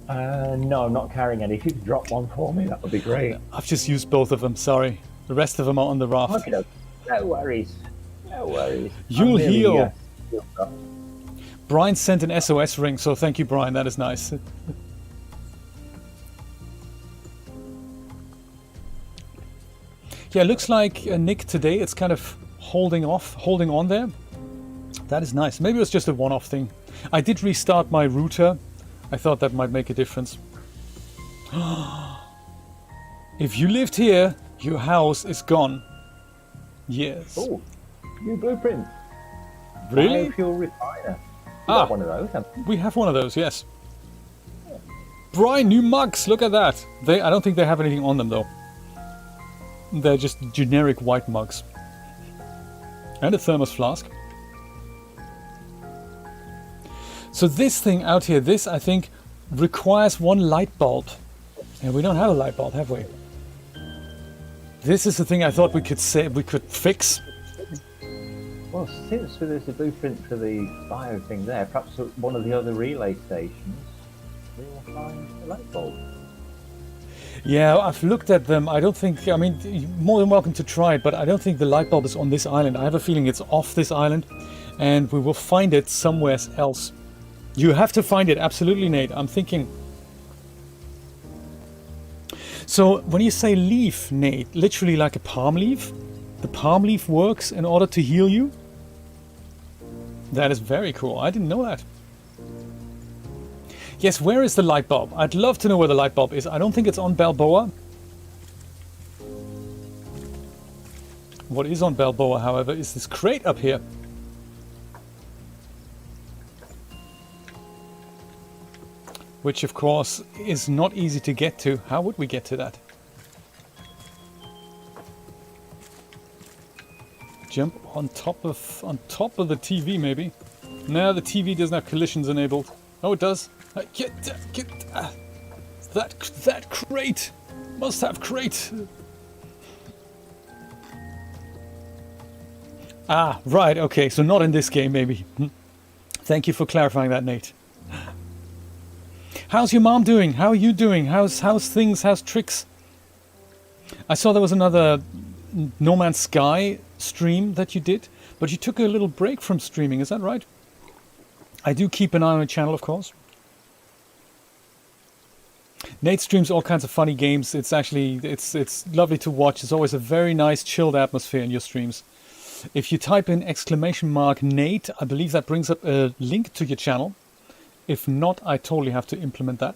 Speaker 2: no, I'm not carrying any. If you could drop one for me, that would be great.
Speaker 1: I've just used both of them, sorry. The rest of them are on the raft.
Speaker 2: Okay, no worries. No worries.
Speaker 1: You'll
Speaker 2: I'm really,
Speaker 1: heal.
Speaker 2: healed up.
Speaker 1: Brian sent an SOS ring, so thank you, Brian. That is nice. Yeah, it looks like Nick today, it's kind of holding on there. That is nice. Maybe it was just a one-off thing. I did restart my router. I thought that might make a difference. If you lived here, your house is gone. Yes.
Speaker 2: Oh, new blueprint.
Speaker 1: Really?
Speaker 2: Biofuel refiner.
Speaker 1: Ah.
Speaker 2: One of those. haven't
Speaker 1: We have one of those, yes. Brian, new mugs. Look at that. I don't think they have anything on them, though. They're just generic white mugs. And a thermos flask. So this thing out here, this, I think, requires one light bulb. And we don't have a light bulb, have we? This is the thing I thought we could fix.
Speaker 2: Well, since there's a blueprint for the bio thing there, perhaps at one of the other relay stations, we will find a light bulb.
Speaker 1: Yeah, I've looked at them. I don't think, I mean, you're more than welcome to try it, but I don't think the light bulb is on this island. I have a feeling it's off this island, and we will find it somewhere else. You have to find it, absolutely, Nate. I'm thinking. So when you say leaf, Nate, literally like a palm leaf, the palm leaf works in order to heal you? That is very cool. I didn't know that. Yes, where is the light bulb? I'd love to know where the light bulb is. I don't think it's on Balboa. What is on Balboa, however, is this crate up here. Which, of course, is not easy to get to. How would we get to that? Jump on top of the TV, maybe. No, the TV doesn't have collisions enabled. Oh, it does. That crate must have crate. Ah, right. Okay, so not in this game, maybe. Thank you for clarifying that, Nate. How's your mom doing? How are you doing? How's things? How's tricks? I saw there was another No Man's Sky stream that you did, but you took a little break from streaming. Is that right? I do keep an eye on the channel, of course. Nate streams all kinds of funny games. It's actually it's lovely to watch. It's always a very nice, chilled atmosphere in your streams. If you type in !Nate, I believe that brings up a link to your channel. If not, I totally have to implement that.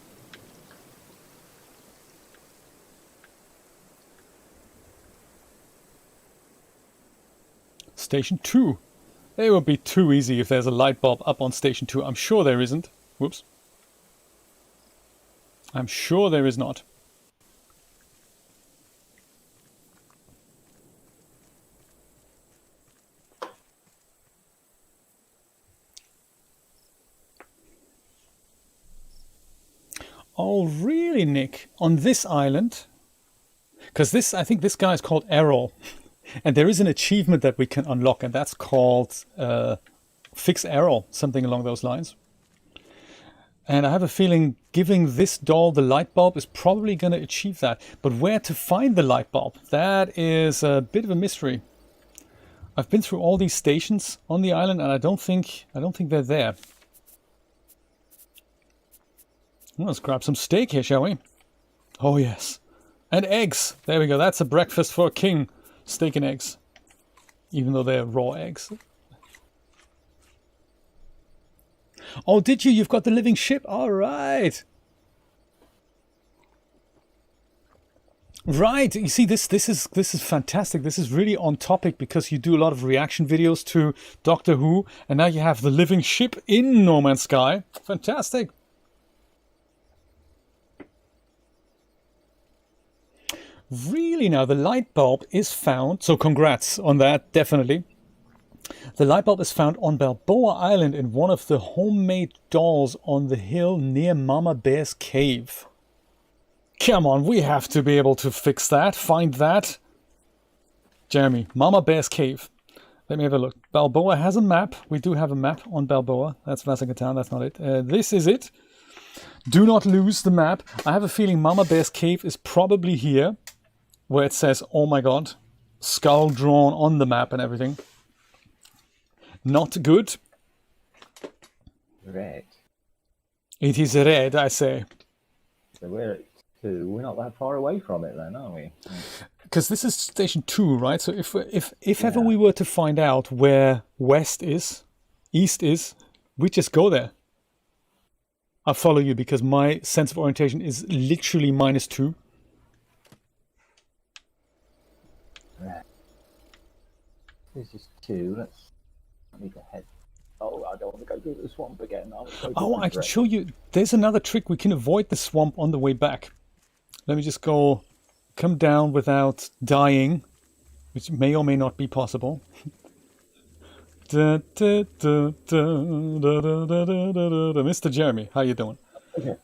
Speaker 1: Station 2. It would be too easy if there's a light bulb up on Station 2. I'm sure there isn't. Whoops. I'm sure there is not. Oh, really, Nick? On this island? Because this, I think this guy is called Errol. And there is an achievement that we can unlock, and that's called Fix Errol, something along those lines. And I have a feeling giving this doll the light bulb is probably going to achieve that. But where to find the light bulb? That is a bit of a mystery. I've been through all these stations on the island, and I don't think they're there. Well, let's grab some steak here, shall we? Oh, yes. And eggs. There we go. That's a breakfast for a king. Steak and eggs. Even though they're raw eggs. Oh, did you? You've got the living ship. All right. Right. You see, this is fantastic. This is really on topic because you do a lot of reaction videos to Doctor Who, and now you have the living ship in No Man's Sky. Fantastic. Really now, the light bulb is found, so congrats on that, definitely. The light bulb is found on Balboa Island in one of the homemade dolls on the hill near Mama Bear's cave. Come on, we have to be able to fix that, find that. Jeremy, Mama Bear's cave. Let me have a look. Balboa has a map. We do have a map on Balboa. That's Vasica Town, that's not it. This is it. Do not lose the map. I have a feeling Mama Bear's cave is probably here. Where it says, oh my god, skull drawn on the map and everything. Not good.
Speaker 2: Red.
Speaker 1: It is red, I say.
Speaker 2: So we're at 2. We're not that far away from it then, are we?
Speaker 1: Because this is Station 2, right? So if ever we were to find out where west is, east is, we just go there. I'll follow you because my sense of orientation is literally -2.
Speaker 2: Right. This is 2. I need to head. Oh, I don't want to go through the swamp again.
Speaker 1: Oh, I can show you. There's another trick. We can avoid the swamp on the way back. Let me just come down without dying, which may or may not be possible. Mr. Jeremy, how you doing?
Speaker 2: Okay.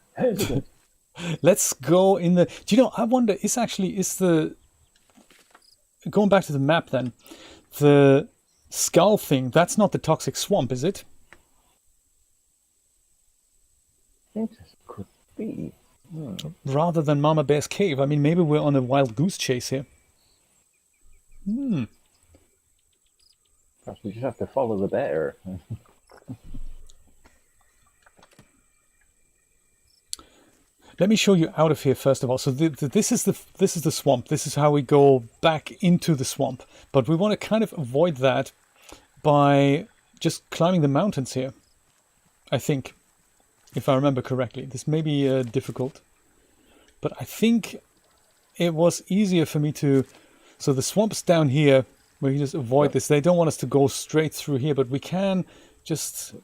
Speaker 1: Let's go in the. Do you know? I wonder. Is the going back to the map then? The skull thing. That's not the toxic swamp, is it?
Speaker 2: I think this could be.
Speaker 1: Rather than Mama Bear's cave. I mean, maybe we're on a wild goose chase here.
Speaker 2: Perhaps we just have to follow the bear.
Speaker 1: Let me show you out of here first of all. So this is the swamp. This is how we go back into the swamp. But we want to kind of avoid that by just climbing the mountains here. I think, if I remember correctly. This may be difficult, but I think it was easier for me to... So the swamp's down here, where you just avoid this. They don't want us to go straight through here, but we can just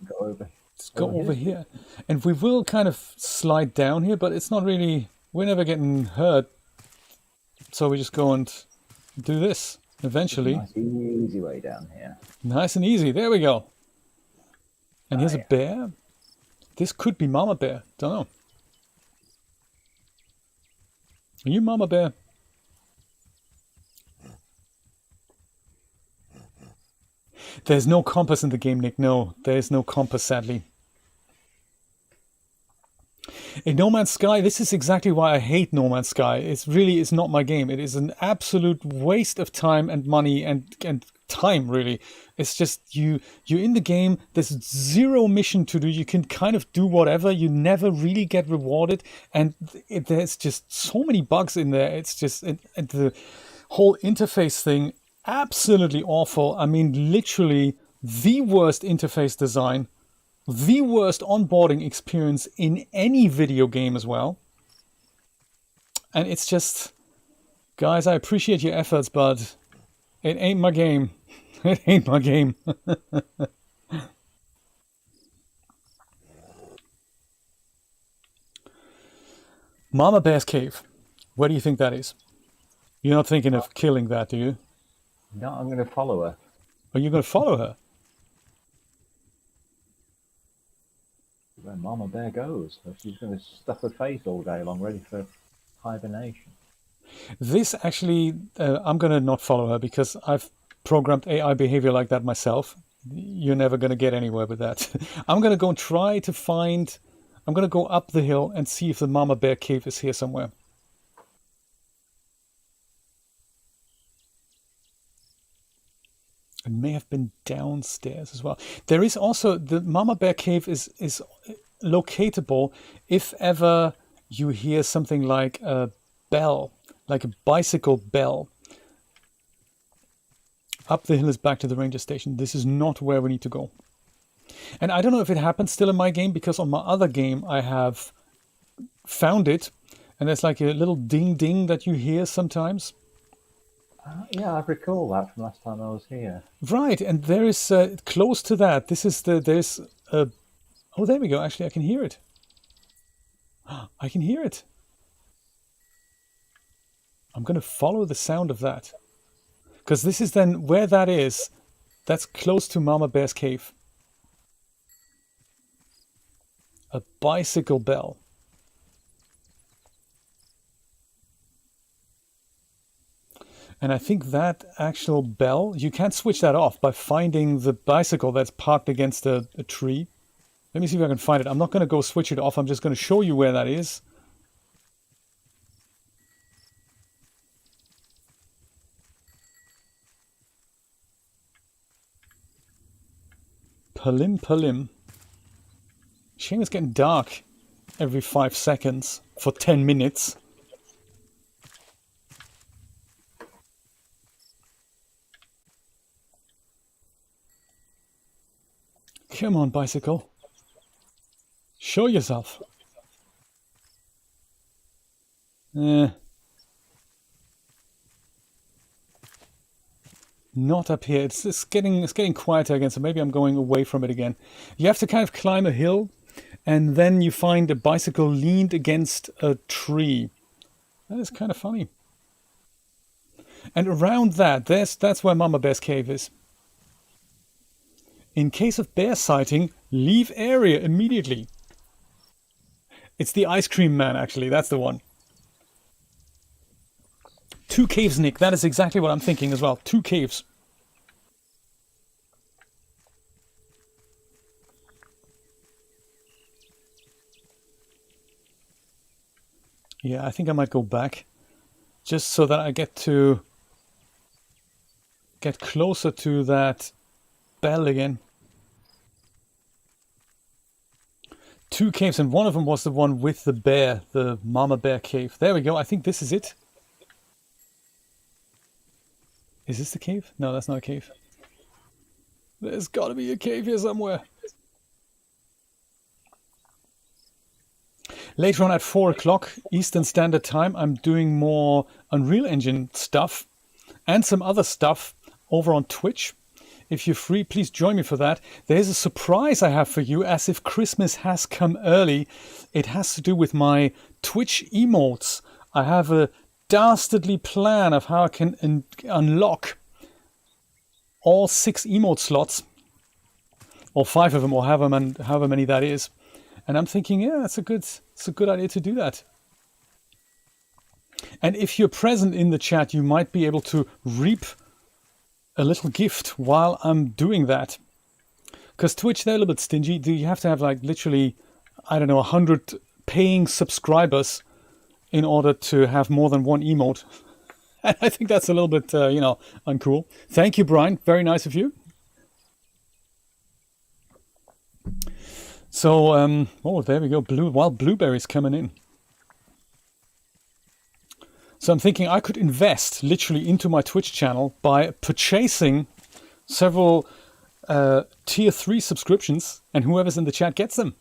Speaker 1: go over here. And we will kind of slide down here, but it's not really... We're never getting hurt. So we just go and do this eventually.
Speaker 2: Nice easy way down here.
Speaker 1: Nice and easy. There we go. And here's a bear. This could be Mama Bear. Don't know. Are you Mama Bear? There's no compass in the game, Nick. No, there's no compass, sadly. In No Man's Sky, this is exactly why I hate No Man's Sky. It's really is not my game. It is an absolute waste of time and money and time, really. It's just you're in the game. There's zero mission to do. You can kind of do whatever. You never really get rewarded, and there's just so many bugs in there. It's just and the whole interface thing, absolutely awful. I mean, literally the worst interface design, the worst onboarding experience in any video game as well. And it's just, guys, I appreciate your efforts, but it ain't my game. It ain't my game. Mama Bear's Cave. Where do you think that is? You're not thinking of killing that, do you?
Speaker 2: No, I'm going to follow her.
Speaker 1: Are you going to follow her?
Speaker 2: Where Mama Bear goes. So she's going to stuff her face all day long, ready for hibernation.
Speaker 1: This actually, I'm going to not follow her because I've programmed AI behavior like that myself. You're never going to get anywhere with that. I'm going to go and try to find... I'm going to go up the hill and see if the Mama Bear Cave is here somewhere. It may have been downstairs as well. There is also... The Mama Bear Cave is locatable if ever you hear something like a bell, like a bicycle bell. Up the hill is back to the ranger station. This is not where we need to go. And I don't know if it happens still in my game, because on my other game I have found it. And there's like a little ding ding that you hear sometimes.
Speaker 2: Yeah, I recall that from last time I was here.
Speaker 1: Right, and there is close to that. This is there's oh, there we go. Actually, I can hear it. I can hear it. I'm going to follow the sound of that. Because this is then where that is. That's close to Mama Bear's Cave. A bicycle bell. And I think that actual bell, you can't switch that off by finding the bicycle that's parked against a tree. Let me see if I can find it. I'm not going to go switch it off. I'm just going to show you where that is. Palim Palim. Shame it's getting dark every 5 seconds for 10 minutes. Come on, bicycle. Show yourself. Not up here. It's getting quieter again, so maybe I'm going away from it again. You have to kind of climb a hill, and then you find a bicycle leaned against a tree. That is kind of funny. And around that, that's where Mama Bear's Cave is. In case of bear sighting, leave area immediately. It's the ice cream man, actually. That's the one. 2 caves, Nick. That is exactly what I'm thinking as well. 2 caves. Yeah, I think I might go back. Just so that I get closer to that bell again. 2 caves, and one of them was the one with the bear, the mama bear cave. There we go. I think this is it. Is this the cave? No, that's not a cave. There's got to be a cave here somewhere. Later on at 4 o'clock Eastern Standard Time, I'm doing more Unreal Engine stuff and some other stuff over on Twitch. If you're free, please join me for that. There's a surprise I have for you, as if Christmas has come early. It has to do with my Twitch emotes. I have a dastardly plan of how I can unlock all 6 emote slots, or 5 of them, or however many that is. And I'm thinking, yeah, it's a good idea to do that. And if you're present in the chat, you might be able to reap a little gift while I'm doing that. Because Twitch, they're a little bit stingy. You have to have like literally, I don't know, 100 paying subscribers in order to have more than one emote. And I think that's a little bit, uncool. Thank you, Brian. Very nice of you. So, oh, there we go. Wild blueberries coming in. So I'm thinking I could invest literally into my Twitch channel by purchasing several tier 3 subscriptions, and whoever's in the chat gets them.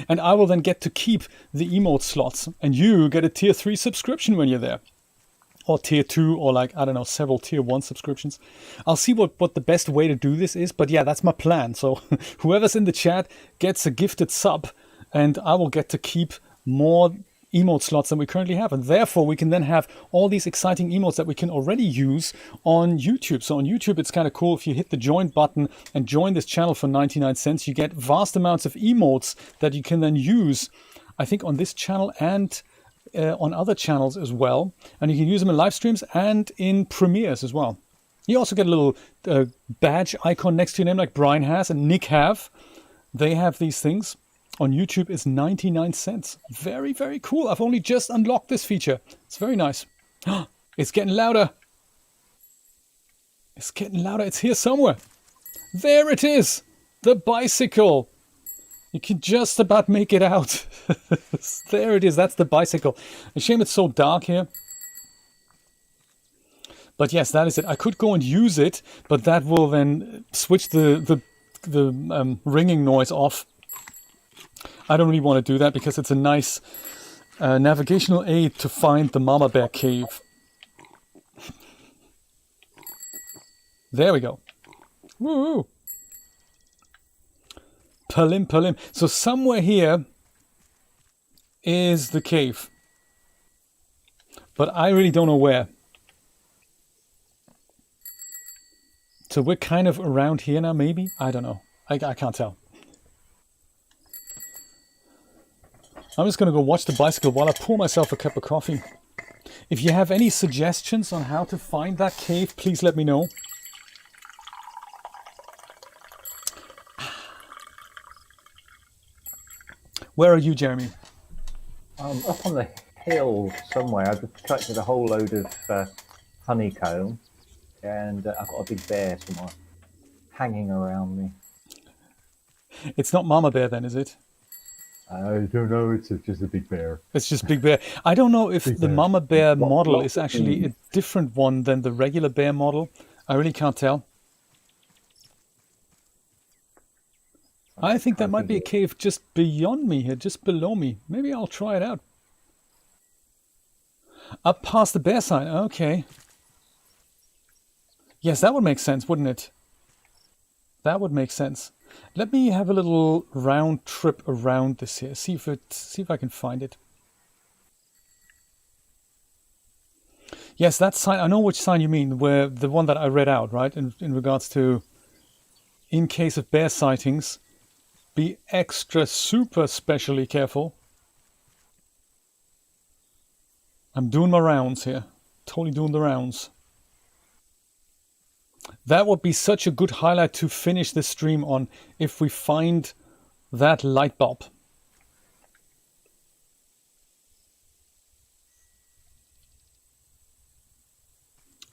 Speaker 1: And I will then get to keep the emote slots, and you get a tier 3 subscription when you're there. Or tier 2, or like, I don't know, several tier 1 subscriptions. I'll see what the best way to do this is, but yeah, that's my plan. So whoever's in the chat gets a gifted sub, and I will get to keep more emote slots than we currently have, and therefore we can then have all these exciting emotes that we can already use on YouTube. So on YouTube, it's kind of cool. If you hit the join button and join this channel for 99 cents, you get vast amounts of emotes that you can then use, I think, on this channel and on other channels as well. And you can use them in live streams and in premieres as well. You also get a little badge icon next to your name, like Brian has and Nick have. They have these things. On YouTube is 99 cents. Very, very cool. I've only just unlocked this feature. It's very nice. It's getting louder. It's getting louder. It's here somewhere. There it is. The bicycle. You can just about make it out. There it is. That's the bicycle. A shame it's so dark here. But yes, that is it. I could go and use it, but that will then switch the ringing noise off. I don't really want to do that because it's a nice navigational aid to find the mama bear cave. There we go. Woo! Palim, palim. So somewhere here is the cave. But I really don't know where. So we're kind of around here now, maybe? I don't know. I can't tell. I'm just going to go watch the bicycle while I pour myself a cup of coffee. If you have any suggestions on how to find that cave, please let me know. Where are you, Jeremy?
Speaker 2: Up on the hill somewhere. I've collected a whole load of honeycomb, and I've got a big bear somewhere hanging around me.
Speaker 1: It's not Mama Bear then, is it?
Speaker 2: I don't know, it's just a big bear.
Speaker 1: It's just Big Bear. I don't know if the Mama Bear model is actually a
Speaker 2: things.
Speaker 1: different one than the regular bear model. I really can't tell. I think that might be a cave just beyond me here, just below me. Maybe I'll try it out. Up past the bear sign, okay. Yes, that would make sense, wouldn't it? That would make sense. Let me have a little round trip around this here. See if I can find it. Yes, that sign. I know which sign you mean. Where the one that I read out, right? In regards to, in case of bear sightings, be extra super specially careful. I'm doing my rounds here. Totally doing the rounds. That would be such a good highlight to finish the stream on if we find that light bulb.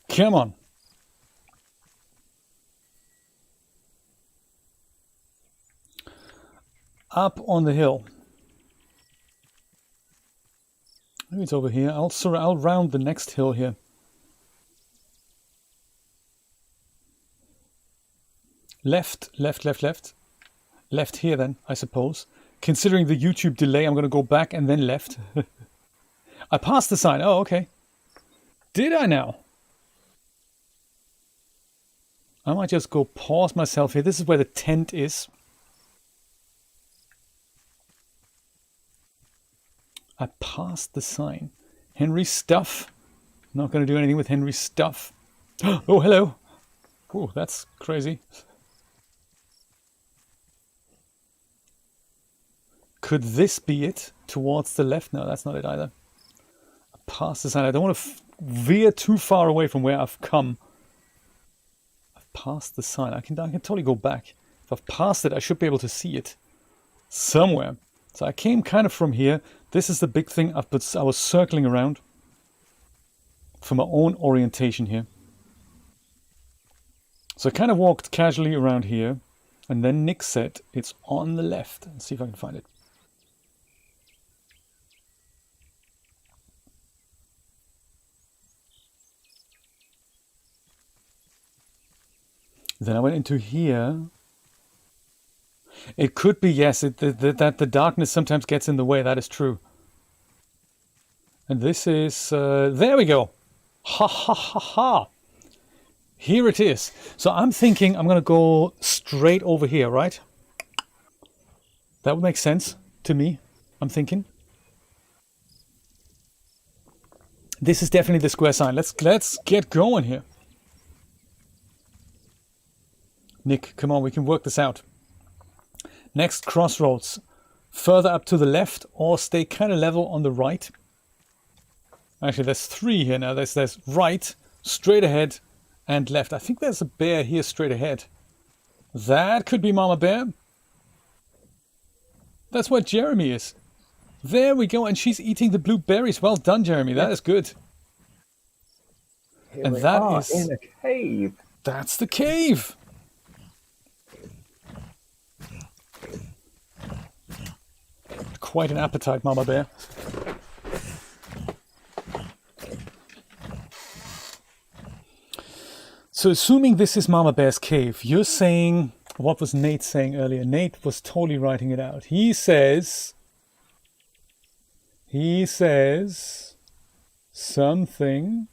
Speaker 1: Come on. up on the hill. Maybe it's over here. I'll round the next hill here. Left, left, left, left. Left here then, I suppose. Considering the YouTube delay, I'm going to go back and then left. I passed the sign. Oh, okay. Did I now? I might just go pause myself here. This is where the tent is. I passed the sign. Henry's stuff. Not going to do anything with Henry's stuff. Oh, hello. Oh, that's crazy. Could this be it? Towards the left? No, that's not it either. I passed the sign. I don't want to veer too far away from where I've come. I've passed the sign. I can totally go back. If I've passed it, I should be able to see it somewhere. So I came kind of from here. This is the big thing I was circling around for my own orientation here. So I kind of walked casually around here, and then Nick said it's on the left. Let's see if I can find it. Then I went into here. It could be, yes, that the darkness sometimes gets in the way. That is true. And this is... there we go. Ha ha ha ha. Here it is. So I'm thinking I'm going to go straight over here, right? That would make sense to me, I'm thinking. This is definitely the square sign. Let's get going here. Nick, come on, we can work this out. Next crossroads. Further up to the left or stay kind of level on the right. Actually, there's three here now. There's right, straight ahead, and left. I think there's a bear here straight ahead. That could be Mama Bear. That's where Jeremy is. There we go, and she's eating the blueberries. Well done, Jeremy. That is good.
Speaker 2: Here
Speaker 1: and
Speaker 2: we
Speaker 1: that
Speaker 2: are
Speaker 1: is
Speaker 2: in a cave.
Speaker 1: That's the cave. Quite an appetite, Mama Bear. So assuming this is Mama Bear's cave, you're saying, what was Nate saying earlier? Nate was totally writing it out. He says something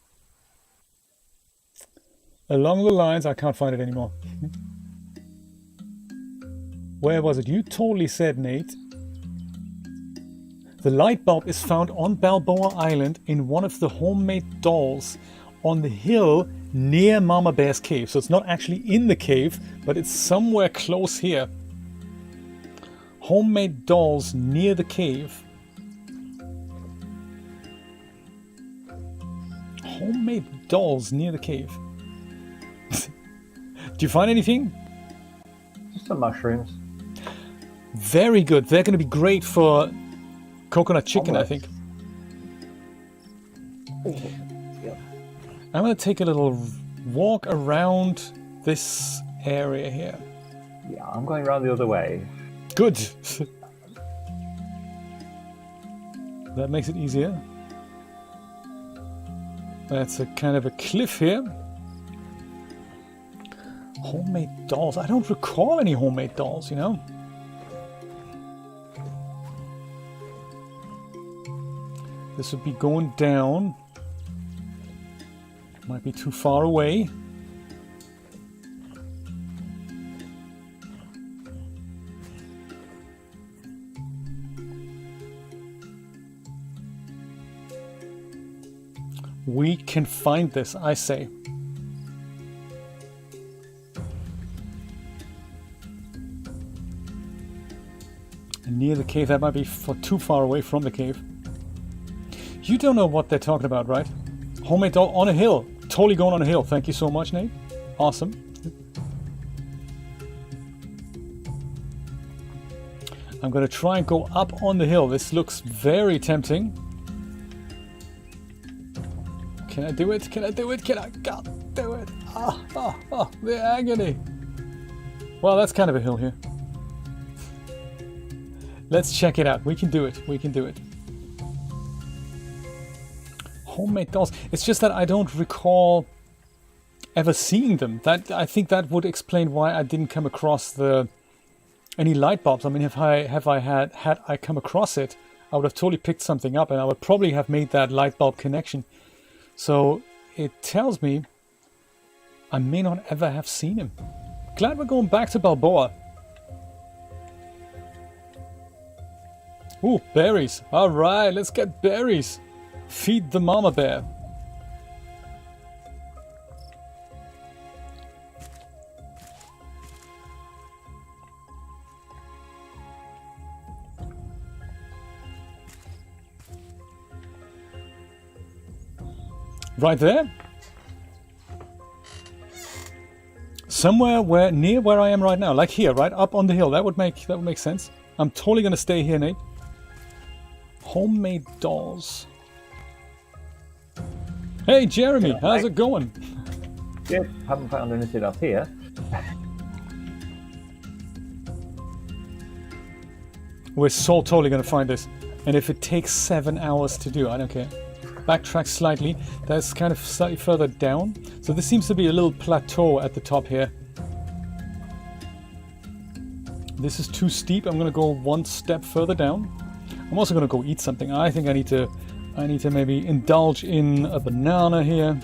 Speaker 1: along the lines, I can't find it anymore. Where was it? You totally said, Nate. The light bulb is found on Balboa Island in one of the homemade dolls on the hill near Mama Bear's cave. So it's not actually in the cave, but it's somewhere close here. Homemade dolls near the cave. Homemade dolls near the cave. Do you find anything?
Speaker 2: Just some mushrooms.
Speaker 1: Very good. They're going to be great for coconut chicken, I think.
Speaker 2: Yep.
Speaker 1: I'm going to take a little walk around this area here.
Speaker 2: Yeah, I'm going around the other way.
Speaker 1: Good. That makes it easier. That's a kind of a cliff here. Homemade dolls. I don't recall any homemade dolls, you know. This would be going down. Might be too far away. We can find this, I say. And near the cave, that might be too far away from the cave. You don't know what they're talking about, right? Homemade doll on a hill. Totally going on a hill. Thank you so much, Nate. Awesome. I'm going to try and go up on the hill. This looks very tempting. Can I do it? Can I do it? Can I? God, do it. The agony. Well, that's kind of a hill here. Let's check it out. We can do it. We can do it. Homemade dolls. It's just that I don't recall ever seeing them. I think that would explain why I didn't come across any light bulbs. I mean, had I come across it, I would have totally picked something up, and I would probably have made that light bulb connection. So it tells me I may not ever have seen him. Glad we're going back to Balboa. Ooh, berries. All right, let's get berries. Feed the mama bear. Right there. Somewhere near where I am right now, like here, right up on the hill. That would make sense. I'm totally gonna stay here, Nate. Homemade dolls. Hey, Jeremy, how's it going?
Speaker 2: Good. Haven't found anything up here.
Speaker 1: We're so totally gonna find this, and if it takes 7 hours to do, I don't care. Backtrack slightly. That's kind of slightly further down. So this seems to be a little plateau at the top here. This is too steep. I'm gonna go one step further down. I'm also gonna go eat something. I think I need to maybe indulge in a banana here.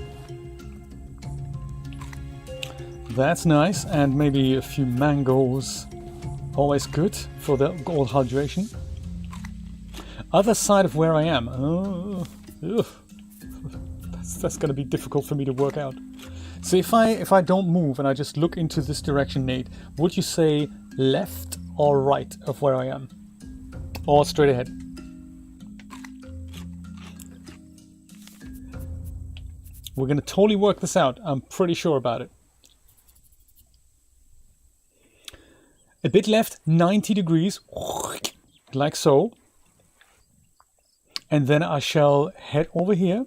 Speaker 1: That's nice, and maybe a few mangoes. Always good for the old hydration. Other side of where I am. Ugh. That's going to be difficult for me to work out. So if I don't move and I just look into this direction, Nate, would you say left or right of where I am? Or straight ahead? We're going to totally work this out. I'm pretty sure about it. A bit left, 90 degrees, like so. And then I shall head over here.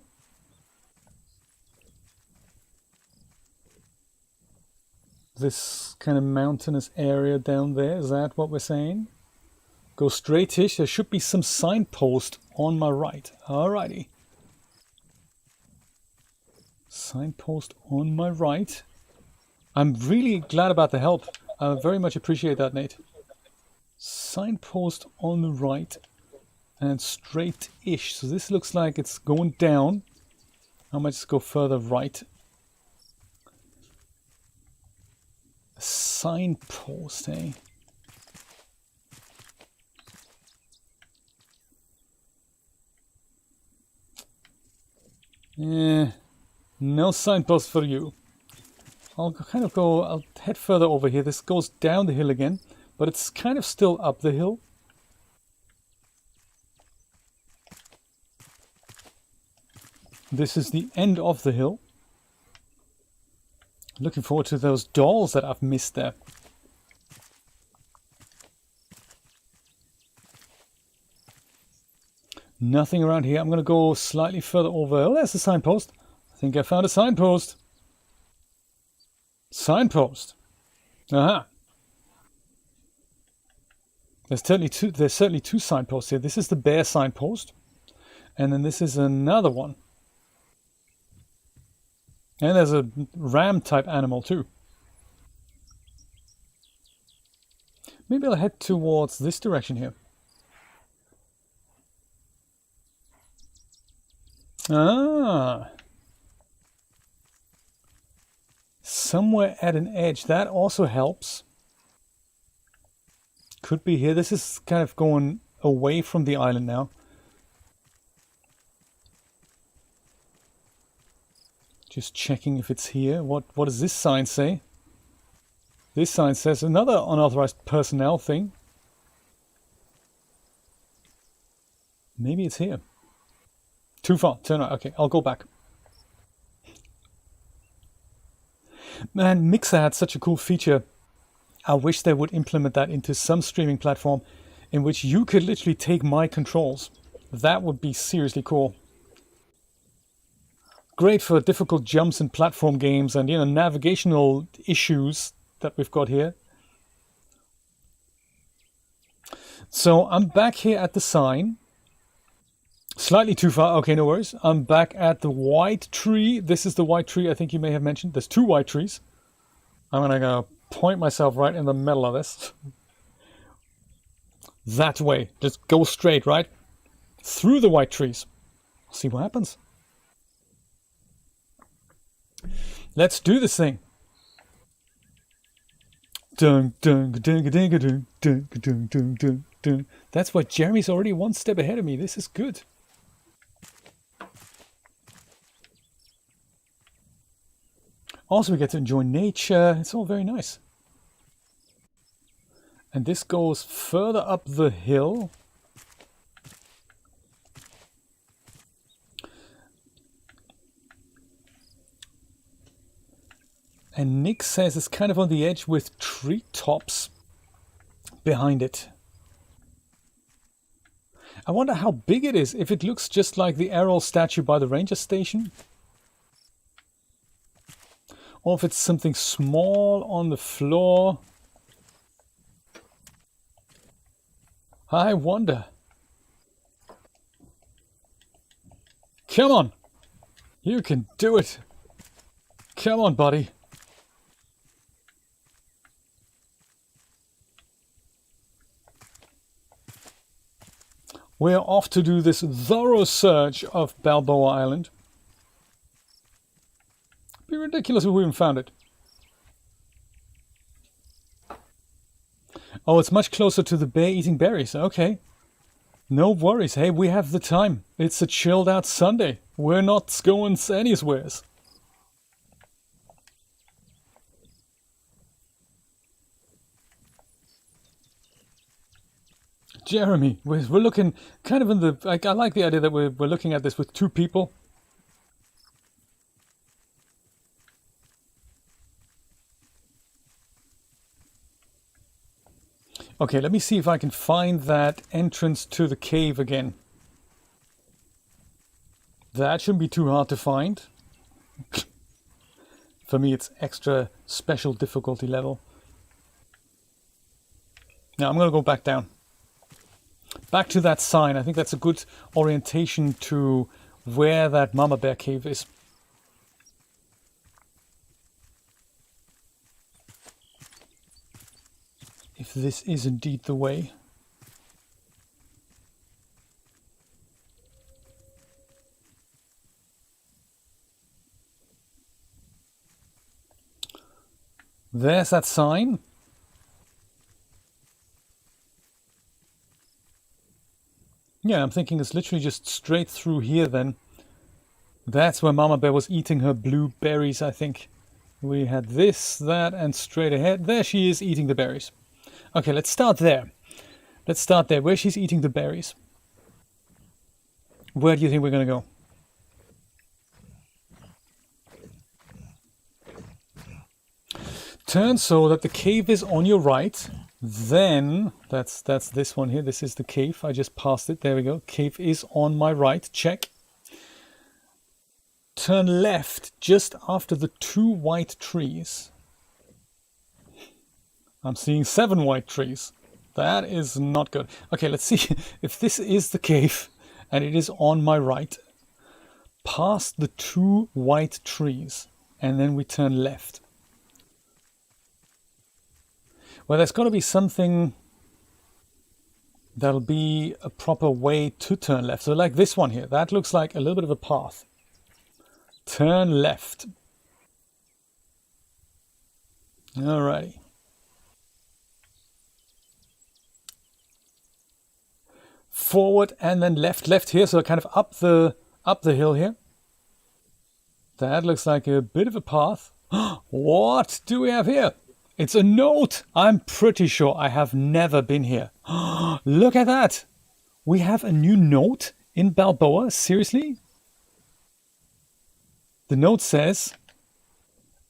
Speaker 1: This kind of mountainous area down there, is that what we're saying? Go straightish. There should be some signpost on my right. Alrighty. Signpost on my right. I'm really glad about the help. I very much appreciate that, Nate. Signpost on the right. And straight-ish. So this looks like it's going down. I might just go further right. A signpost, eh? Yeah, no signpost for you. I'll head further over here. This goes down the hill again, but it's kind of still up the hill. This is the end of the hill. Looking forward to those dolls that I've missed there. Nothing around here. I'm going to go slightly further over. Oh, there's a signpost. I think I found a signpost. Signpost. Aha. There's certainly two signposts here. This is the bear signpost. And then this is another one. And there's a ram type animal too. Maybe I'll head towards this direction here. Ah. Somewhere at an edge. That also helps. Could be here. This is kind of going away from the island now. Just checking if it's here. What does this sign say? This sign says another unauthorized personnel thing. Maybe it's here. Too far. Turn right. Okay, I'll go back. Man, Mixer had such a cool feature. I wish they would implement that into some streaming platform in which you could literally take my controls. That would be seriously cool. Great for difficult jumps in platform games and, navigational issues that we've got here. So I'm back here at the sign. Slightly too far. Okay, no worries. I'm back at the white tree. This is the white tree I think you may have mentioned. There's 2 white trees. I'm going to point myself right in the middle of this. That way. Just go straight, right? Through the white trees. See what happens. Let's do this thing. Dun, dun, dun, dun, dun, dun, dun, dun, dun, dun, dun. That's why Jeremy's already 1 step ahead of me. This is good. Also, we get to enjoy nature. It's all very nice. And this goes further up the hill. And Nick says it's kind of on the edge with treetops behind it. I wonder how big it is, if it looks just like the Errol statue by the ranger station. Or if it's something small on the floor. I wonder. Come on. You can do it. Come on, buddy. We're off to do this thorough search of Balboa Island. It'd be ridiculous if we even found it. Oh, it's much closer to the bear eating berries. Okay. No worries. Hey, we have the time. It's a chilled out Sunday. We're not going anywheres. Jeremy, we're looking kind of in the... I like the idea that we're looking at this with 2 people. Okay, let me see if I can find that entrance to the cave again. That shouldn't be too hard to find. For me, it's extra special difficulty level. Now I'm going to go back down. Back to that sign. I think that's a good orientation to where that mama bear cave is. If this is indeed the way. There's that sign. Yeah, I'm thinking it's literally just straight through here then. That's where Mama Bear was eating her blueberries, I think. We had this, that, and straight ahead. There she is eating the berries. Okay, let's start there. Let's start there, where she's eating the berries. Where do you think we're going to go? Turn so that the cave is on your right. Then, that's this one here. This is the cave. I just passed it. There we go. Cave is on my right. Check. Turn left just after the 2 white trees. I'm seeing 7 white trees. That is not good. Okay, let's see if this is the cave and it is on my right. Past the 2 white trees and then we turn left. Well, there's got to be something that'll be a proper way to turn left. So like this one here, that looks like a little bit of a path. Turn left. Alrighty. Forward and then left here, so kind of up the hill here. That looks like a bit of a path. What do we have here? It's a note. I'm pretty sure I have never been here. Look at that. We have a new note in Balboa. Seriously? The note says,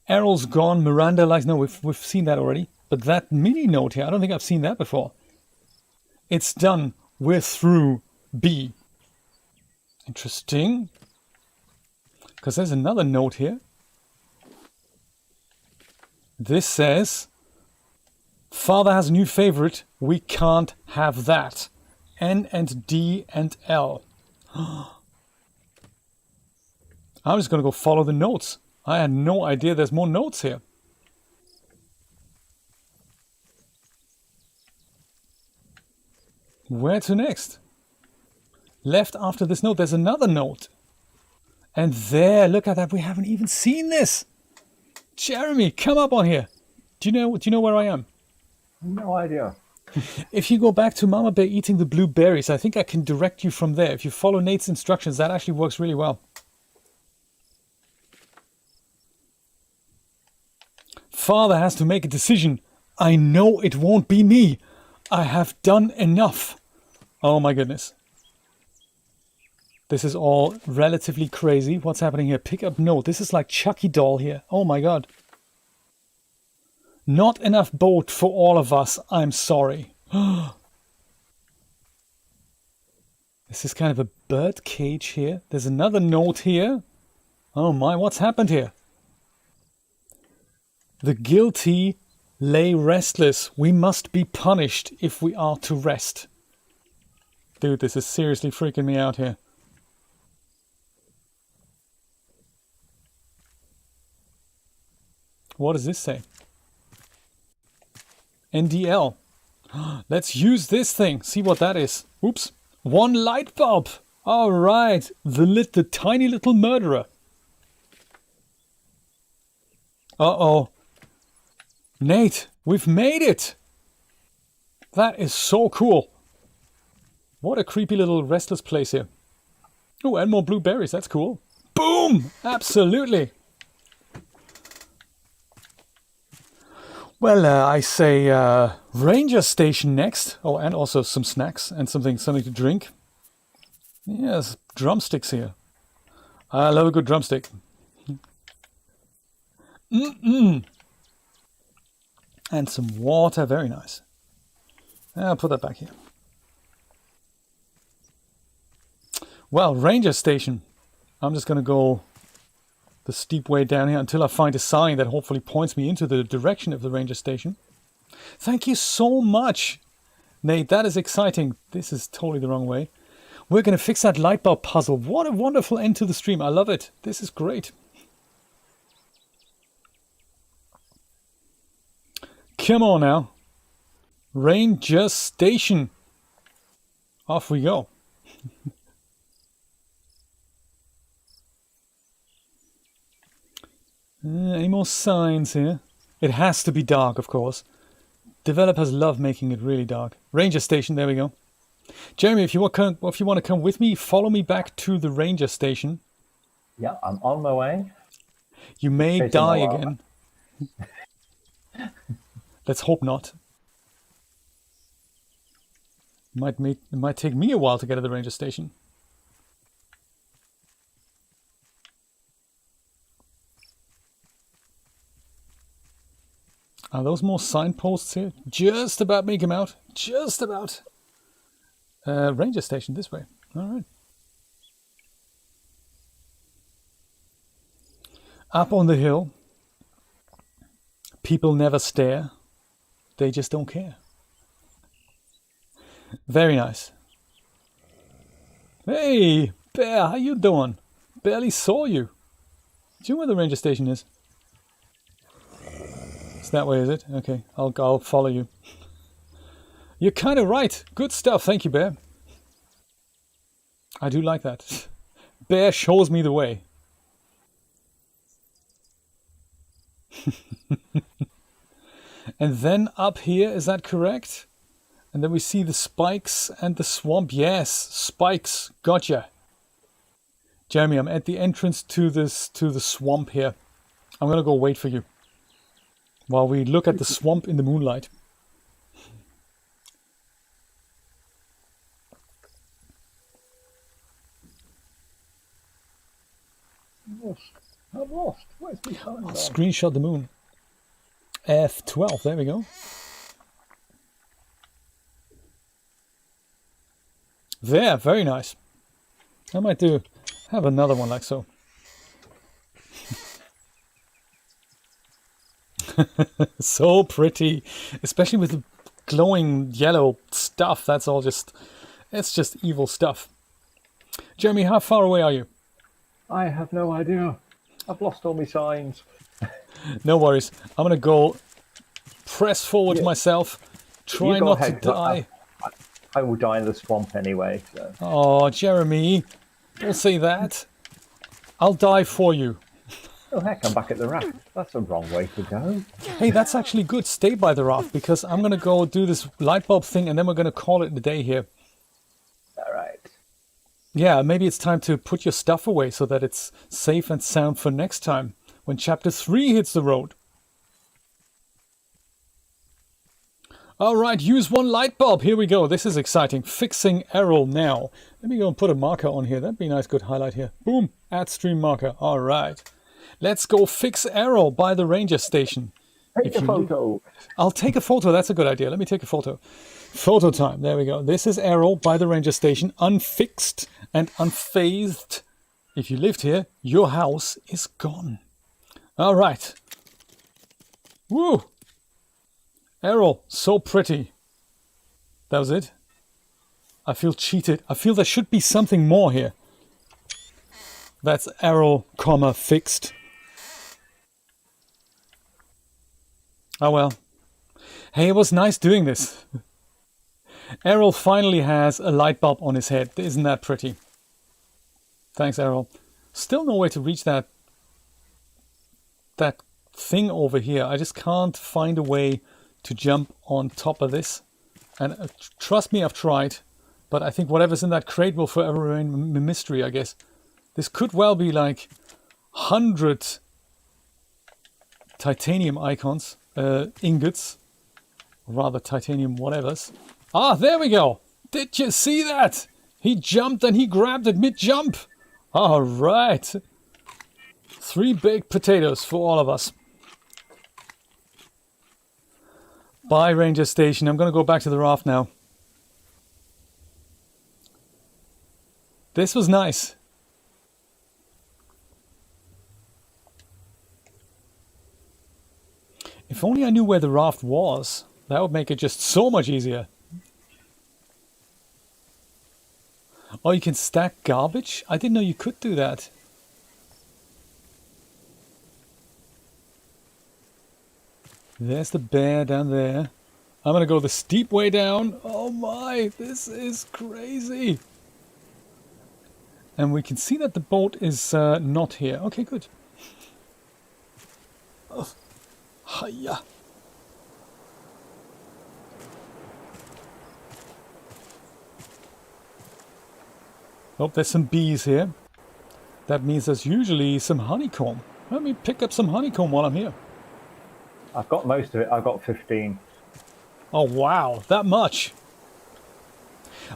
Speaker 1: Errol's gone, Miranda likes... No, we've seen that already. But that mini note here, I don't think I've seen that before. It's done. We're through B. Interesting. Because there's another note here. This says, Father has a new favorite. We can't have that. N and D and L. I'm just going to go follow the notes. I had no idea there's more notes here. Where to next? Left after this note, there's another note. And there, look at that. We haven't even seen this. Jeremy, come up on here. Do you know where I am?
Speaker 2: No idea.
Speaker 1: If you go back to Mama Bear eating the blue berries, I think I can direct you from there. If you follow Nate's instructions, that actually works really well. Father has to make a decision. I know it won't be me. I have done enough. Oh my goodness. This is all relatively crazy. What's happening here? Pick up note. This is like Chucky doll here. Oh my god. Not enough boat for all of us. I'm sorry. This is kind of a bird cage here. There's another note here. Oh my, what's happened here? The guilty lay restless. We must be punished if we are to rest. Dude, this is seriously freaking me out here. What does this say? NDL. Let's use this thing. See what that is. Oops. 1 light bulb. All right. The tiny little murderer. Uh-oh. Nate, we've made it. That is so cool. What a creepy little restless place here. Oh, and more blueberries. That's cool. Boom! Absolutely. Well, I say ranger station next. Oh, and also some snacks and something to drink. Yes, drumsticks here. I love a good drumstick. And some water, very nice. I'll put that back here. Well, ranger station. I'm just going to go the steep way down here until I find a sign that hopefully points me into the direction of the ranger station. Thank you so much, Nate. That is exciting. This is totally the wrong way. We're going to fix that light bulb puzzle. What a wonderful end to the stream. I love it. This is great. Come on now. Ranger station. Off we go. Any more signs here? It has to be dark, of course. Developers love making it really dark. Ranger station, there we go. Jeremy, if you want to come with me, follow me back to the ranger station.
Speaker 2: Yeah, I'm on my way.
Speaker 1: You may die again. Let's hope not. It might take me a while to get to the ranger station. Are those more signposts here? Just about make them out. Just about. Ranger station this way. All right. Up on the hill. People never stare. They just don't care. Very nice. Hey, Bear, how you doing? Barely saw you. Do you know where the ranger station is? It's that way, is it? Okay, I'll follow you. You're kind of right. Good stuff. Thank you, Bear. I do like that. Bear shows me the way. And then up here, is that correct? And then we see the spikes and the swamp. Yes, spikes. Gotcha. Jeremy, I'm at the entrance to the swamp here. I'm gonna go wait for you while we look at the swamp in the moonlight.
Speaker 2: I'm lost. Where's the sign?
Speaker 1: Screenshot the moon. F12, there we go. There, very nice. I might have another one like so. So pretty, especially with the glowing yellow stuff. That's all just, it's just evil stuff. Jeremy, how far away are you?
Speaker 2: I have no idea. I've lost all my signs.
Speaker 1: No worries. I'm gonna go press forward
Speaker 2: Yeah.
Speaker 1: myself, try
Speaker 2: You go
Speaker 1: not to
Speaker 2: ahead, 'cause
Speaker 1: die.
Speaker 2: I will die in the swamp anyway. So.
Speaker 1: Oh, Jeremy, don't say that. I'll die for you.
Speaker 2: Oh heck, I'm back at the raft. That's a wrong way to go.
Speaker 1: Hey, that's actually good. Stay by the raft because I'm gonna go do this light bulb thing and then we're gonna call it a day here.
Speaker 2: All right.
Speaker 1: Yeah, maybe it's time to put your stuff away so that it's safe and sound for next time when chapter 3 hits the road. All right, use one light bulb. Here we go. This is exciting. Fixing Errol now. Let me go and put a marker on here. That'd be a nice, good highlight here. Boom, add stream marker. All right. Let's go fix Errol by the ranger station.
Speaker 2: Take a photo.
Speaker 1: I'll take a photo. That's a good idea. Let me take a photo. Photo time. There we go. This is Errol by the ranger station, unfixed and unfazed. If you lived here, your house is gone. All right. Woo! Errol, so pretty. That was it. I feel cheated. I feel there should be something more here. That's Errol, comma, fixed. Oh well. Hey, it was nice doing this. Errol finally has a light bulb on his head. Isn't that pretty? Thanks, Errol. Still no way to reach that thing over here. I just can't find a way to jump on top of this. And trust me, I've tried. But I think whatever's in that crate will forever remain a mystery, I guess. This could well be like 100 titanium icons, ingots, or rather titanium whatevers. Ah, there we go. Did you see that? He jumped and he grabbed it mid-jump. All right. 3 baked potatoes for all of us. Bye, Ranger Station. I'm going to go back to the raft now. This was nice. If only I knew where the raft was. That would make it just so much easier. Oh, you can stack garbage? I didn't know you could do that. There's the bear down there. I'm gonna go the steep way down. Oh my, this is crazy. And we can see that the boat is not here. Okay, good. Oh, hiya. Oh, there's some bees here. That means there's usually some honeycomb. Let me pick up some honeycomb while I'm here.
Speaker 2: I've got most of it. I've got 15.
Speaker 1: Oh wow, that much.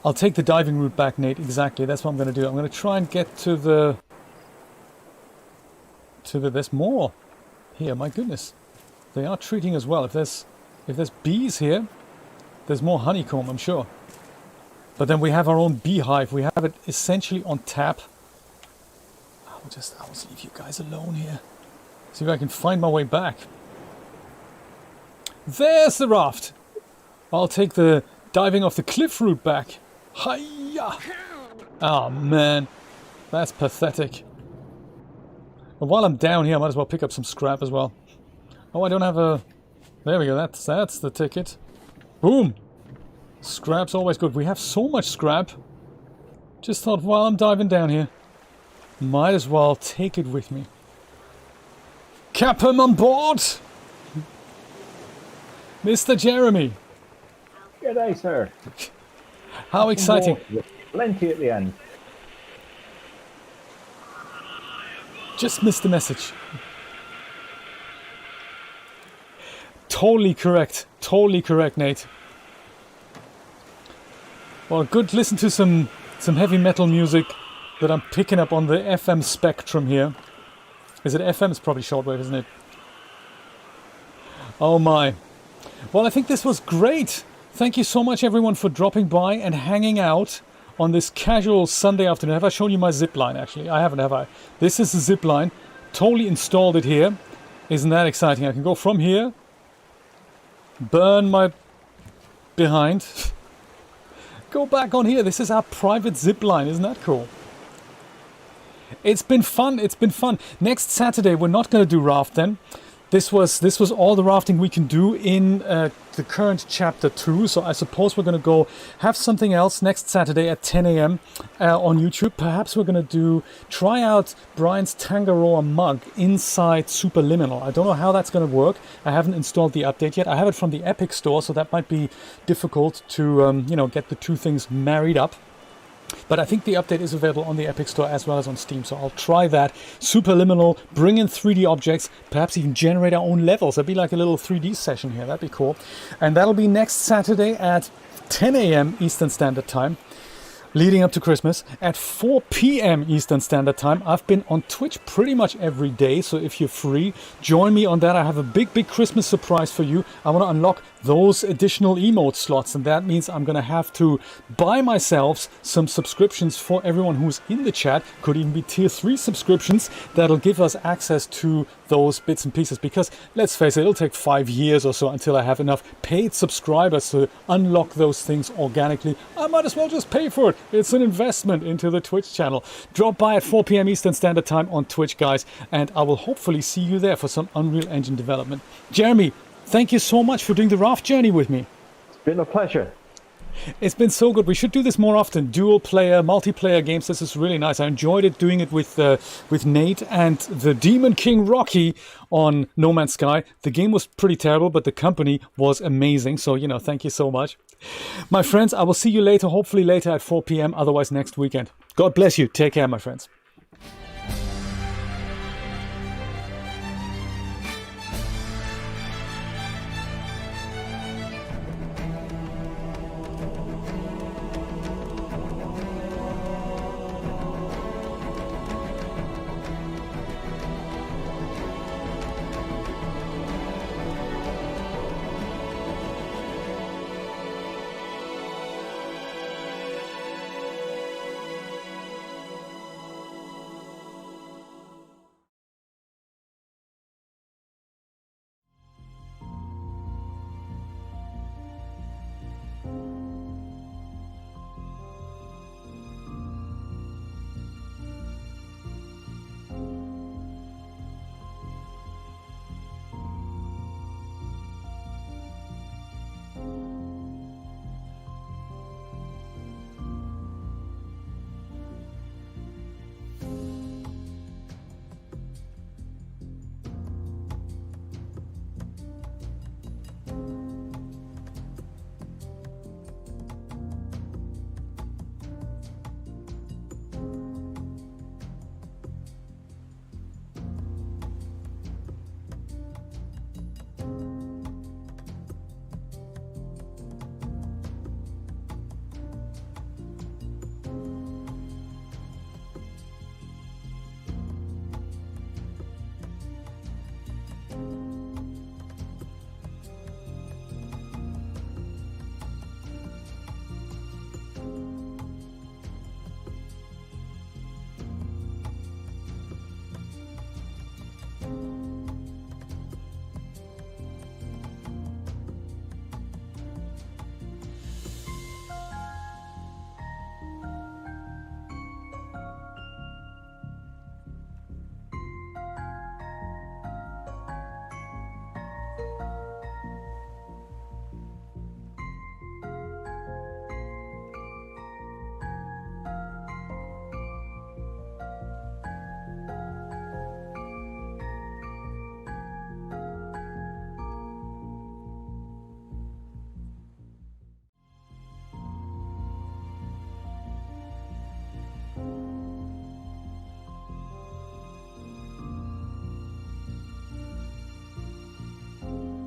Speaker 1: I'll take the diving route back, Nate. Exactly, that's what I'm going to do. I'm going to try and get to the... There's more here, my goodness. They are treating us well. If there's bees here, there's more honeycomb, I'm sure. But then we have our own beehive. We have it essentially on tap. I'll leave you guys alone here. See if I can find my way back. There's the raft. I'll take the diving off the cliff route back. Hiya! Oh man, that's pathetic. But while I'm down here, I might as well pick up some scrap as well. Oh, I don't have a... There we go, that's the ticket. Boom! Scrap's always good. We have so much scrap. Just thought while I'm diving down here, might as well take it with me. Cap him on board! Mr. Jeremy!
Speaker 2: G'day, sir.
Speaker 1: How exciting.
Speaker 2: Plenty at the end.
Speaker 1: Just missed the message. Totally correct, Nate. Well, good. Listen to some heavy metal music that I'm picking up on the FM spectrum here. Is it FM? It's probably shortwave, isn't it? Oh my. Well, I think this was great. Thank you so much, everyone, for dropping by and hanging out on this casual Sunday afternoon. Have I shown you my zip line, actually? I haven't, have I? This is the zip line. Totally installed it here. Isn't that exciting? I can go from here, burn my behind, go back on here. This is our private zip line. Isn't that cool? It's been fun. It's been fun. Next Saturday, we're not going to do raft then. This was all the rafting we can do in the current chapter 2. So I suppose we're going to go have something else next Saturday at 10 a.m. On YouTube. Perhaps we're going to try out Brian's Tangaroa mug inside Superliminal. I don't know how that's going to work. I haven't installed the update yet. I have it from the Epic Store, so that might be difficult to get the two things married up. But I think the update is available on the Epic Store as well as on Steam, so I'll try that. Superliminal, bring in 3D objects, perhaps even generate our own levels. That'd be like a little 3D session here. That'd be cool. And that'll be next Saturday at 10 a.m. Eastern Standard Time, leading up to Christmas. At 4 p.m. Eastern Standard Time, I've been on Twitch pretty much every day, so if you're free, join me on that. I have a big Christmas surprise for you. I want to unlock those additional emote slots, and that means I'm going to have to buy myself some subscriptions for everyone who's in the chat. Could even be tier 3 subscriptions that'll give us access to those bits and pieces, because let's face it, it'll take 5 years or so until I have enough paid subscribers to unlock those things organically. I might as well just pay for it. It's an investment into the Twitch channel. Drop by at 4 p.m. Eastern Standard Time on Twitch, guys, and I will hopefully see you there for some Unreal Engine development. Jeremy, thank you so much for doing the raft journey with me.
Speaker 2: It's been a pleasure.
Speaker 1: It's been so good. We should do this more often. Dual player, multiplayer games. This is really nice. I enjoyed it doing it with Nate and the Demon King Rocky on No Man's Sky. The game was pretty terrible, but the company was amazing. So, thank you so much. My friends, I will see you later, hopefully later at 4 p.m. Otherwise next weekend. God bless you. Take care, my friends.